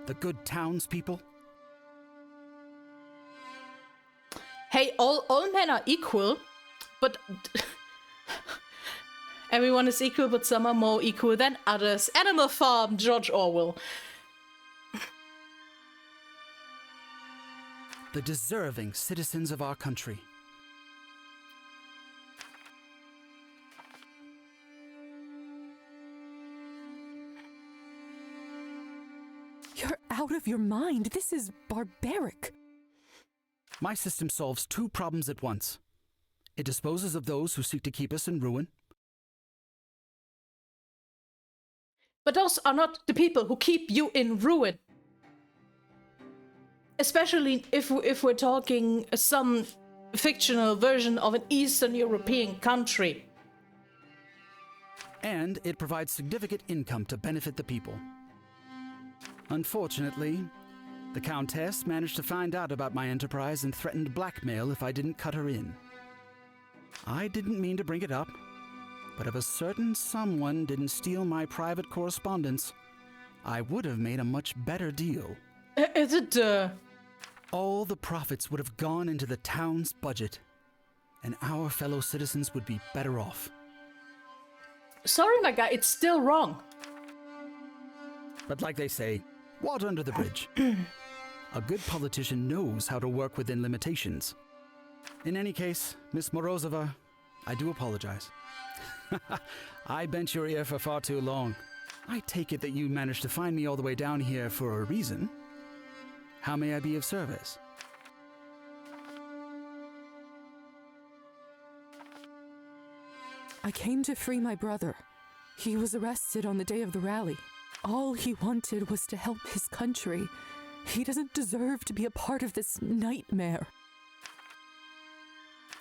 the good townspeople. Hey, all men are equal, but... Everyone is equal, but some are more equal than others. Animal Farm, George Orwell. The deserving citizens of our country. You're out of your mind. This is barbaric. My system solves two problems at once. It disposes of those who seek to keep us in ruin. But those are not the people who keep you in ruin. Especially if we're talking some fictional version of an Eastern European country. And it provides significant income to benefit the people. Unfortunately, the Countess managed to find out about my enterprise and threatened blackmail if I didn't cut her in. I didn't mean to bring it up, but if a certain someone didn't steal my private correspondence, I would have made a much better deal. Is it, All the profits would have gone into the town's budget, and our fellow citizens would be better off. Sorry, my guy, it's still wrong. But like they say, water under the bridge. A good politician knows how to work within limitations. In any case, Miss Morozova, I do apologize. I bent your ear for far too long. I take it that you managed to find me all the way down here for a reason. How may I be of service? I came to free my brother. He was arrested on the day of the rally. All he wanted was to help his country. He doesn't deserve to be a part of this nightmare.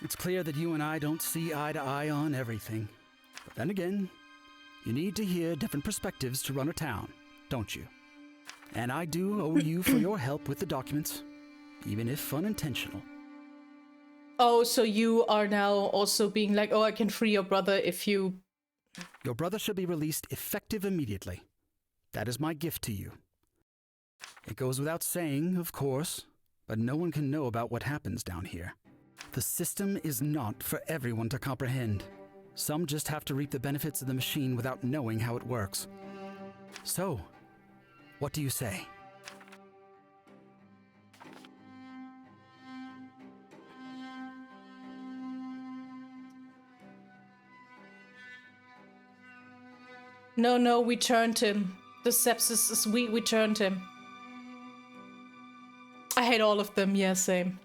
It's clear that you and I don't see eye to eye on everything. But then again, you need to hear different perspectives to run a town, don't you? And I do owe you for your help with the documents, even if unintentional. Oh, so you are now also being like, oh, I can free your brother if you... Your brother should be released effective immediately. That is my gift to you. It goes without saying, of course, but no one can know about what happens down here. The system is not for everyone to comprehend. Some just have to reap the benefits of the machine without knowing how it works. So, what do you say? No, we turned him. The sepsis is we turned him. I hate all of them, yeah, same.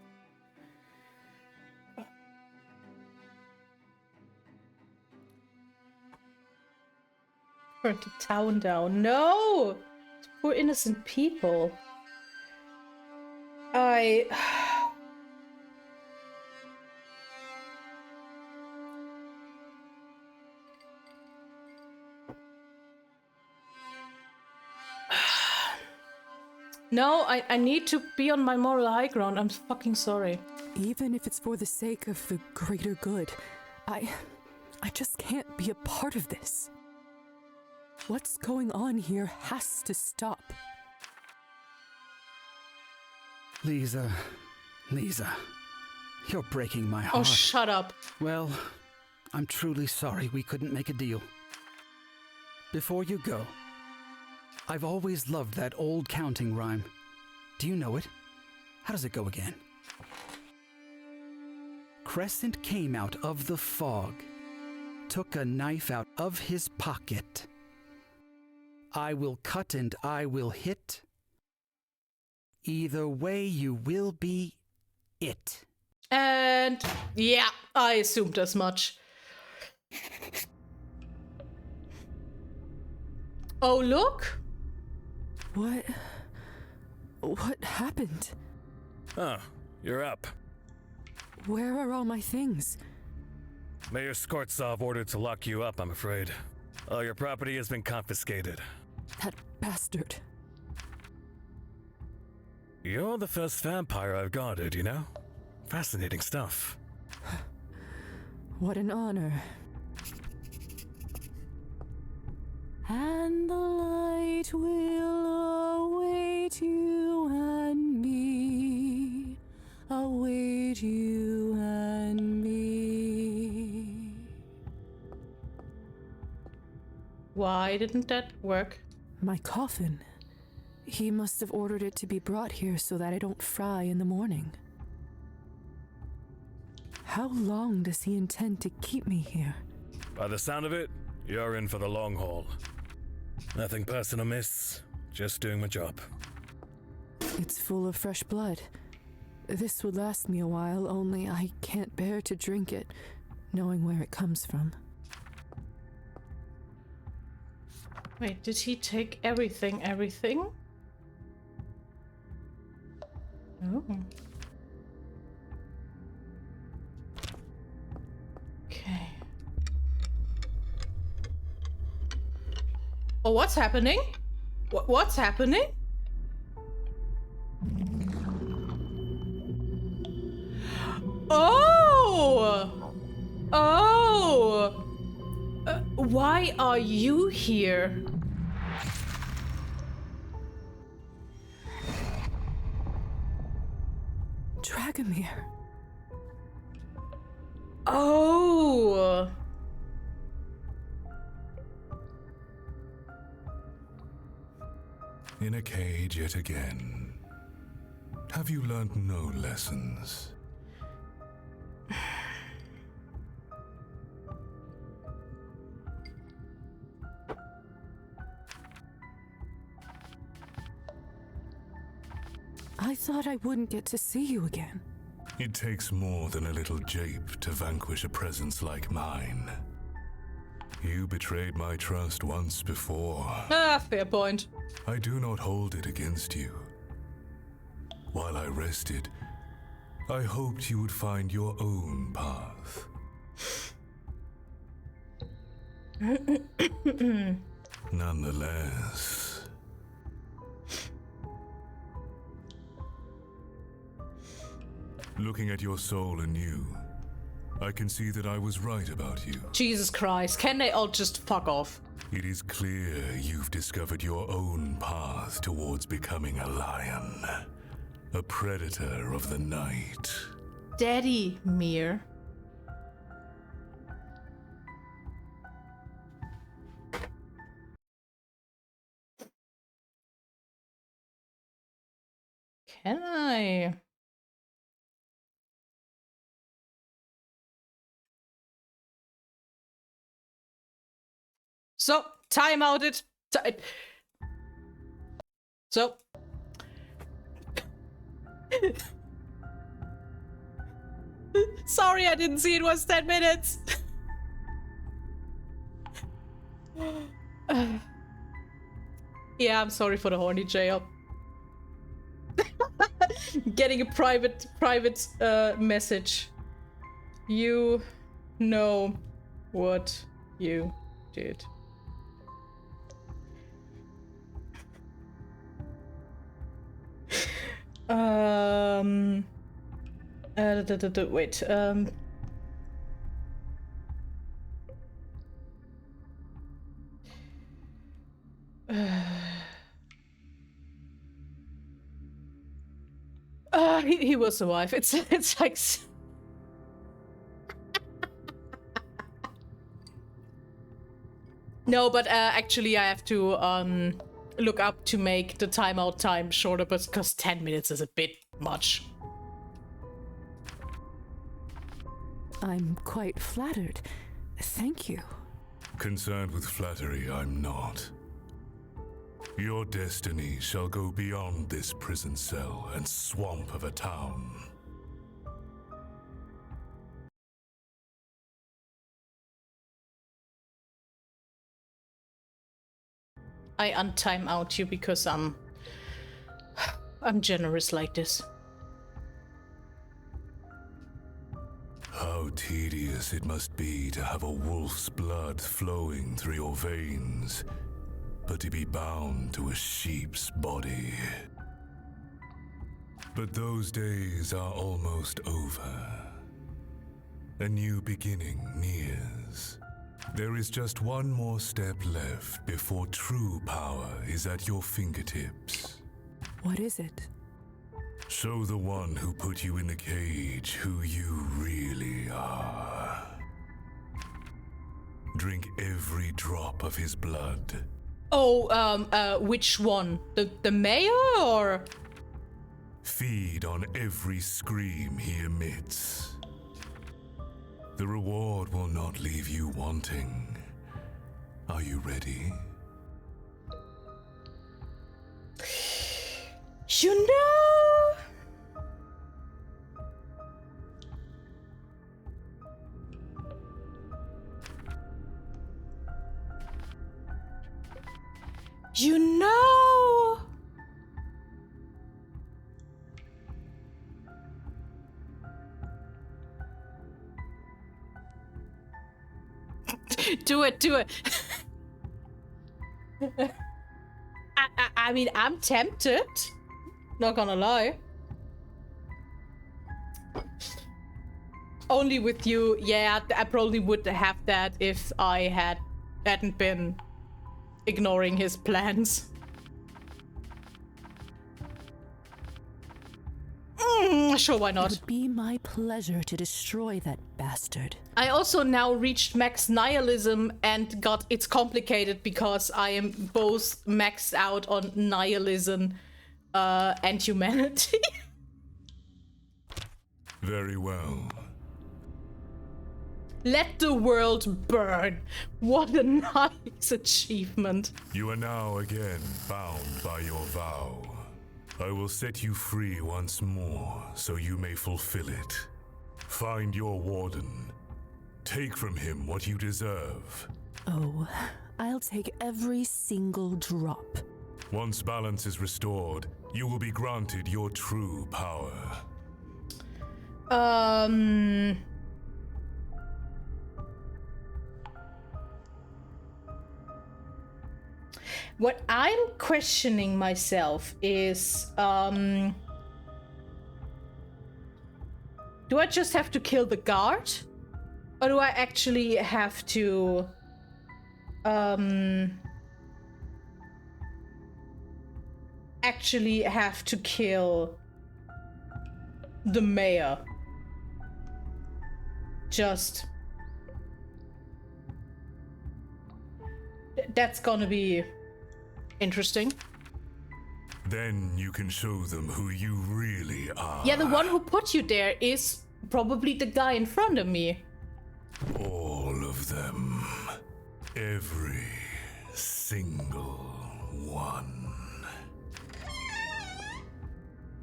Burnt the town down. No! Poor innocent people. No, I need to be on my moral high ground. I'm fucking sorry. Even if it's for the sake of the greater good, I just can't be a part of this. What's going on here has to stop. Lisa, you're breaking my heart. Oh, shut up. Well, I'm truly sorry we couldn't make a deal. Before you go, I've always loved that old counting rhyme. Do you know it? How does it go again? Crescent came out of the fog, took a knife out of his pocket. I will cut and I will hit. Either way, you will be it. And yeah, I assumed as much. Oh, look! What happened? Oh, you're up. Where are all my things? Mayor Skortsov ordered to lock you up, I'm afraid. All your property has been confiscated. That bastard. You're the first vampire I've guarded, you know? Fascinating stuff. What an honor. And the light will await you and me, await you and me. Why didn't that work? My coffin. He must have ordered it to be brought here so that I don't fry in the morning. How long does he intend to keep me here? By the sound of it, you're in for the long haul. Nothing personal, miss. Just doing my job. It's full of fresh blood. This would last me a while, only I can't bear to drink it, knowing where it comes from. Wait, did he take everything? Oh. Okay. Oh, what's happening? What's happening? Oh! Oh! Why are you here? Dragomir. Oh! In a cage yet again. Have you learned no lessons? I thought I wouldn't get to see you again. It takes more than a little jape to vanquish a presence like mine. You betrayed my trust once before. Ah, fair point. I do not hold it against you. While I rested, I hoped you would find your own path. Nonetheless, looking at your soul anew, I can see that I was right about you. Jesus Christ, can they all just fuck off? It is clear you've discovered your own path towards becoming a lion. A predator of the night. Daddy Mir. Can I? So, time outed. So. Sorry, I didn't see it was 10 minutes. Yeah, I'm sorry for the horny jail. Getting a private message. You know what you did. Wait, he will survive. It's like no, but actually I have to look up to make the timeout time shorter, but because 10 minutes is a bit much. I'm quite flattered. Thank you. Concerned with flattery, I'm not. Your destiny shall go beyond this prison cell and swamp of a town. I untime out you because I'm generous like this. How tedious it must be to have a wolf's blood flowing through your veins, but to be bound to a sheep's body. But those days are almost over. A new beginning nears. There is just one more step left before true power is at your fingertips. What is it? Show the one who put you in the cage who you really are. Drink every drop of his blood. Oh, which one? The mayor or? Feed on every scream he emits. The reward will not leave you wanting. Are you ready? You know, You know! Do it. I mean, I'm tempted. Not gonna lie. Only with you, yeah, I probably would have that if I hadn't been ignoring his plans. Sure, why not? It would be my pleasure to destroy that bastard. I also now reached max nihilism and it's complicated because I am both maxed out on nihilism and humanity. Very well. Let the world burn. What a nice achievement. You are now again bound by your vow. I will set you free once more, so you may fulfill it. Find your warden. Take from him what you deserve. Oh, I'll take every single drop. Once balance is restored, you will be granted your true power. What I'm questioning myself is, do I just have to kill the guard? Or do I actually have to, kill the mayor? Just... That's gonna be interesting. Then you can show them who you really are. Yeah, the one who put you there is probably the guy in front of me. All of them. Every single one.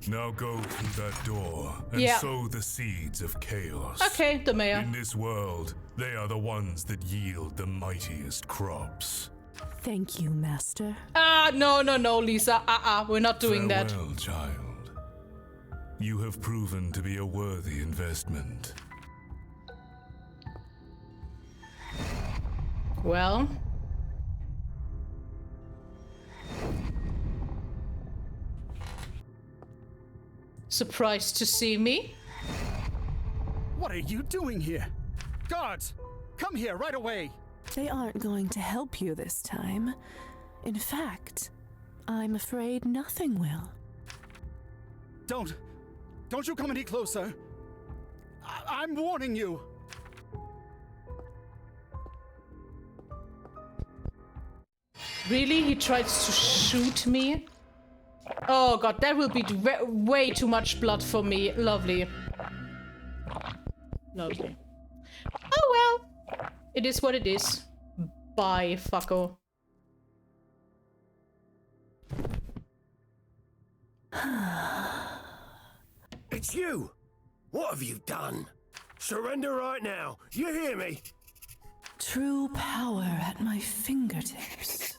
Now go through that door and sow the seeds of chaos. Okay, the mayor. In this world, they are the ones that yield the mightiest crops. Thank you, Master. No, Lisa. We're not doing that. Farewell, child. You have proven to be a worthy investment. Well. Surprised to see me? What are you doing here? Guards, come here right away. They aren't going to help you this time. In fact, I'm afraid nothing will. Don't you come any closer. I'm warning you. Really? He tries to shoot me? Oh god, that will be way too much blood for me. Lovely. Lovely. Oh well. It is what it is. Bye, fucko. It's you! What have you done? Surrender right now. You hear me? True power at my fingertips.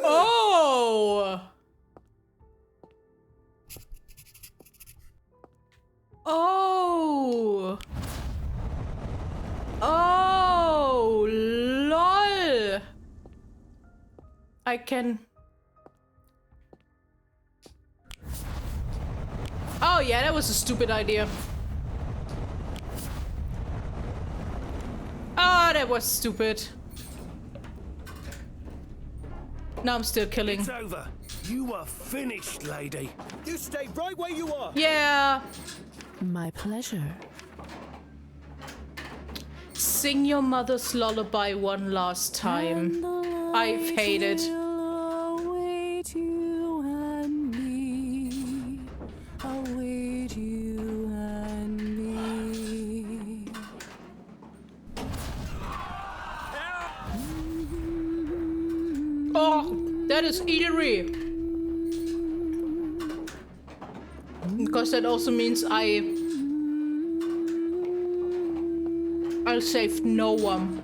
Oh! Oh! Oh! LOL! I can... Oh yeah, that was a stupid idea. Oh, that was stupid. Now I'm still killing. It's over. You are finished, lady. You stay right where you are. Yeah. My pleasure. Sing your mother's lullaby one last time. I've hated. Await you and me. Await you and me. Oh, that is eerie. Because that also means I'll save no one.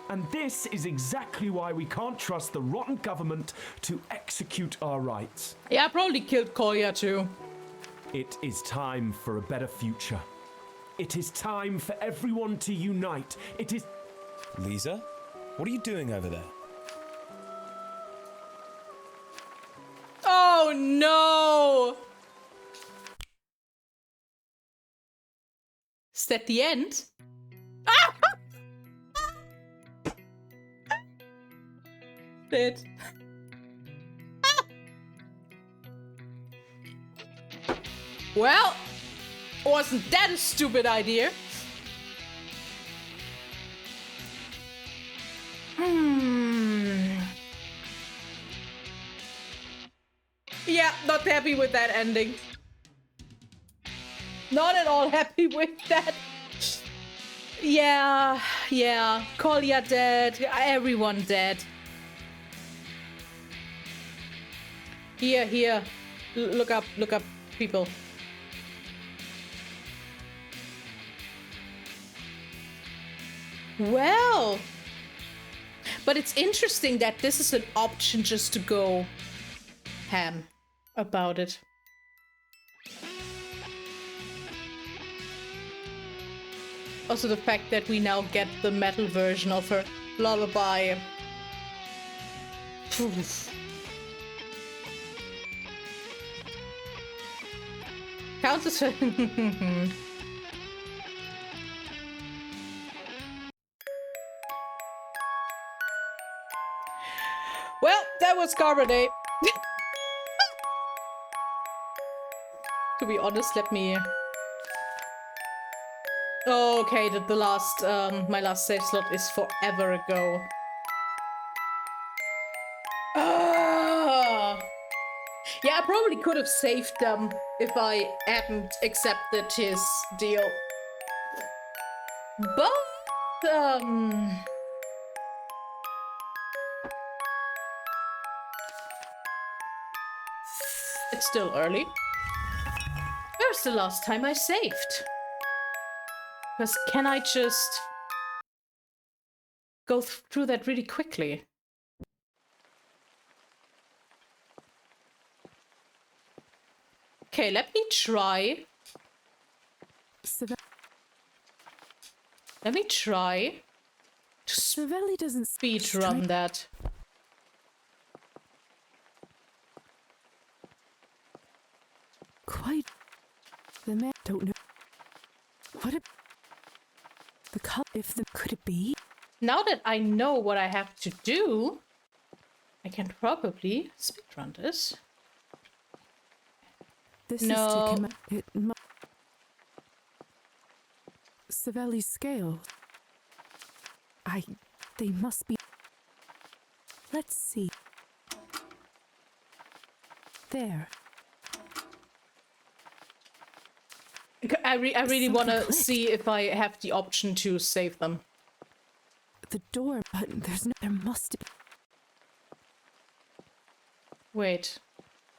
And this is exactly why we can't trust the rotten government to execute our rights. Yeah, I probably killed Kolya too. It is time for a better future. It is time for everyone to unite. It is... Lisa, what are you doing over there? Oh no! Is that the end? Dead. Well, wasn't that a stupid idea? Yeah, not happy with that ending. Not at all happy with that. Yeah. Kolya dead. Everyone dead. Here. Look up, people. Well, but it's interesting that this is an option just to go ham about it. Also the fact that we now get the metal version of her lullaby. Countess. Well, that was Cabernet. To be honest, let me... Oh, okay, the last, my last save slot is forever ago. Yeah, I probably could have saved them if I hadn't accepted his deal. But, it's still early. Where's the last time I saved? Because can I just go through that really quickly? Okay, let me try. Let me try to Savelli doesn't speed run that. Quite. The man don't know. What a... The color, if the... Could it be? Now that I know what I have to do, I can probably speedrun this. This no. is to Savelli's scale. They must be... Let's see. There. I really want to see if I have the option to save them. The door button, there must be... Wait.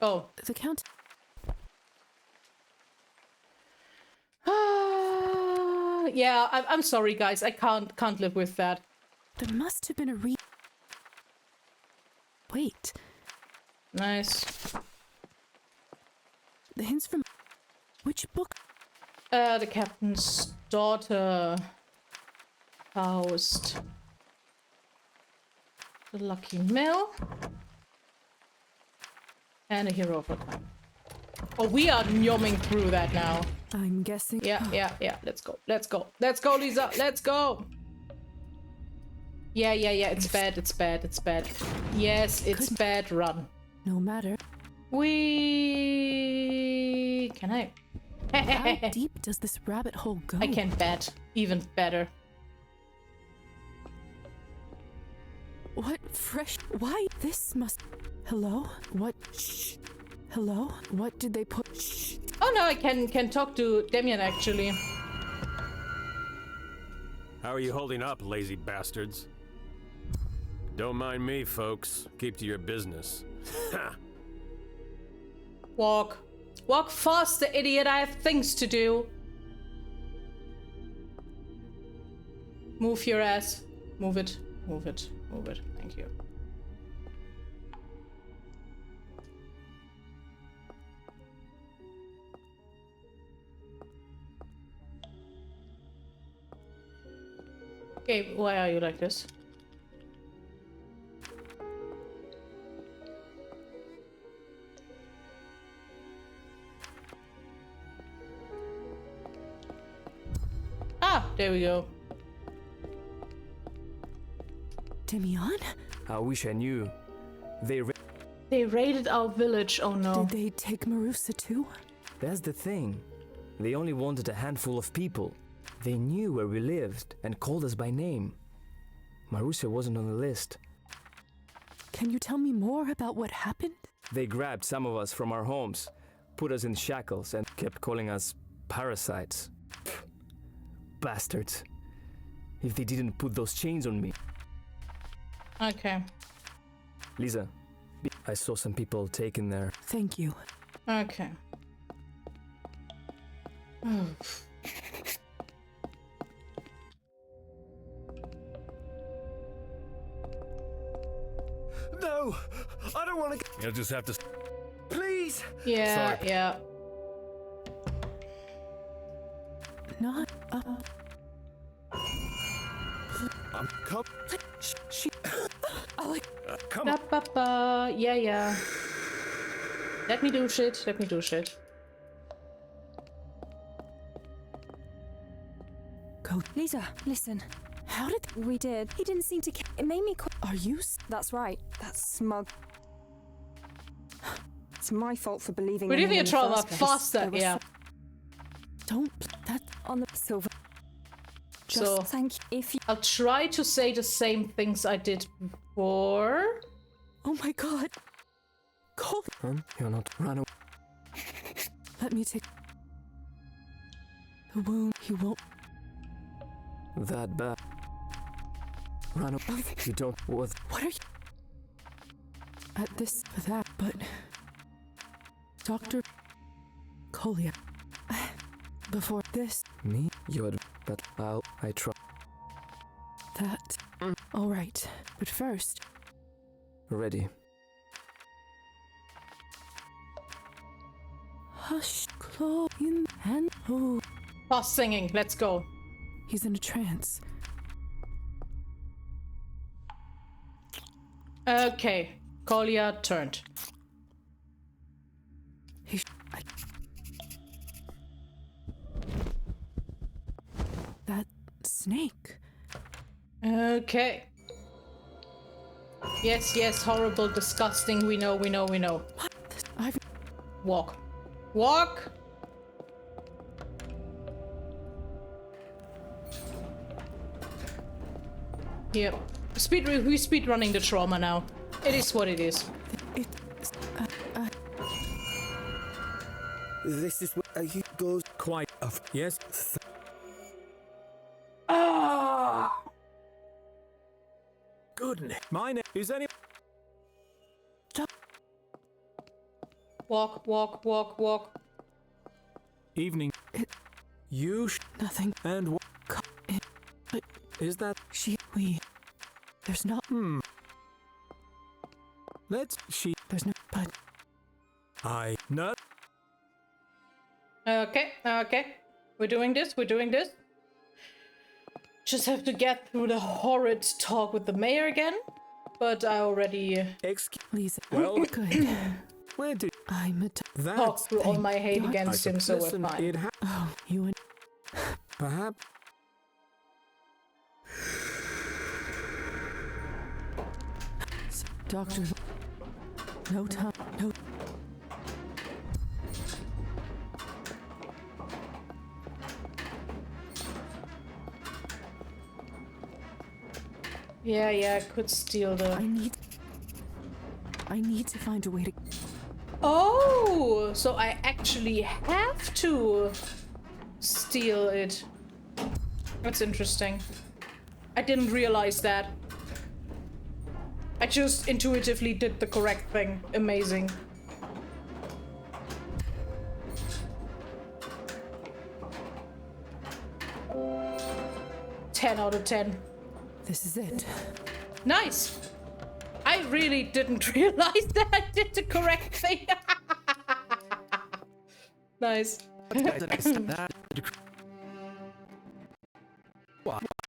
Oh. The count... Yeah, I'm sorry, guys. I can't live with that. There must have been a Wait. Nice. The hints from... Which book? The Captain's Daughter. Faust. The Lucky Mill. And a Hero of a Time. Oh, we are yomming through that now. I'm guessing. Yeah. Let's go, Lisa. Let's go. Yeah. It's bad. Yes, it's bad. Run. No matter. Can I? How deep does this rabbit hole go? I can bet. Even better. What fresh? Why? This must... Hello? What? Shh. Hello? What did they put? Shh. Oh no, I can talk to Damien actually. How are you holding up, lazy bastards? Don't mind me, folks. Keep to your business. Walk faster, idiot. I have things to do. Move your ass. Move it. Move it. Move it. Thank you. Okay, why are you like this? Ah, there we go. Demian? I wish I knew. They raided our village, oh no. Did they take Marusa too? That's the thing. They only wanted a handful of people. They knew where we lived and called us by name. Marusa wasn't on the list. Can you tell me more about what happened? They grabbed some of us from our homes, put us in shackles, and kept calling us parasites. Pfft. Bastards. If they didn't put those chains on me. Okay. Lisa, I saw some people taken there. Thank you. Okay. No! I don't want to. You'll just have to. Please! Yeah, Sorry. yeah. Not Come. Come on. Ba-ba-ba. Yeah, yeah. Let me do shit. Let me do shit. Go. Lisa, listen. How did we did? He didn't seem to care. It made me. Are you? That's right. That's smug. It's my fault for believing. Relieving in a him in the trauma first place. faster. There was Yeah. Don't. That on the silver. Just So thank you. If you. I'll try to say the same things I did before. Oh my god. Call. You're not run away. Let me take the wound. He won't. That bad. Run away. You don't. What? What are you? At this, for that, but Dr. Colia. Before this. Me? You're. But I try. That. All right, but first. Ready. Hush, Chloe, and oh. Fast singing. Let's go. He's in a trance. Okay. Kolya turned. That snake. Okay. Yes, yes, horrible, disgusting. We know, we know, we know. Walk. Walk! Here. Who's speed running the trauma now? It is what it is. This is where he goes. Quite. Yes. Ah! Goodness. My name is any. Walk, walk, walk, walk. Evening. You. Nothing. And what? Is that we? There's not. Let's. There's no. But. I. No. Okay, okay. We're doing this, we're doing this. Just have to get through the horrid talk with the mayor again. But I already Lisa. Well, good. Where did I'm a talked through all my hate against him, so we're fine. Oh, you and perhaps. Doctor. No time. No. Yeah, yeah, I could steal the... I need to find a way to... Oh! So I actually have to steal it. That's interesting. I didn't realize that. I just intuitively did the correct thing. Amazing. "10 out of 10. This is it. Nice. I really didn't realize that I did the correct thing. Nice.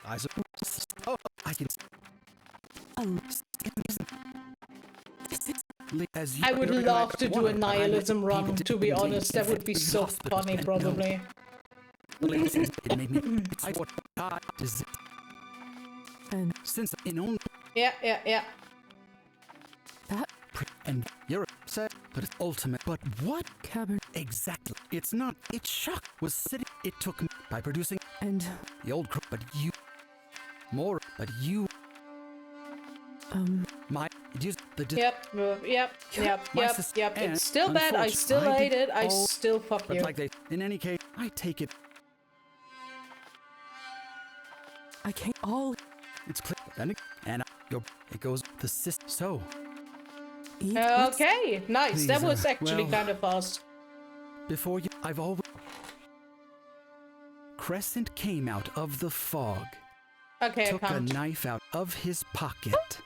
I suppose. Oh, I can. I would love to do a nihilism run, to be honest. That would be so funny, probably. And since in only Yeah. that and you're upset, but it's ultimate. But what Cabernet exactly? It's not. Its shock was sitting. It took me by producing and the old crook, but you more, but you. My use the Yep. It's still bad. I still hate it. I still fuck but you. like they, in any case, I take it. I can't all. It's clear, and it goes the system. So. Okay, nice. Please, That was actually well, kind of fast. Before you, I've always. Crescent came out of the fog. Okay, took I a can't. knife out of his pocket.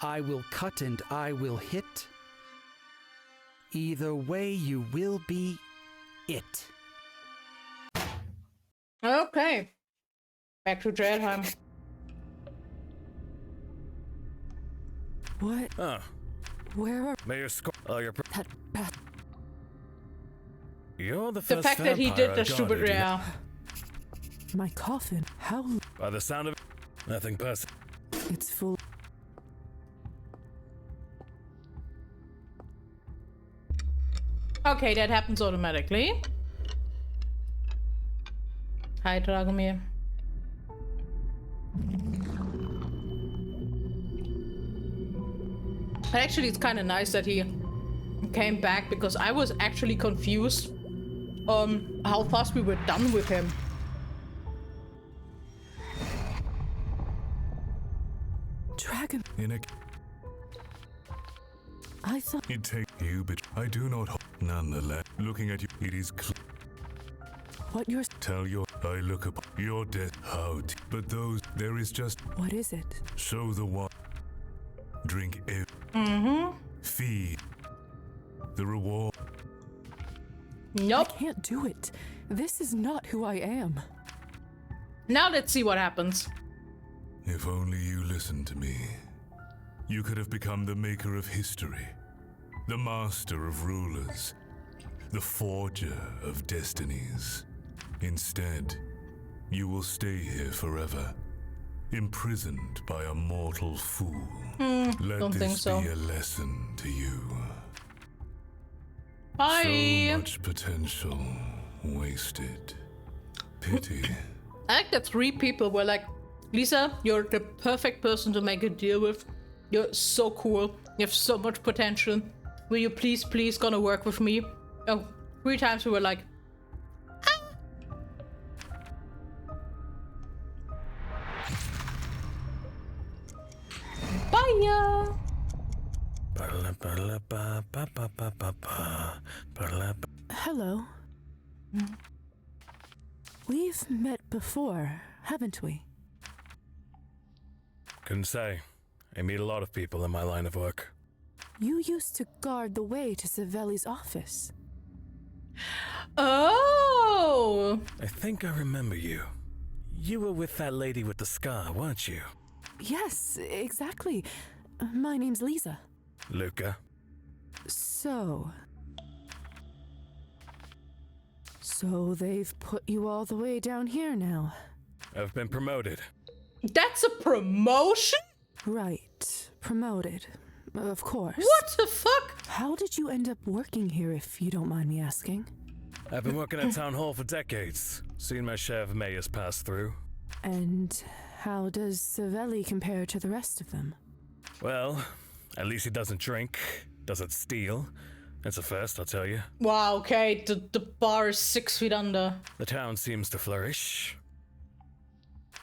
I will cut and I will hit. Either way, you will be it. Okay. Back to Jailheim. What? Where are Mayor Scott. You're that? You're the The first fact that he vampire did the I've stupid guarded, you know. yeah. My coffin. How? By the sound of it, nothing personal. It's full. Okay, that happens automatically. Hi, Dragomir. But actually, it's kind of nice that he came back because I was actually confused on how fast we were done with him. Dragon. In a I thought it take you, but I do not. Nonetheless, looking at you, it is clear. what you're. Tell your I look up your death out, but those there is just. What is it? Show the one. Drink it. Feed. The reward. Nope. I can't do it. This is not who I am. Now let's see what happens. If only you listened to me. You could have become the maker of history, the master of rulers, the forger of destinies. Instead, you will stay here forever, imprisoned by a mortal fool. Let don't think this so. be a lesson to you. Bye. So much potential wasted. Pity. I like that 3 people were like, Lisa, you're the perfect person to make a deal with. You're so cool. You have so much potential. Will you please gonna work with me? Oh, 3 times we were like, bye. Hello. We've met before, haven't we? Couldn't say. I meet a lot of people in my line of work. You used to guard the way to Savelli's office. Oh! I think I remember you. You were with that lady with the scar, weren't you? Yes, exactly. My name's Lisa. Luca. So they've put you all the way down here now. I've been promoted. That's a promotion? Right. Promoted. Of course. What the fuck? How did you end up working here, if you don't mind me asking? I've been working at Town Hall for decades. Seen my share of mayors pass through. And how does Savelli compare to the rest of them? Well, at least he doesn't drink, doesn't steal. It's a first, I'll tell you. Wow, okay, the bar is 6 feet under. The town seems to flourish.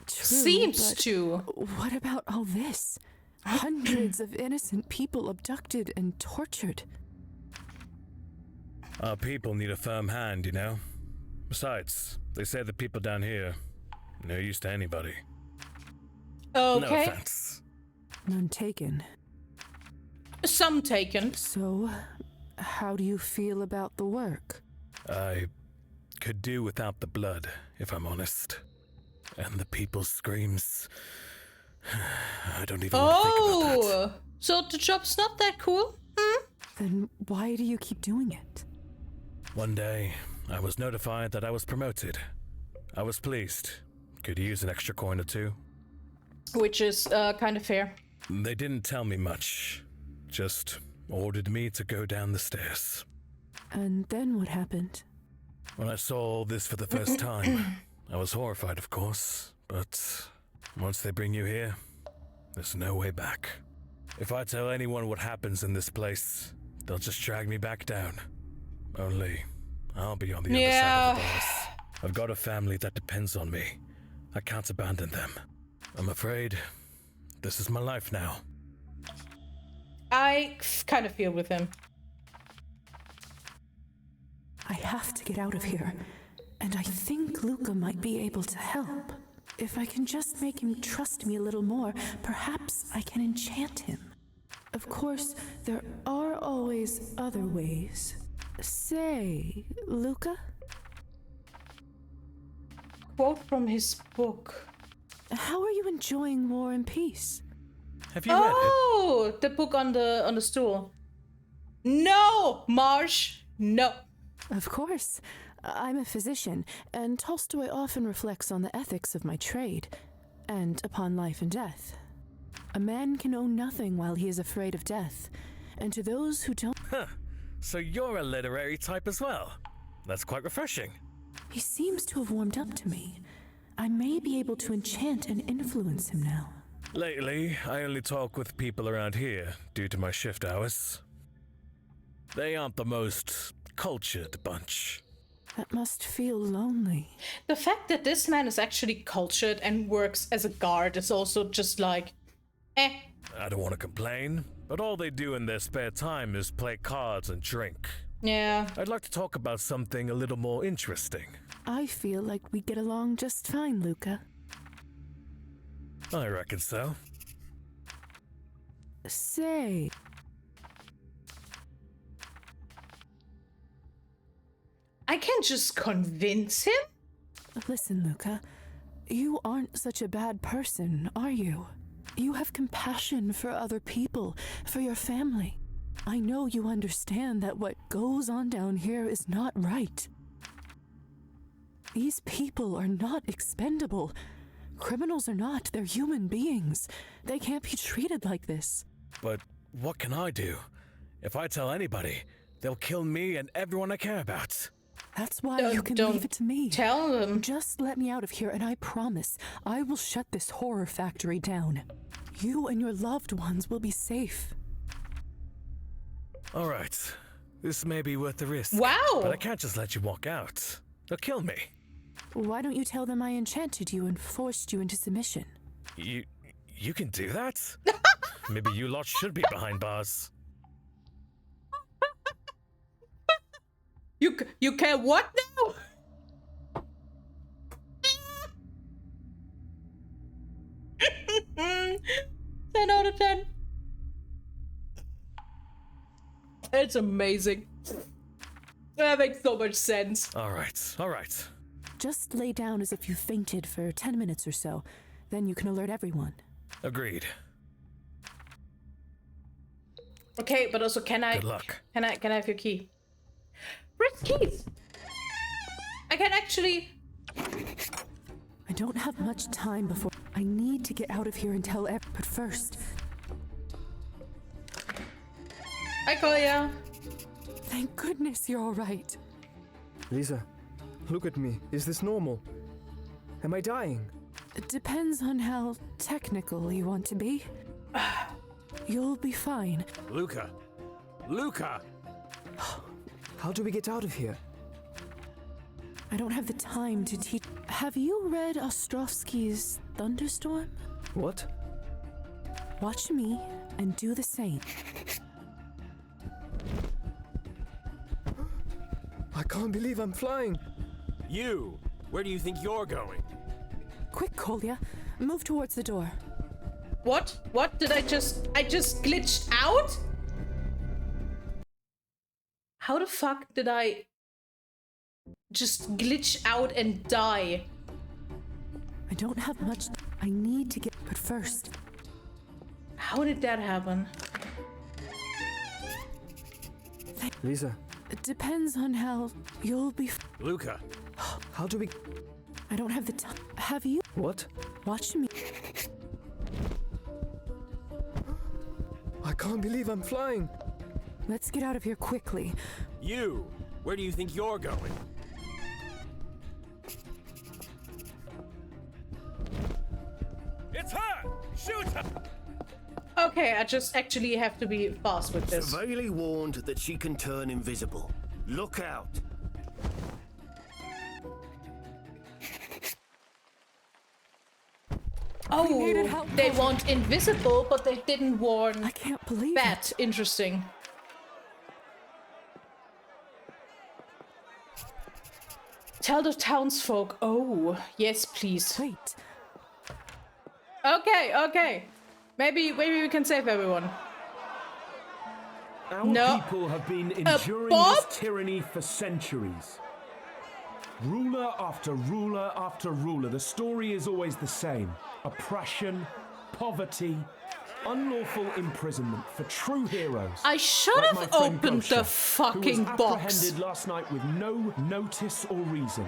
True, Seems but to. What about all this? Hundreds of innocent people abducted and tortured. Our people need a firm hand, you know? Besides, they say the people down here, no use to anybody. No Okay. offense. None taken. Some taken. So, how do you feel about the work? I could do without the blood, if I'm honest. And the people's screams. I don't even want to think about that. Oh, so the job's not that cool? Hmm? Then why do you keep doing it? One day, I was notified that I was promoted. I was pleased. Could use an extra coin or two. Which is kind of fair. They didn't tell me much. Just ordered me to go down the stairs. And then what happened? When I saw all this for the first time, I was horrified, of course. But once they bring you here, there's no way back. If I tell anyone what happens in this place, they'll just drag me back down. Only, I'll be on the other side of the bars. I've got a family that depends on me. I can't abandon them. I'm afraid this is my life now. I kind of feel with him. I have to get out of here. And I think Luca might be able to help. If I can just make him trust me a little more, perhaps I can enchant him. Of course, there are always other ways. Say, Luca? Quote from his book. How are you enjoying War and Peace? Have you read it? Oh, the book on the stool. No, Marsh, no. Of course. I'm a physician, and Tolstoy often reflects on the ethics of my trade, and upon life and death. A man can own nothing while he is afraid of death, and to those who don't... Huh. So you're a literary type as well. That's quite refreshing. He seems to have warmed up to me. I may be able to enchant and influence him now. Lately, I only talk with people around here due to my shift hours. They aren't the most cultured bunch. That must feel lonely. The fact that this man is actually cultured and works as a guard is also just like, eh. I don't want to complain, but all they do in their spare time is play cards and drink. Yeah. I'd like to talk about something a little more interesting. I feel like we get along just fine, Luca. I reckon so. Say... I can just convince him? Listen, Luca. You aren't such a bad person, are you? You have compassion for other people, for your family. I know you understand that what goes on down here is not right. These people are not expendable. Criminals are not. They're human beings. They can't be treated like this. But what can I do? If I tell anybody, they'll kill me and everyone I care about. That's why you can leave it to me. Tell them. Just let me out of here and I promise I will shut this horror factory down. You and your loved ones will be safe. All right. This may be worth the risk. Wow. But I can't just let you walk out. They'll kill me. Why don't you tell them I enchanted you and forced you into submission? You can do that? Maybe you lot should be behind bars. You can what now? 10 out of 10. It's amazing. That makes so much sense. All right. Just lay down as if you fainted for 10 minutes or so. Then you can alert everyone. Agreed. Okay, but also can I... Good luck. Can I have your key? Where's keys? I can actually... I don't have much time before... I need to get out of here and tell but first... Hi, Koya. Thank goodness you're all right. Lisa, look at me. Is this normal? Am I dying? It depends on how technical you want to be. You'll be fine. Luca! Luca! How do we get out of here? I don't have the time to teach. Have you read Ostrovsky's Thunderstorm? What? Watch me and do the same. I can't believe I'm flying. You! Where do you think you're going? Quick, Kolya. Move towards the door. What? What did I just glitched out? How the fuck did I just glitch out and die? I don't have much. I need to get. But first. How did that happen? Lisa. It depends on how you'll be. Luca. How do we... I don't have the time. Have you? What? Watch me. I can't believe I'm flying. Let's get out of here quickly. You! Where do you think you're going? It's her! Shoot her! Okay, I just actually have to be fast with this. Severely warned that she can turn invisible. Look out! Oh, they want invisible, but they didn't warn. I can't believe that. Interesting. Tell the townsfolk. Oh, yes, please. Wait. Okay, okay. Maybe we can save everyone. Our people have been enduring this tyranny for centuries. Ruler after ruler after ruler. The story is always the same. Oppression, poverty, unlawful imprisonment for true heroes. I should like have my friend opened the Gosha, fucking who was box. apprehended last night with no notice or reason.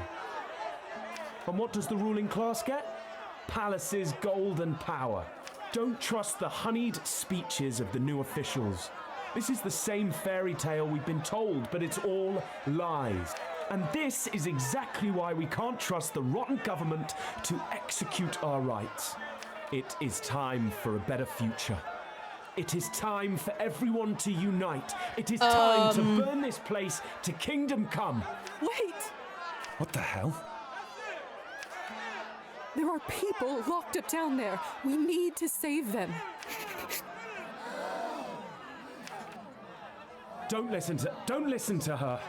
And what does the ruling class get? Palaces, gold and power. Don't trust the honeyed speeches of the new officials. This is the same fairy tale we've been told, but it's all lies. And this is exactly why we can't trust the rotten government to execute our rights. It is time for a better future. It is time for everyone to unite. It is time to burn this place to kingdom come. Wait! What the hell? There are people locked up down there. We need to save them. Don't listen to her.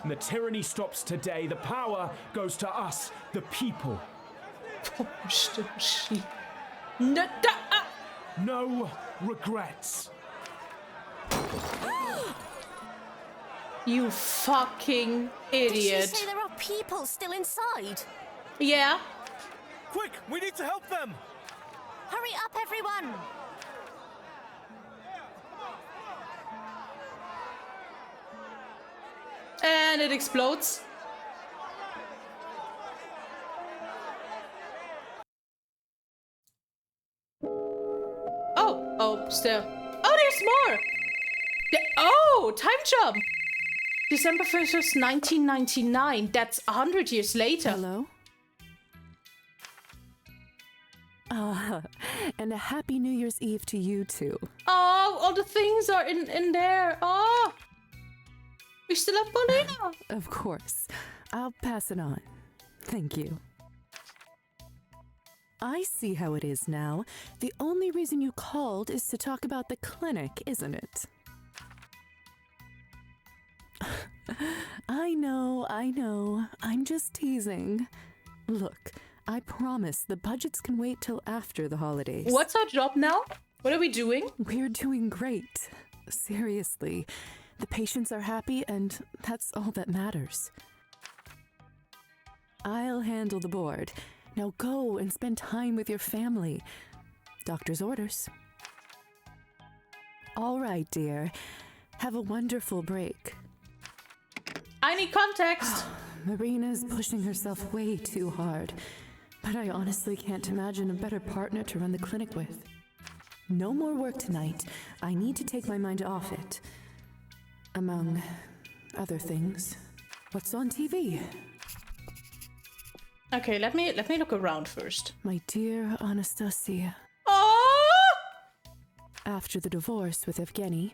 And the tyranny stops today. The power goes to us, the people. No regrets. You fucking idiot. Did she say there are people still inside? Yeah. Quick, we need to help them! Hurry up, everyone! And it explodes. Oh, still. Oh, there's more! Time jump! December 1st, 1999. That's 100 years later. Hello? And a happy New Year's Eve to you too. Oh, all the things are in there. Oh! We still have Paulina. Of course. I'll pass it on. Thank you. I see how it is now. The only reason you called is to talk about the clinic, isn't it? I know. I'm just teasing. Look, I promise the budgets can wait till after the holidays. What's our job now? What are we doing? We're doing great. Seriously. The patients are happy, and that's all that matters. I'll handle the board. Now go and spend time with your family. Doctor's orders. All right, dear. Have a wonderful break. I need context. Marina's pushing herself way too hard, but I honestly can't imagine a better partner to run the clinic with. No more work tonight. I need to take my mind off it. Among other things. What's on TV? Okay, let me look around first. My dear Anastasia. Oh! After the divorce with Evgeny,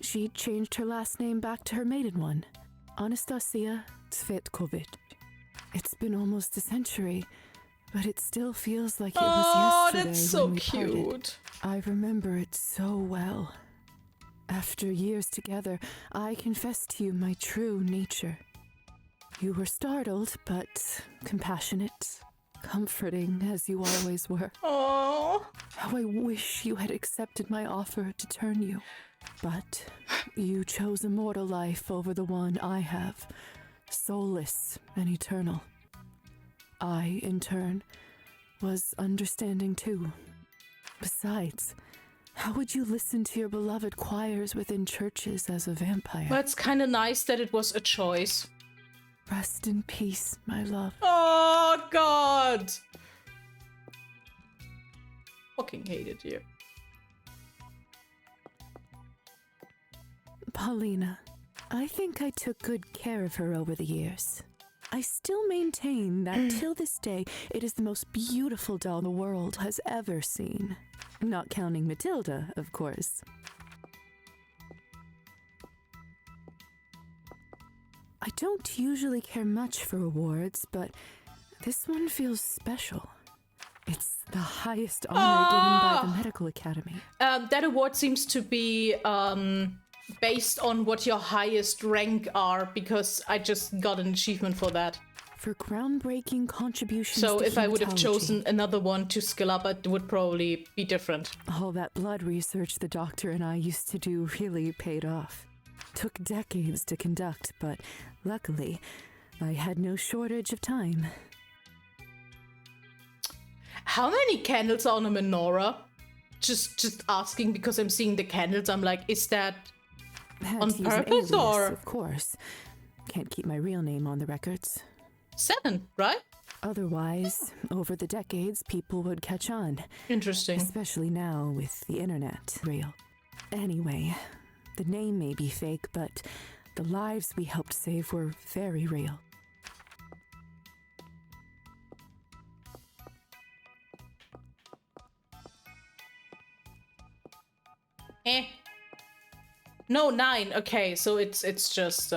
she changed her last name back to her maiden one, Anastasia Tsvetkovich. It's been almost a century, but it still feels like it was yesterday that's so when we cute. parted. I remember it so well. After years together, I confessed to you my true nature. You were startled, but compassionate, comforting as you always were. Oh. How I wish you had accepted my offer to turn you. But you chose a mortal life over the one I have, soulless and eternal. I, in turn, was understanding too. Besides, how would you listen to your beloved choirs within churches as a vampire? Well, it's kind of nice that it was a choice. Rest in peace, my love. Oh, God! Fucking hated you. Paulina, I think I took good care of her over the years. I still maintain that till this day, it is the most beautiful doll the world has ever seen. Not counting Matilda, of course. I don't usually care much for awards, but this one feels special. It's the highest honor given by the Medical Academy. That award seems to be based on what your highest rank are, because I just got an achievement for that. For groundbreaking contributions So to if I would have hematology. chosen another one to skill up, it would probably be different. All that blood research the doctor and I used to do really paid off. Took decades to conduct, but luckily, I had no shortage of time. How many candles are on a menorah? Just asking, because I'm seeing the candles. I'm like, is that Had on to use an purpose alias, or? Of course. Can't keep my real name on the records. 7, right? Otherwise, over the decades, people would catch on. Interesting. Especially now with the internet. Real. Anyway, the name may be fake, but the lives we helped save were very real. No, 9. Okay, so it's just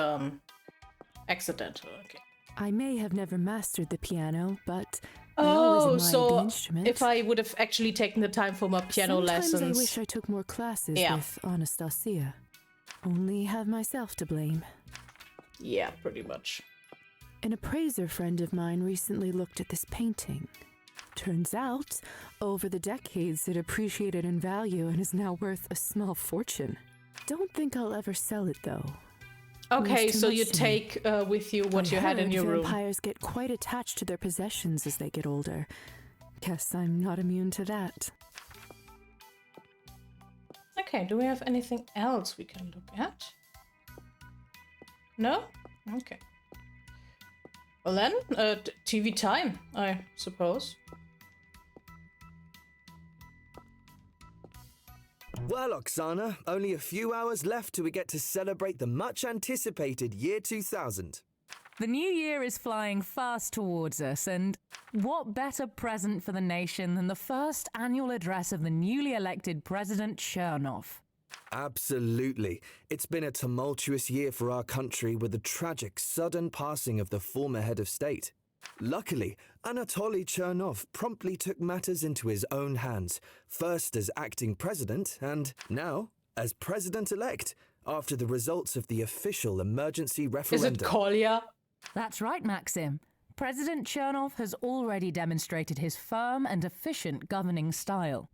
accidental. Okay. I may have never mastered the piano, but I always admired the so instrument. if I would have actually taken the time for my piano Sometimes lessons. I wish I took more classes Yeah. with Anastasia. Only have myself to blame. Yeah, pretty much. An appraiser friend of mine recently looked at this painting. Turns out, over the decades, it appreciated in value and is now worth a small fortune. Don't think I'll ever sell it, though. Okay, Means too so much you to me. take with you what I you had in heard your room. Vampires get quite attached to their possessions as they get older. Guess I'm not immune to that. Okay, do we have anything else we can look at? No? Okay. Well then, TV time, I suppose. Well, Oksana, only a few hours left till we get to celebrate the much-anticipated year 2000. The new year is flying fast towards us, and what better present for the nation than the first annual address of the newly elected President Chernov? Absolutely. It's been a tumultuous year for our country with the tragic, sudden passing of the former head of state. Luckily, Anatoly Chernov promptly took matters into his own hands, first as acting president and now as president-elect, after the results of the official emergency referendum. Is it Kolya? That's right, Maxim. President Chernov has already demonstrated his firm and efficient governing style.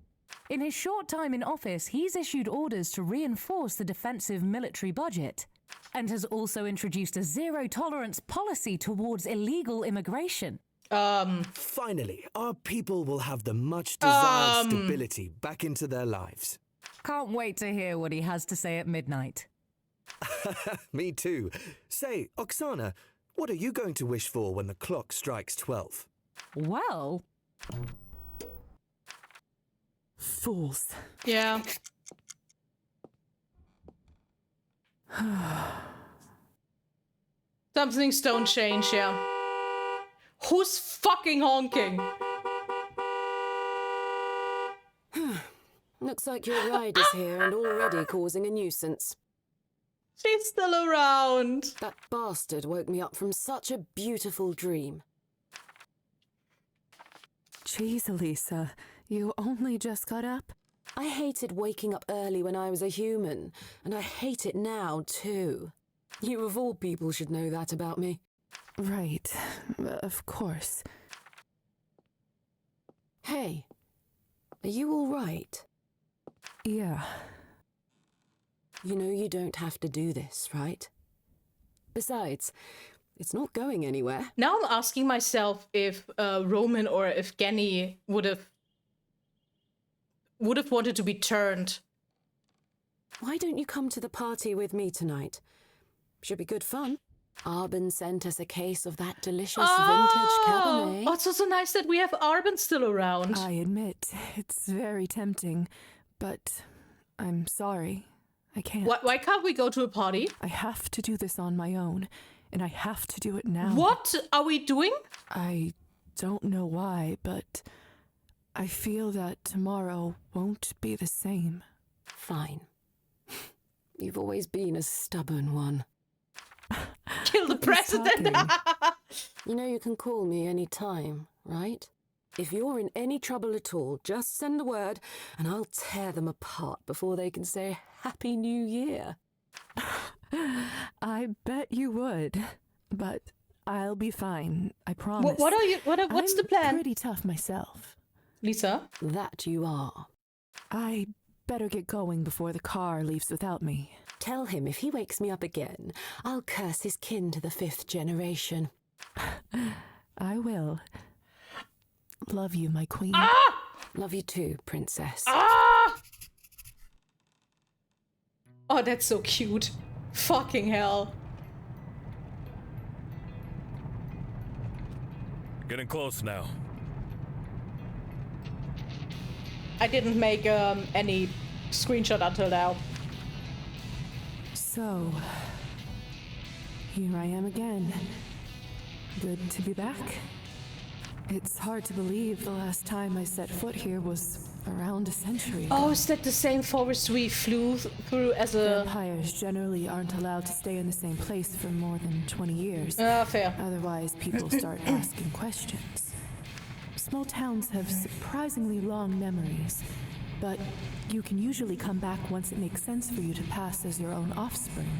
In his short time in office, he's issued orders to reinforce the defensive military budget, and has also introduced a zero-tolerance policy towards illegal immigration. Finally, our people will have the much-desired stability back into their lives. Can't wait to hear what he has to say at midnight. Me too. Say, Oksana, what are you going to wish for when the clock strikes 12? Well... Fools. Yeah. Some things don't change, yeah. Who's fucking honking? Looks like your ride is here and already causing a nuisance. She's still around. That bastard woke me up from such a beautiful dream. Jeez, Elisa, you only just got up? I hated waking up early when I was a human, and I hate it now, too. You of all people should know that about me. Right, of course. Hey, Are you all right? Yeah. You know you don't have to do this, right? Besides, it's not going anywhere. Now I'm asking myself if Roman or if Genny would have wanted to be turned. Why don't you come to the party with me tonight? Should be good fun. Arben sent us a case of that delicious vintage Cabernet. Oh, it's also nice that we have Arben still around. I admit, it's very tempting, but I'm sorry. I can't. Why can't we go to a party? I have to do this on my own, and I have to do it now. What are we doing? I don't know why, but I feel that tomorrow won't be the same. Fine. You've always been a stubborn one. Kill the president! You know you can call me any time, right? If you're in any trouble at all, just send a word and I'll tear them apart before they can say Happy New Year. I bet you would, but I'll be fine, I promise. What's the plan? I'm pretty tough myself. Lisa? That you are. I better get going before the car leaves without me. Tell him if he wakes me up again, I'll curse his kin to the 5th generation. I will. Love you, my queen. Ah! Love you too, princess. Ah! Oh, that's so cute. Fucking hell. Getting close now. I didn't make any screenshot until now. So, here I am again. Good to be back. It's hard to believe the last time I set foot here was around a century ago. Oh, is that the same forest we flew through as a... Vampires generally aren't allowed to stay in the same place for more than 20 years. Fair. Otherwise, people start asking questions. Small towns have surprisingly long memories, but you can usually come back once it makes sense for you to pass as your own offspring.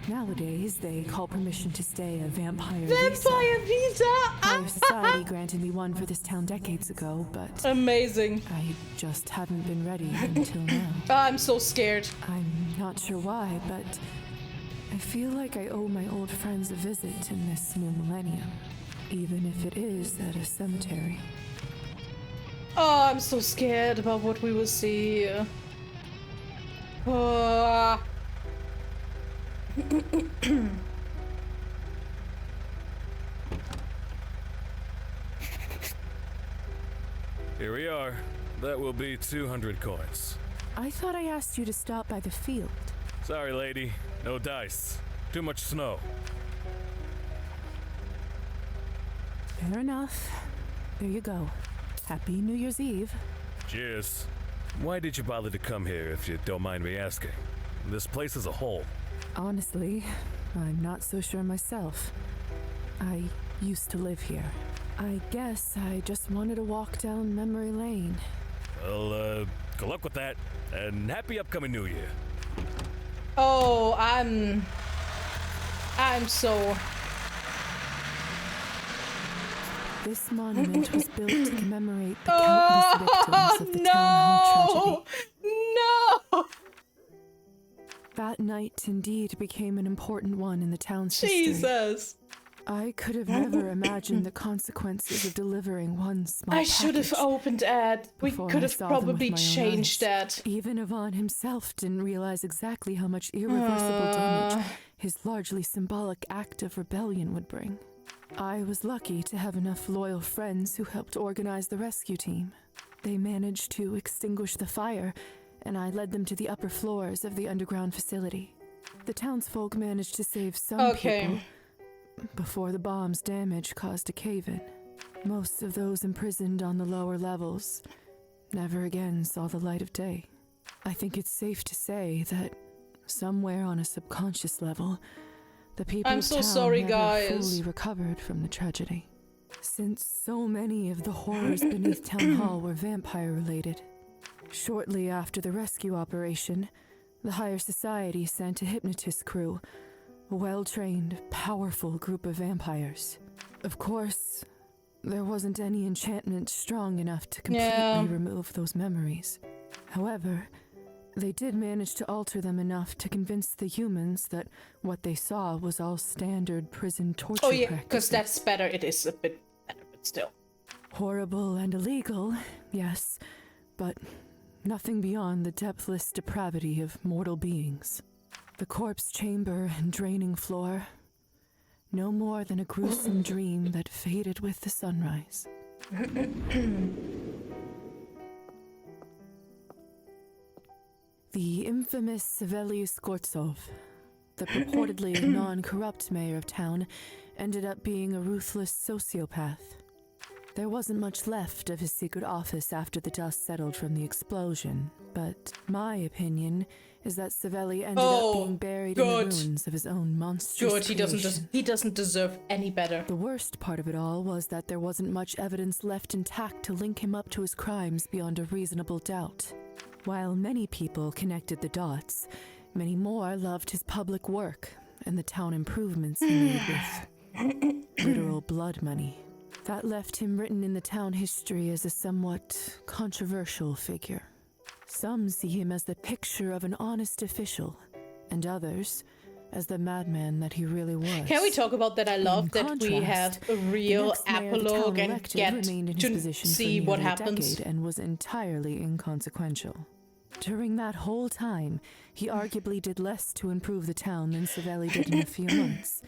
Nowadays, they call permission to stay a vampire visa. Vampire visa! Our society granted me one for this town decades ago, but... Amazing. I just haven't been ready until now. I'm so scared. I'm not sure why, but I feel like I owe my old friends a visit in this new millennium, even if it is at a cemetery. Oh, I'm so scared about what we will see. Here we are. That will be 200 coins. I thought I asked you to stop by the field. Sorry, lady. No dice. Too much snow. Fair enough. There you go. Happy New Year's Eve. Cheers. Why did you bother to come here, if you don't mind me asking? This place is a hole. Honestly, I'm not so sure myself. I used to live here. I guess I just wanted to walk down memory lane. Well, good luck with that, and happy upcoming New Year. Oh, I'm so... This monument was built to commemorate the countless victims of the town hall tragedy. No! That night indeed became an important one in the town's history. Jesus! I could have never imagined the consequences of delivering one small I should have opened ad. We could have probably changed that. Even Yvonne himself didn't realize exactly how much irreversible damage his largely symbolic act of rebellion would bring. I was lucky to have enough loyal friends who helped organize the rescue team. They managed to extinguish the fire, and I led them to the upper floors of the underground facility. The townsfolk managed to save some people before the bomb's damage caused a cave-in. Most of those imprisoned on the lower levels never again saw the light of day. I think it's safe to say that somewhere on a subconscious level, the people I'm of so town sorry, never guys. fully recovered from the tragedy. Since so many of the horrors beneath Town Hall were vampire-related. Shortly after the rescue operation, the higher society sent a hypnotist crew, a well-trained, powerful group of vampires. Of course, there wasn't any enchantment strong enough to completely remove those memories. However, they did manage to alter them enough to convince the humans that what they saw was all standard prison torture Oh yeah, practices. because that's better. It is a bit better, but still. Horrible and illegal, yes, but nothing beyond the depthless depravity of mortal beings. The corpse chamber and draining floor, no more than a gruesome dream that faded with the sunrise. The infamous Saveli Skortsov, the purportedly non-corrupt mayor of town, ended up being a ruthless sociopath. There wasn't much left of his secret office after the dust settled from the explosion, but my opinion is that Saveli ended up being buried in the ruins of his own monstrous creation. He doesn't deserve any better. The worst part of it all was that there wasn't much evidence left intact to link him up to his crimes beyond a reasonable doubt. While many people connected the dots, many more loved his public work and the town improvements he made with literal blood money. That left him written in the town history as a somewhat controversial figure. Some see him as the picture of an honest official, and others as the madman that he really was. Can we talk about that? I love that we have a real epilogue and get to see what happens. And was entirely inconsequential. During that whole time, he arguably did less to improve the town than Saveli did in a few months.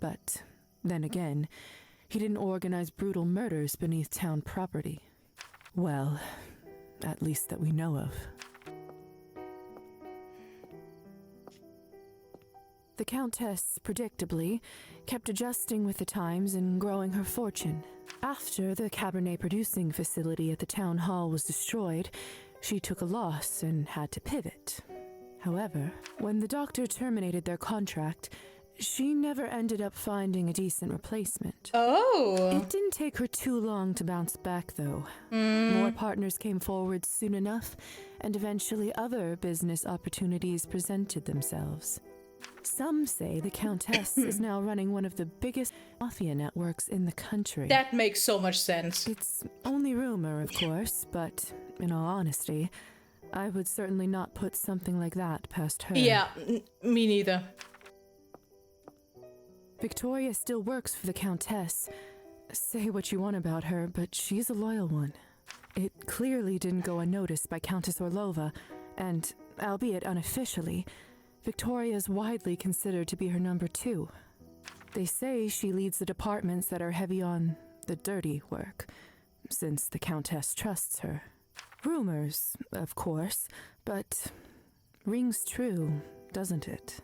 But then again, he didn't organize brutal murders beneath town property. Well, at least that we know of. The Countess, predictably, kept adjusting with the times and growing her fortune. After the Cabernet producing facility at the town hall was destroyed, she took a loss and had to pivot. However, when the doctor terminated their contract, she never ended up finding a decent replacement. Oh! It didn't take her too long to bounce back, though. More partners came forward soon enough, and eventually other business opportunities presented themselves. Some say the Countess is now running one of the biggest mafia networks in the country. That makes so much sense. It's only rumor, of course, but in all honesty, I would certainly not put something like that past her. Yeah, me neither. Victoria still works for the Countess. Say what you want about her, but she's a loyal one. It clearly didn't go unnoticed by Countess Orlova, and, albeit unofficially, Victoria is widely considered to be her number 2. They say she leads the departments that are heavy on the dirty work, since the Countess trusts her. Rumors, of course, but rings true, doesn't it?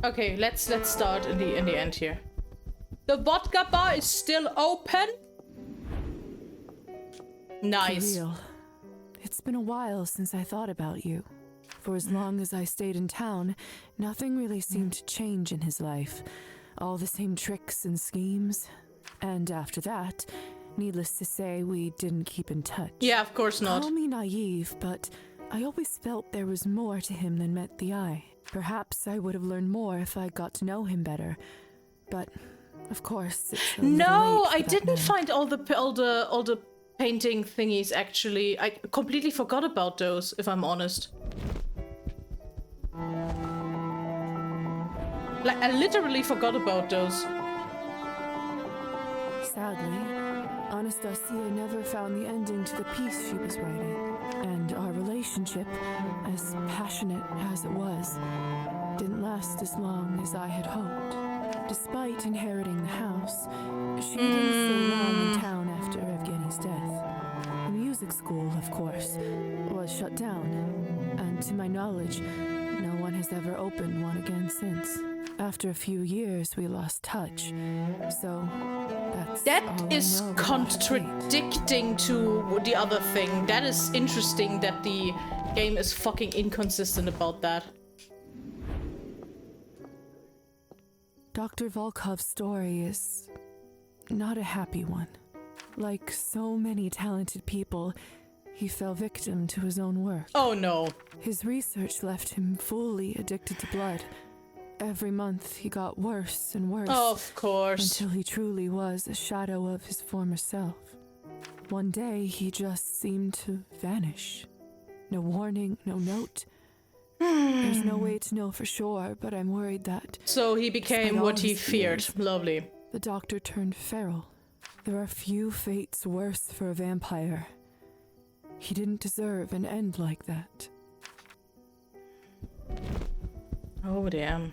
Okay, let's start in the end here. The vodka bar is still open. Nice. For real. It's been a while since I thought about you. For as long as I stayed in town, nothing really seemed to change in his life. All the same tricks and schemes. And after that, needless to say, we didn't keep in touch. Yeah, of course not. Call me naive, but I always felt there was more to him than met the eye. Perhaps I would have learned more if I got to know him better. But, of course, it's a No, late for I that didn't now. find all the painting thingies, actually. I completely forgot about those, if I'm honest. Like, I literally forgot about those. Sadly, Anastasia never found the ending to the piece she was writing. And our relationship, as passionate as it was, didn't last as long as I had hoped. Despite inheriting the house, she didn't stay long in town after Evgeny's death. The music school, of course, was shut down, and to my knowledge, no one has ever opened one again since. After a few years, we lost touch, so That all I is know about contradicting to the other thing. That is interesting that the game is fucking inconsistent about that. Dr. Volkov's story is not a happy one. Like so many talented people, he fell victim to his own work. Oh no. His research left him fully addicted to blood. Every month he got worse and worse. Of course. Until he truly was a shadow of his former self. One day he just seemed to vanish. No warning, no note. There's no way to know for sure, but I'm worried that... So he became what he feared. Lovely. The doctor turned feral. There are few fates worse for a vampire. He didn't deserve an end like that. Oh, damn.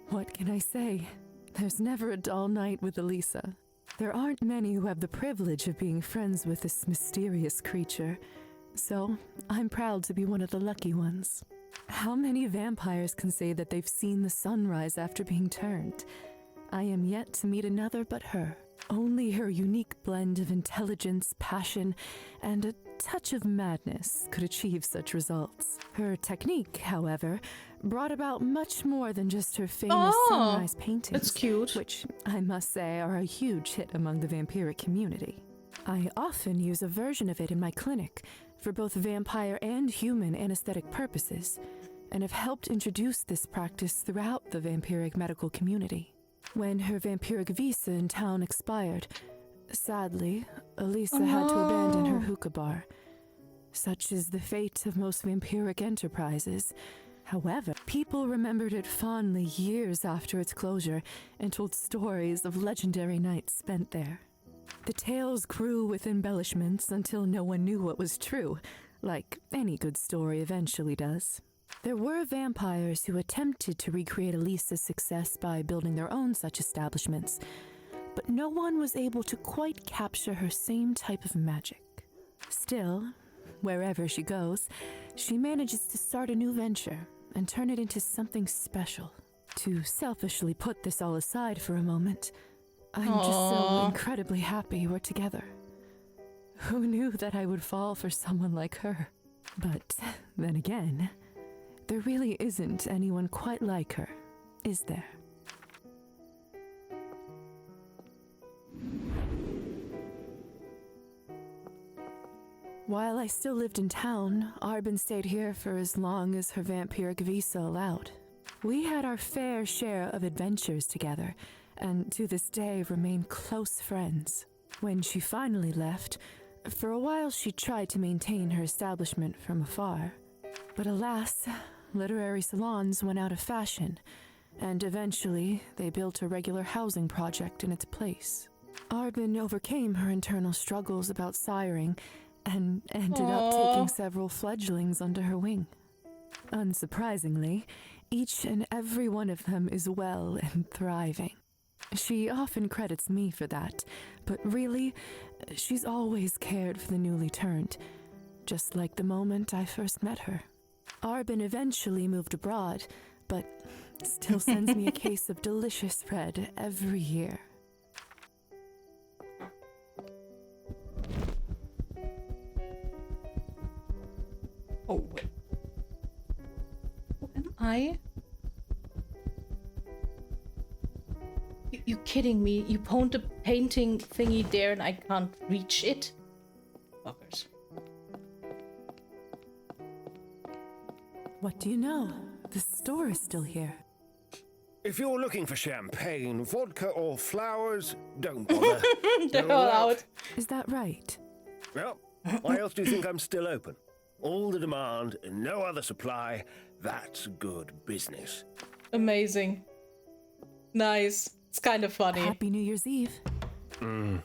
What can I say? There's never a dull night with Elisa. There aren't many who have the privilege of being friends with this mysterious creature, so I'm proud to be one of the lucky ones. How many vampires can say that they've seen the sunrise after being turned? I am yet to meet another but her. Only her unique blend of intelligence, passion, and a touch of madness could achieve such results. Her technique, however, brought about much more than just her famous sunrise paintings. That's cute. Which, I must say, are a huge hit among the vampiric community. I often use a version of it in my clinic for both vampire and human anesthetic purposes, and have helped introduce this practice throughout the vampiric medical community. When her vampiric visa in town expired, sadly, Elisa had to abandon her hookah bar. Such is the fate of most vampiric enterprises. However, people remembered it fondly years after its closure and told stories of legendary nights spent there. The tales grew with embellishments until no one knew what was true, like any good story eventually does. There were vampires who attempted to recreate Elisa's success by building their own such establishments, but no one was able to quite capture her same type of magic. Still, wherever she goes, she manages to start a new venture and turn it into something special. To selfishly put this all aside for a moment, I'm just so incredibly happy we're together. Who knew that I would fall for someone like her? But then again, there really isn't anyone quite like her, is there? While I still lived in town, Arbin stayed here for as long as her vampiric visa allowed. We had our fair share of adventures together, and to this day remain close friends. When she finally left, for a while she tried to maintain her establishment from afar. But alas, literary salons went out of fashion, and eventually they built a regular housing project in its place. Arbin overcame her internal struggles about siring and ended up taking several fledglings under her wing. Unsurprisingly, each and every one of them is well and thriving. She often credits me for that, but really, she's always cared for the newly turned, just like the moment I first met her. Arbin eventually moved abroad, but still sends me a case of delicious red every year. Oh. Am I? You kidding me? You pwned a painting thingy there and I can't reach it? Fuckers. What do you know? The store is still here. If you're looking for champagne, vodka, or flowers, don't bother. They're all out. Is that right? Well, why else do you think I'm still open? All the demand and no other supply. That's good business. Amazing. Nice. It's kind of funny. Happy New Year's Eve. The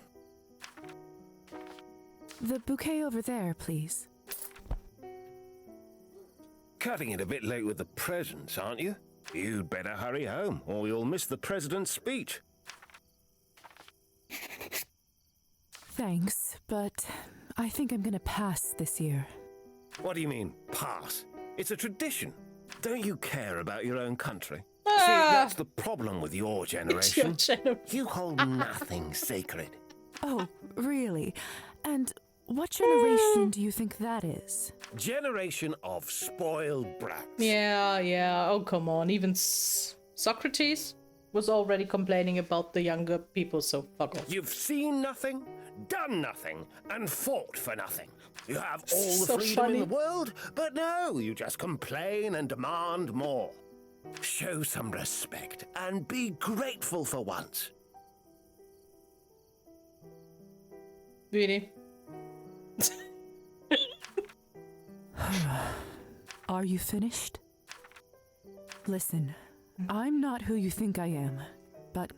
bouquet over there, please. Cutting it a bit late with the presents, aren't you? You'd better hurry home, or you'll miss the president's speech. Thanks, but I think I'm gonna pass this year. What do you mean, pass? It's a tradition. Don't you care about your own country? See, that's the problem with your generation. You hold nothing sacred. Oh, really? And What generation do you think that is? Generation of spoiled brats. Yeah. Oh, come on. Even Socrates was already complaining about the younger people, so fuck off. You've seen nothing, done nothing, and fought for nothing. You have all the So freedom funny. in the world, but no, you just complain and demand more. Show some respect and be grateful for once. Really? Are you finished? Listen, I'm not who you think I am, but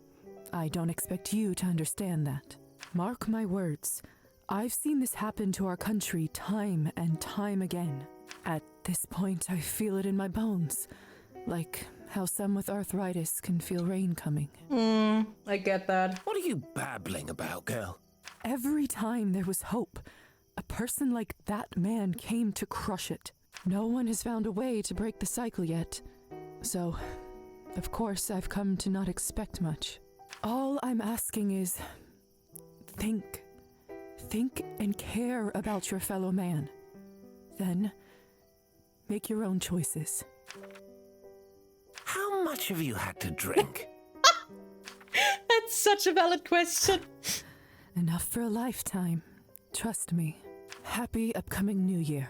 I don't expect you to understand that. Mark my words, I've seen this happen to our country time and time again. At this point, I feel it in my bones, like how some with arthritis can feel rain coming. I get that. What are you babbling about, girl? Every time there was hope, a person like that man came to crush it. No one has found a way to break the cycle yet. So, of course, I've come to not expect much. All I'm asking is, think. Think and care about your fellow man. Then, make your own choices. How much have you had to drink? That's such a valid question. Enough for a lifetime. Trust me. Happy upcoming New Year.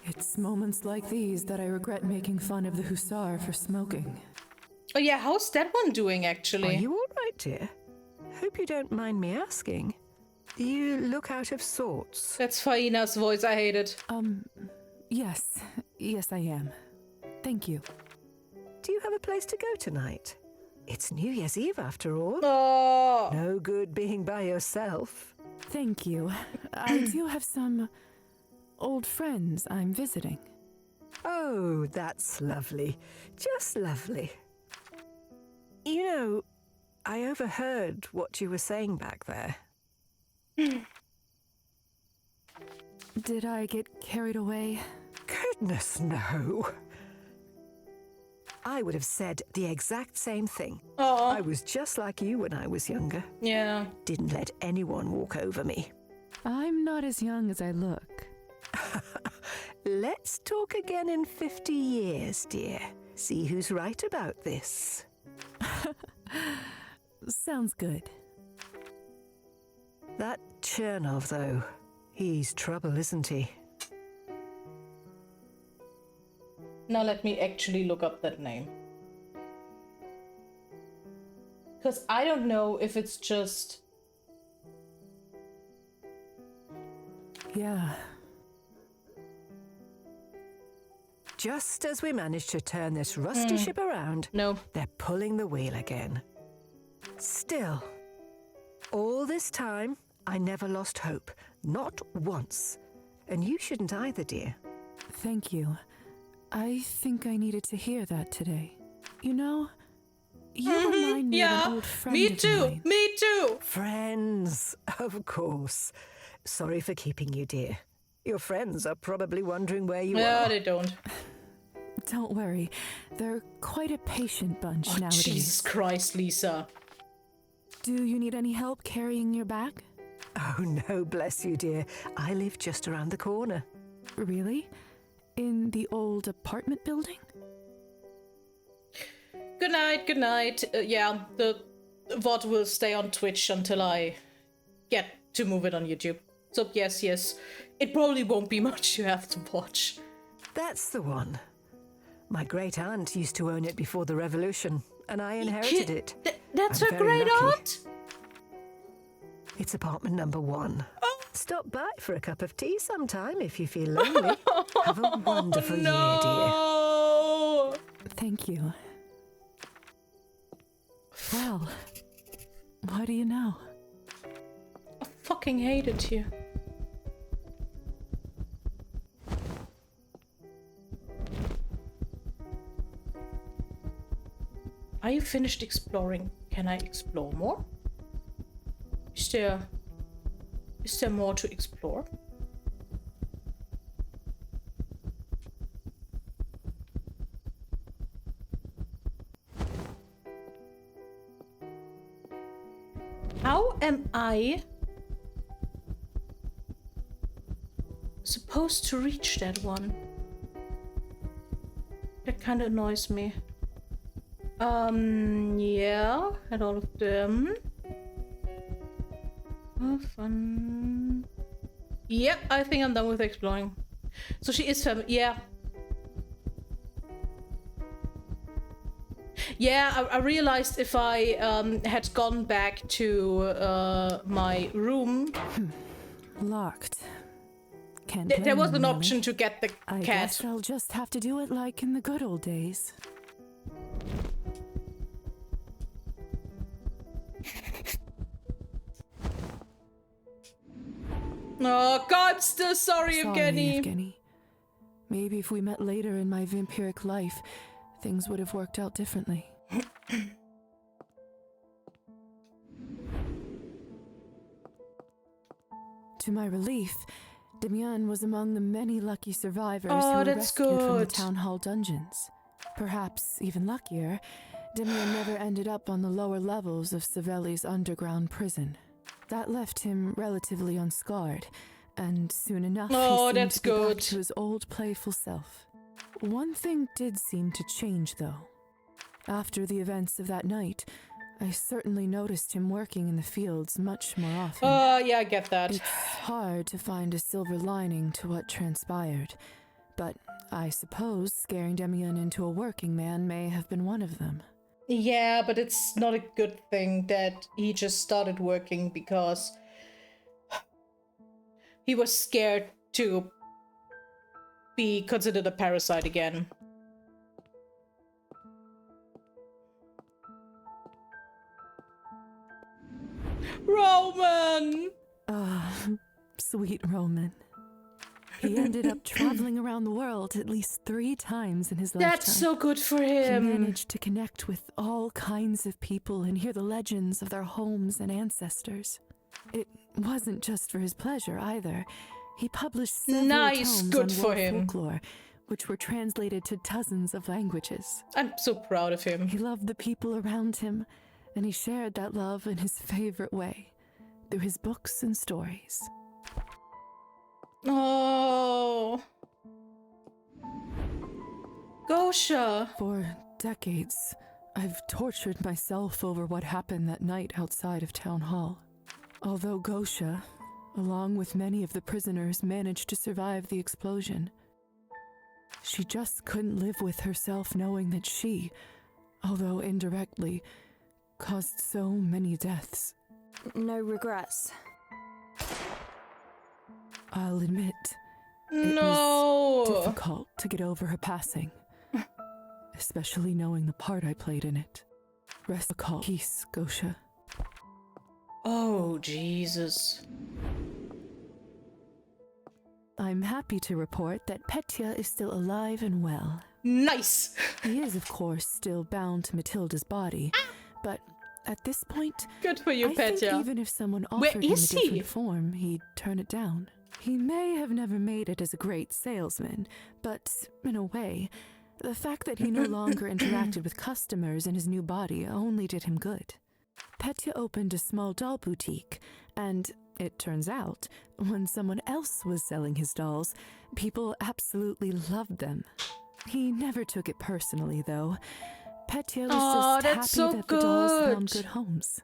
It's moments like these that I regret making fun of the hussar for smoking. Oh yeah, how's that one doing actually? Are you all right, dear? Hope you don't mind me asking. You look out of sorts. That's Faina's voice, I hate it. Yes. Yes, I am. Thank you. Do you have a place to go tonight? It's New Year's Eve after all. Oh. No good being by yourself. Thank you. I do have some old friends I'm visiting. Oh, that's lovely. Just lovely. You know, I overheard what you were saying back there. Did I get carried away? Goodness, no. I would have said the exact same thing. Aww. I was just like you when I was younger. Yeah. Didn't let anyone walk over me. I'm not as young as I look. Let's talk again in 50 years, dear. See who's right about this. Sounds good. That Chernov, though, he's trouble, isn't he? Now let me actually look up that name. Because I don't know if it's just... Yeah. Just as we managed to turn this rusty ship around, they're pulling the wheel again. Still, all this time, I never lost hope. Not once. And you shouldn't either, dear. Thank you. I think I needed to hear that today. You know, you remind me of an old friend of mine. Me too! Friends, of course. Sorry for keeping you, dear. Your friends are probably wondering where you are. No, they don't. Don't worry. They're quite a patient bunch nowadays. Jesus Christ, Lisa. Do you need any help carrying your bag? Oh, no, bless you, dear. I live just around the corner. Really? In the old apartment building? Good night, good night. Yeah, the VOD will stay on Twitch until I get to move it on YouTube. So yes, it probably won't be much you have to watch. That's the one. My great-aunt used to own it before the revolution, and I inherited it. That's I'm her very lucky. great-aunt? It's apartment number 1. Stop by for a cup of tea sometime if you feel lonely. Have a wonderful year, dear. Thank you. Well, what do you know? I fucking hate it here. Are you finished exploring? Can I explore more? Is there more to explore? How am I supposed to reach that one? That kind of annoys me. Yeah, had all of them. Oh, fun. Yep, I think I'm done with exploring. So she is yeah. Yeah, I realized if I had gone back to my room... Locked. There was an option to get the cat. I guess I'll just have to do it like in the good old days. Oh God, I'm still sorry, Evgeny. Evgeny. Maybe if we met later in my vampiric life, things would have worked out differently. To my relief, Damian was among the many lucky survivors who were rescued from the town hall dungeons. Perhaps even luckier, Damian never ended up on the lower levels of Savelli's underground prison. That left him relatively unscarred, and soon enough he seemed to be back to his old playful self. One thing did seem to change, though. After the events of that night, I certainly noticed him working in the fields much more often. Yeah, I get that. It's hard to find a silver lining to what transpired, but I suppose scaring Damian into a working man may have been one of them. Yeah, but it's not a good thing that he just started working because he was scared to be considered a parasite again. Roman! Sweet Roman. He ended up traveling around the world at least 3 times in his lifetime. That's so good for him. He managed to connect with all kinds of people and hear the legends of their homes and ancestors. It wasn't just for his pleasure either. He published several tomes on world folklore, which were translated to dozens of languages. I'm so proud of him. He loved the people around him, and he shared that love in his favorite way, through his books and stories. Oh. Gosha. For decades, I've tortured myself over what happened that night outside of Town Hall. Although Gosha, along with many of the prisoners, managed to survive the explosion, she just couldn't live with herself knowing that she, although indirectly, caused so many deaths. No regrets. I'll admit, it was difficult to get over her passing, especially knowing the part I played in it. Rest in peace, Gosha. Oh, Jesus. I'm happy to report that Petya is still alive and well. Nice! He is, of course, still bound to Matilda's body, but at this point, good for you, I Petya. think even if someone offered him a different form, he'd turn it down. He may have never made it as a great salesman, but in a way, the fact that he no longer interacted with customers in his new body only did him good. Petya opened a small doll boutique, and it turns out, when someone else was selling his dolls, people absolutely loved them. He never took it personally, though. Petya was just happy that the dolls found good homes.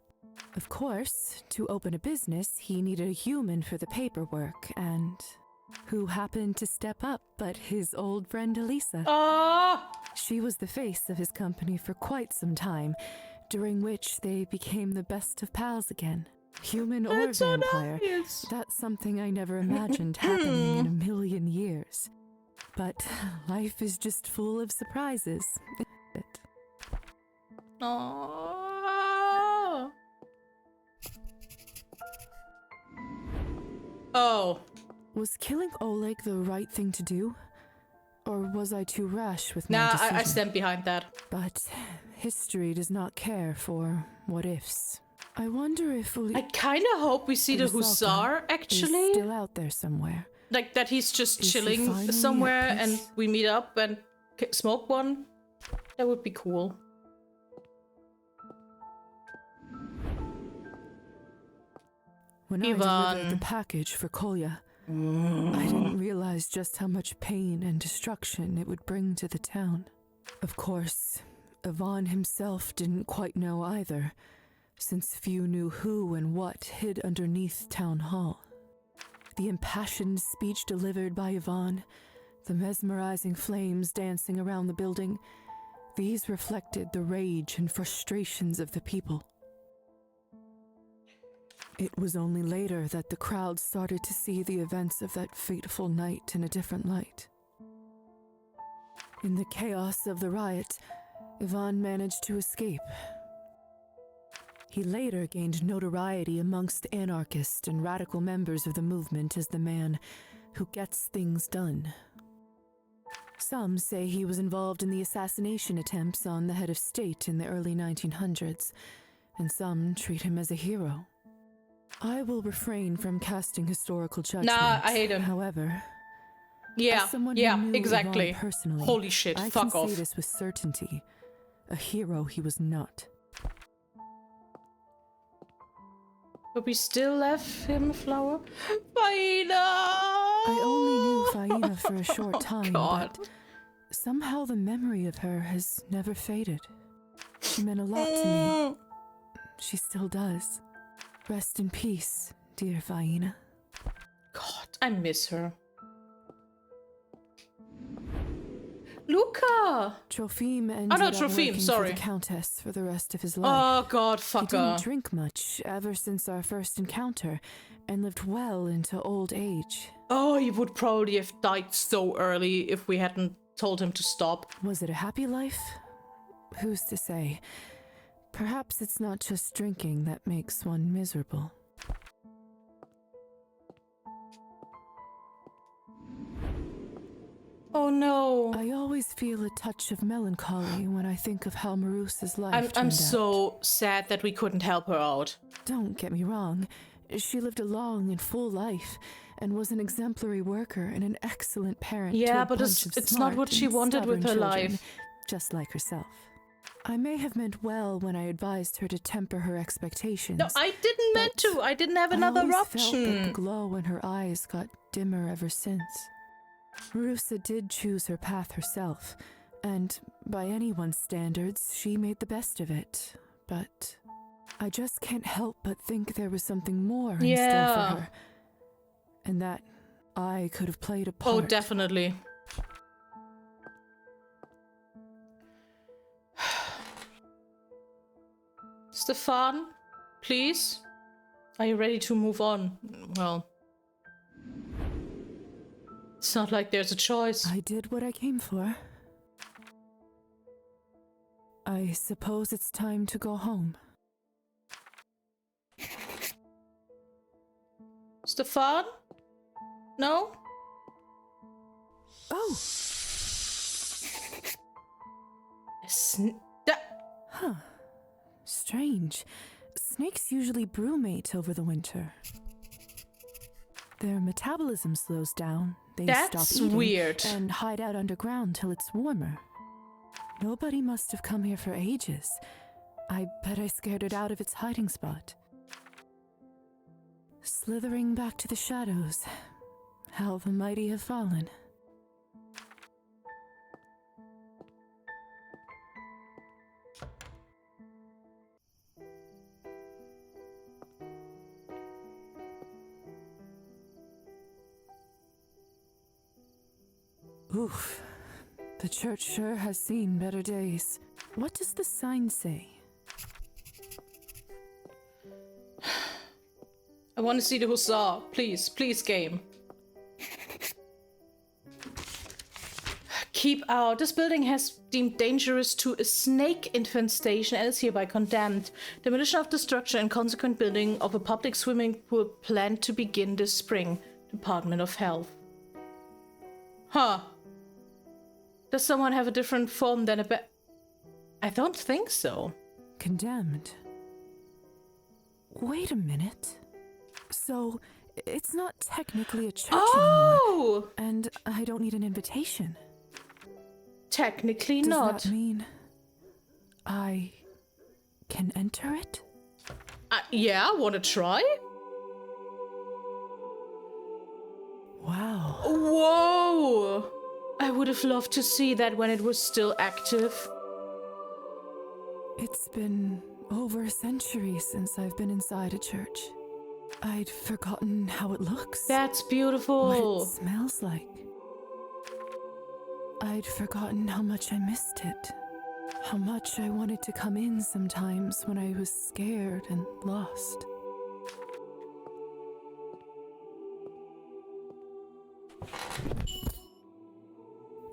Of course, to open a business, he needed a human for the paperwork, and who happened to step up but his old friend Elisa. She was the face of his company for quite some time, during which they became the best of pals again. Human or vampire, that's something I never imagined happening in a million years. But life is just full of surprises, isn't it? Oh. Oh. Was killing Oleg the right thing to do? Or was I too rash with my decision? I stand behind that. But history does not care for what-ifs. I wonder if I kind of hope we see the Hussar, actually. Is still out there somewhere. Like that he's just chilling somewhere and we meet up and smoke one. That would be cool. When I delivered the package for Kolya, I didn't realize just how much pain and destruction it would bring to the town. Of course, Ivan himself didn't quite know either, since few knew who and what hid underneath Town Hall. The impassioned speech delivered by Ivan, the mesmerizing flames dancing around the building, these reflected the rage and frustrations of the people. It was only later that the crowd started to see the events of that fateful night in a different light. In the chaos of the riot, Ivan managed to escape. He later gained notoriety amongst anarchists and radical members of the movement as the man who gets things done. Some say he was involved in the assassination attempts on the head of state in the early 1900s, and some treat him as a hero. I will refrain from casting historical judgment. Nah, I hate him. However, yeah, as someone who knew exactly. Ivan personally, Holy shit, I fuck can off. say this with certainty. A hero he was not. But we still left him a flower? Faina! I only knew Faina for a short time, God. but somehow the memory of her has never faded. She meant a lot to me. She still does. Rest in peace, dear Faina. God, I miss her. Luca! Trophim ended Oh no, up Trophim, working sorry. for the Countess for the rest of his life. Oh God, He fuck didn't her. drink much ever since our first encounter, and lived well into old age. Oh, he would probably have died so early if we hadn't told him to stop. Was it a happy life? Who's to say? Perhaps it's not just drinking that makes one miserable. Oh no. I always feel a touch of melancholy when I think of how Marusa's life I'm turned out. so sad that we couldn't help her out. Don't get me wrong. She lived a long and full life and was an exemplary worker and an excellent parent to Yeah, a but bunch it's of not smart what she and wanted with her stubborn children, life. just like herself. I may have meant well when I advised her to temper her expectations. No, I didn't meant to. I didn't have another I always option. felt that the glow in her eyes got dimmer ever since. Marusa did choose her path herself, and by anyone's standards, she made the best of it. But I just can't help but think there was something more in store for her, and that I could have played a part. Oh, definitely. Stefan, please? Are you ready to move on? Well, it's not like there's a choice. I did what I came for. I suppose it's time to go home. Stefan? No? Oh! Huh. Strange. Snakes usually brumate over the winter. Their metabolism slows down, they That's stop eating, weird. and hide out underground till it's warmer. Nobody must have come here for ages. I bet I scared it out of its hiding spot. Slithering back to the shadows. How the mighty have fallen. Oof. The church sure has seen better days. What does the sign say? I want to see the hussar. Please, please, game. Keep out. This building has deemed dangerous to a snake infestation and is hereby condemned. Demolition of the structure and consequent building of a public swimming pool planned to begin this spring. Department of Health. Huh. Does someone have a different form than a I don't think so. Condemned? Wait a minute. So, it's not technically a church anymore. And I don't need an invitation. Technically Does not. Does that mean I can enter it? Yeah, wanna try? Whoa! I would have loved to see that when it was still active. It's been over a century since I've been inside a church. I'd forgotten how it looks. That's beautiful. What it smells like. I'd forgotten how much I missed it. How much I wanted to come in sometimes when I was scared and lost.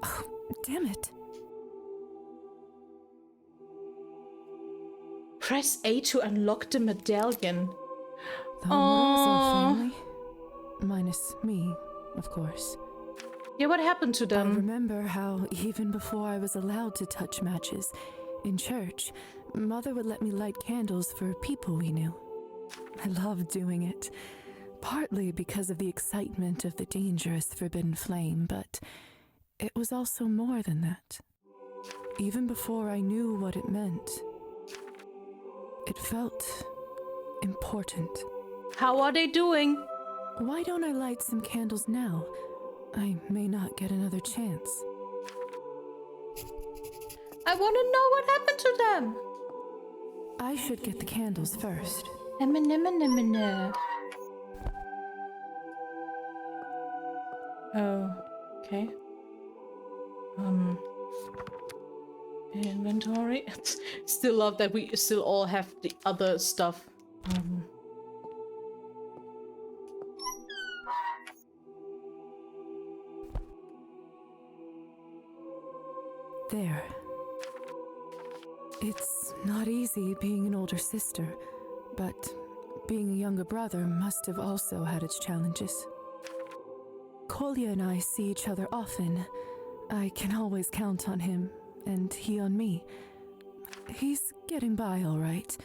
Oh, damn it. Press A to unlock the medallion. The Morozo family. Minus me, of course. Yeah, what happened to them? I remember how, even before I was allowed to touch matches, in church, Mother would let me light candles for people we knew. I loved doing it, partly because of the excitement of the dangerous forbidden flame, but it was also more than that. Even before I knew what it meant, it felt important. How are they doing? Why don't I light some candles now? I may not get another chance. I want to know what happened to them. I should get the candles first. Oh, okay. Inventory. Still love that we still all have the other stuff. There. It's not easy being an older sister, but being a younger brother must have also had its challenges. Kolya and I see each other often. I can always count on him, and he on me. He's getting by all right,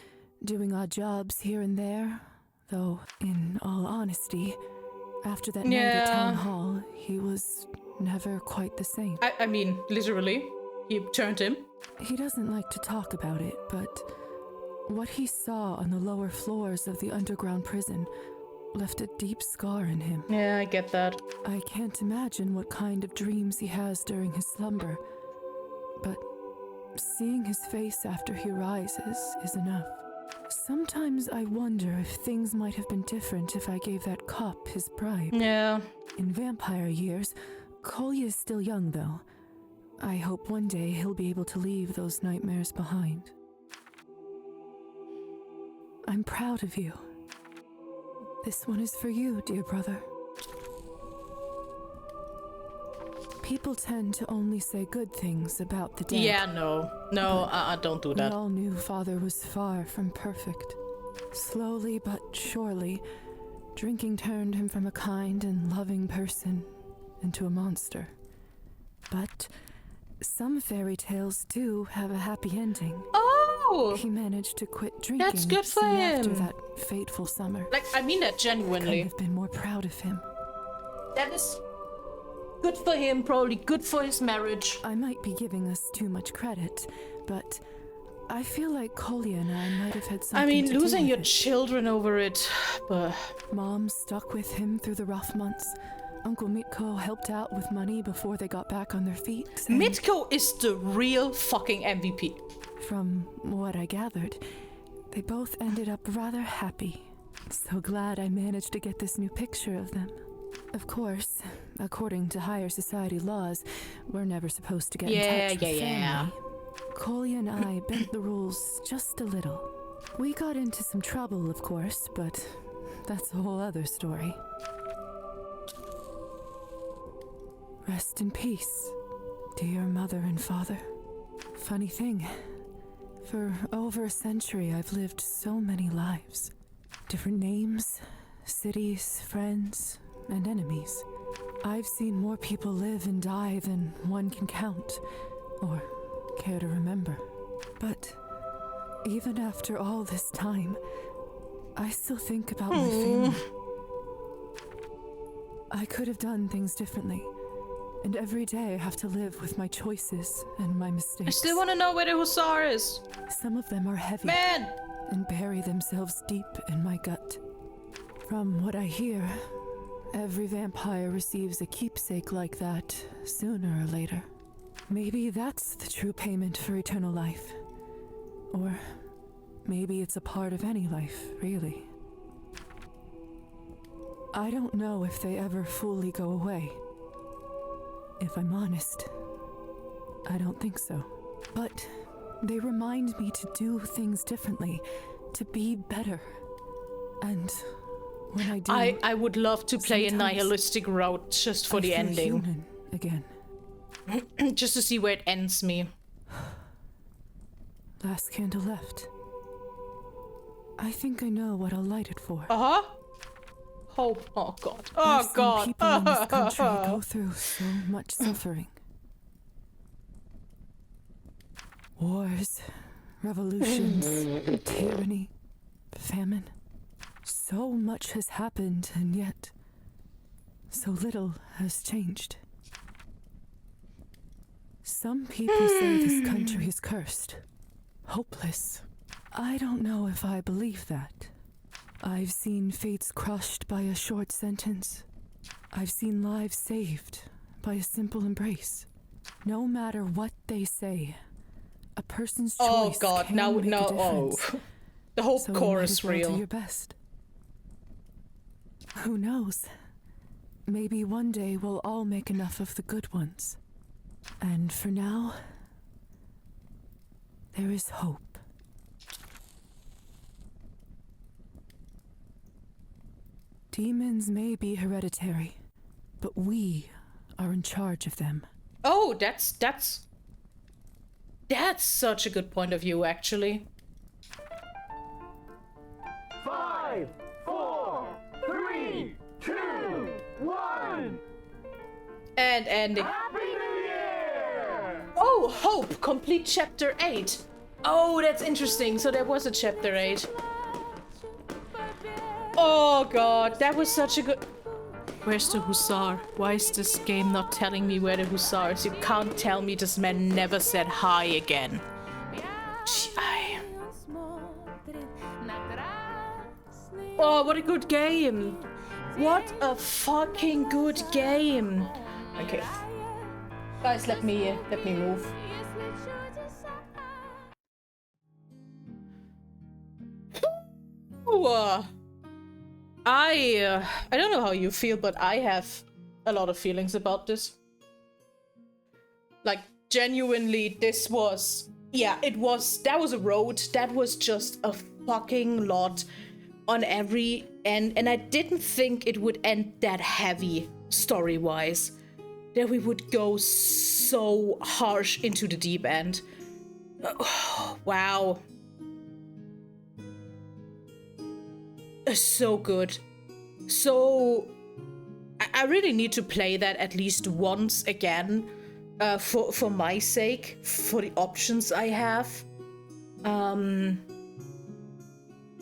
doing odd jobs here and there, though, in all honesty, after that night at Town Hall, he was never quite the same. I mean, literally. He turned him. He doesn't like to talk about it, but what he saw on the lower floors of the underground prison left a deep scar in him. Yeah, I get that. I can't imagine what kind of dreams he has during his slumber, but seeing his face after he rises is enough. Sometimes I wonder if things might have been different if I gave that cop his bribe. Yeah. In vampire years, Kolya is still young, though. I hope one day he'll be able to leave those nightmares behind. I'm proud of you. This one is for you, dear brother. People tend to only say good things about the dead. Yeah, no, don't do that. We all knew Father was far from perfect. Slowly but surely, drinking turned him from a kind and loving person into a monster. But some fairy tales do have a happy ending. Oh! He managed to quit drinking. That's good for soon him. after that fateful summer. Like, I mean that genuinely. I couldn't have been more proud of him. That is good for him, probably good for his marriage. I might be giving us too much credit, but I feel like Kolya and I might have had something I mean, to do losing with your it. children over it, but... Mom stuck with him through the rough months. Uncle Mitko helped out with money before they got back on their feet. Mitko is the real fucking MVP. From what I gathered, they both ended up rather happy. So glad I managed to get this new picture of them. Of course, according to higher society laws, we're never supposed to get in touch with family. Kolya and I bent the rules just a little. We got into some trouble, of course, but that's a whole other story. Rest in peace, dear mother and father. Funny thing, for over a century I've lived so many lives. Different names, cities, friends, and enemies. I've seen more people live and die than one can count, or care to remember. But even after all this time, I still think about my family. I could have done things differently. And every day I have to live with my choices and my mistakes. I still want to know where the hussar is. Some of them are heavy. Man! And bury themselves deep in my gut. From what I hear, Every vampire receives a keepsake like that, sooner or later. Maybe that's the true payment for eternal life. Or maybe it's a part of any life, really. I don't know if they ever fully go away. If I'm honest, I don't think so. But they remind me to do things differently, to be better. And when I do, I would love to play a nihilistic route just for the ending. Human again. Just to see where it ends me. Last candle left. I think I know what I'll light it for. Uh-huh. Hope. Oh god. Oh I've god. seen people in this country go through so much suffering. Wars, revolutions, tyranny, famine. So much has happened, and yet so little has changed. Some people say this country is cursed, hopeless. I don't know if I believe that. I've seen fates crushed by a short sentence. I've seen lives saved by a simple embrace. No matter what they say, a person's choice can make a difference. The whole so chorus you might as well reel. do your best. Who knows? Maybe one day we'll all make enough of the good ones. And for now, there is hope. Demons may be hereditary, but we are in charge of them. Oh, that's such a good point of view, actually. 5, 4, 3, 2, 1. And ending. Happy New Year! Oh, Hope, complete chapter 8. Oh, that's interesting. So there was a chapter 8. Oh god, that was such a good... Where's the hussar? Why is this game not telling me where the hussar is? You can't tell me this man never said hi again. Oh, what a good game. What a fucking good game. Okay. Guys, let me move. Ooh, I don't know how you feel, but I have a lot of feelings about this. Like, genuinely, this was... Yeah, that was a road. That was just a fucking lot on every end. And I didn't think it would end that heavy, story-wise. That we would go so harsh into the deep end. Wow. So good. So I really need to play that at least once again, for my sake, for the options I have.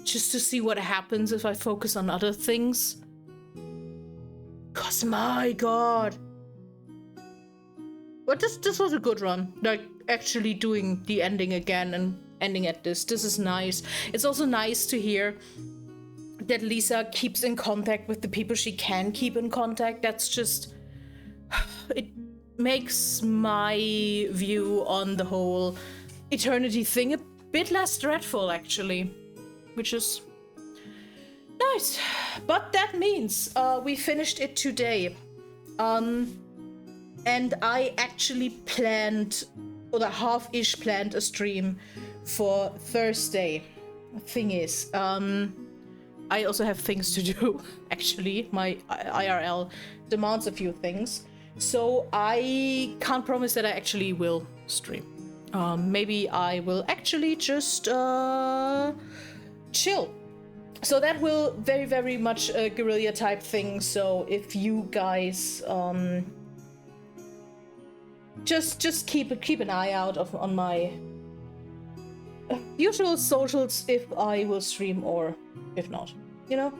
Just to see what happens if I focus on other things. 'Cause my god. But this was a good run. Like, actually doing the ending again and ending at this. This is nice. It's also nice to hear that Lisa keeps in contact with the people she can keep in contact. That's just... It makes my view on the whole eternity thing a bit less dreadful, actually. Which is nice. But that means we finished it today. And I actually planned, or half-ish planned a stream for Thursday. Thing is, I also have things to do, actually. My IRL demands a few things. So I can't promise that I actually will stream. Maybe I will actually just chill. So that will very, very much a guerrilla type thing. So if you guys just keep an eye out on my usual socials if I will stream or if not, you know,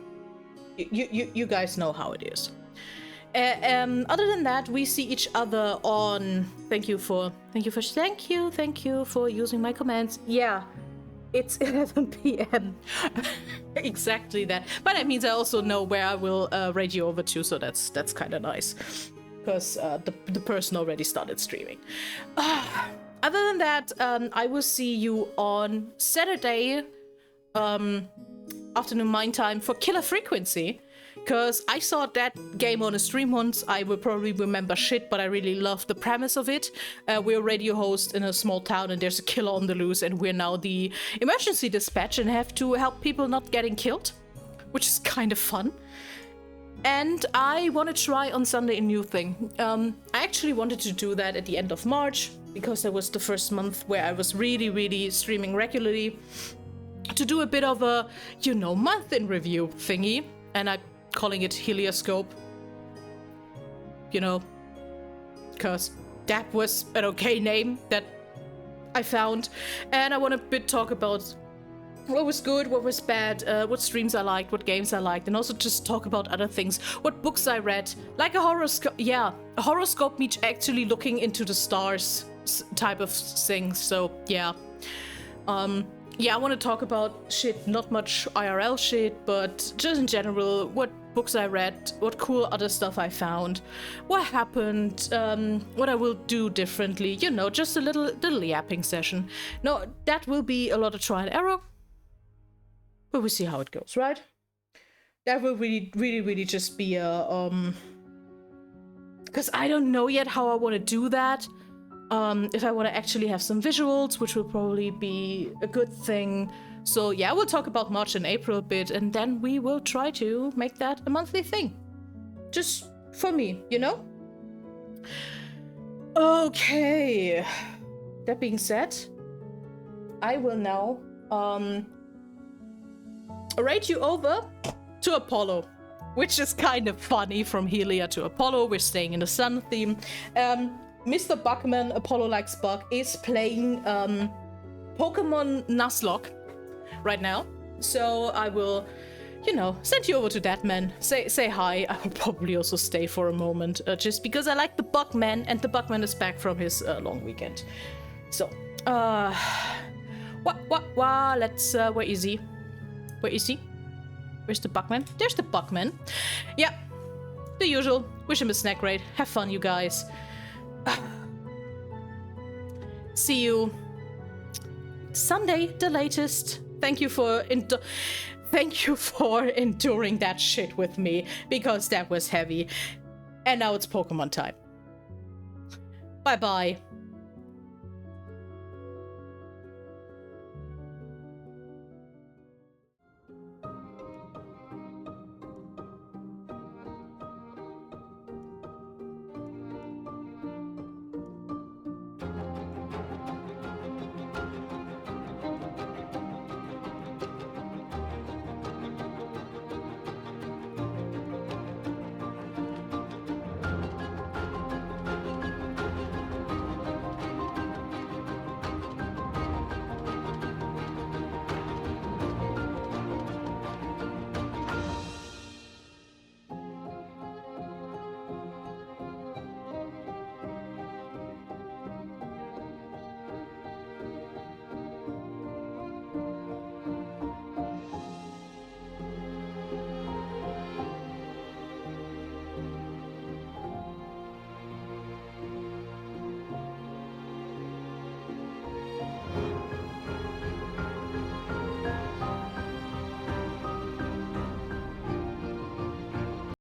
you guys know how it is. Other than that, we see each other on. Thank you for using my comments. Yeah, It's 11 p.m. Exactly that. But that means I also know where I will radio over to, so that's kind of nice. Because the person already started streaming. Other than that, I will see you on Saturday afternoon mine time for Killer Frequency. Because I saw that game on a stream once. I will probably remember shit, but I really love the premise of it. We're a radio host in a small town and there's a killer on the loose, and we're now the emergency dispatch and have to help people not getting killed, which is kind of fun. And I want to try on Sunday a new thing. I actually wanted to do that at the end of March, because that was the first month where I was really streaming regularly, to do a bit of a, month in review thingy. And I'm calling it Helioscope, because that was an okay name that I found. And I want to talk about what was good, what was bad, what streams I liked, what games I liked, and also just talk about other things, what books I read, like a horoscope. Yeah, a horoscope means actually looking into the stars type of thing. So yeah. I want to talk about shit, not much IRL shit, but just in general, what books I read, what cool other stuff I found, what happened, what I will do differently, just a little yapping session. No, that will be a lot of trial and error, but we'll see how it goes, right? That will really just be a, because I don't know yet how I want to do that. If I want to actually have some visuals, which will probably be a good thing. So yeah, we'll talk about March and April a bit, and then we will try to make that a monthly thing. Just for me, Okay. That being said, I will now rate you over to Apollo, which is kind of funny, from Helia to Apollo. We're staying in the sun theme. Mr. Buckman, Apollo Likes Buck, is playing Pokemon Nuzlocke right now. So I will, send you over to that man. Say hi. I will probably also stay for a moment, just because I like the Buckman, and the Buckman is back from his long weekend. So, let's, where is he? Where is he? Where's the Buckman? There's the Buckman. Yeah, the usual. Wish him a snack raid. Have fun, you guys. See you Sunday, the latest. Thank you for enduring that shit with me, because that was heavy. And now it's Pokemon time. Bye bye.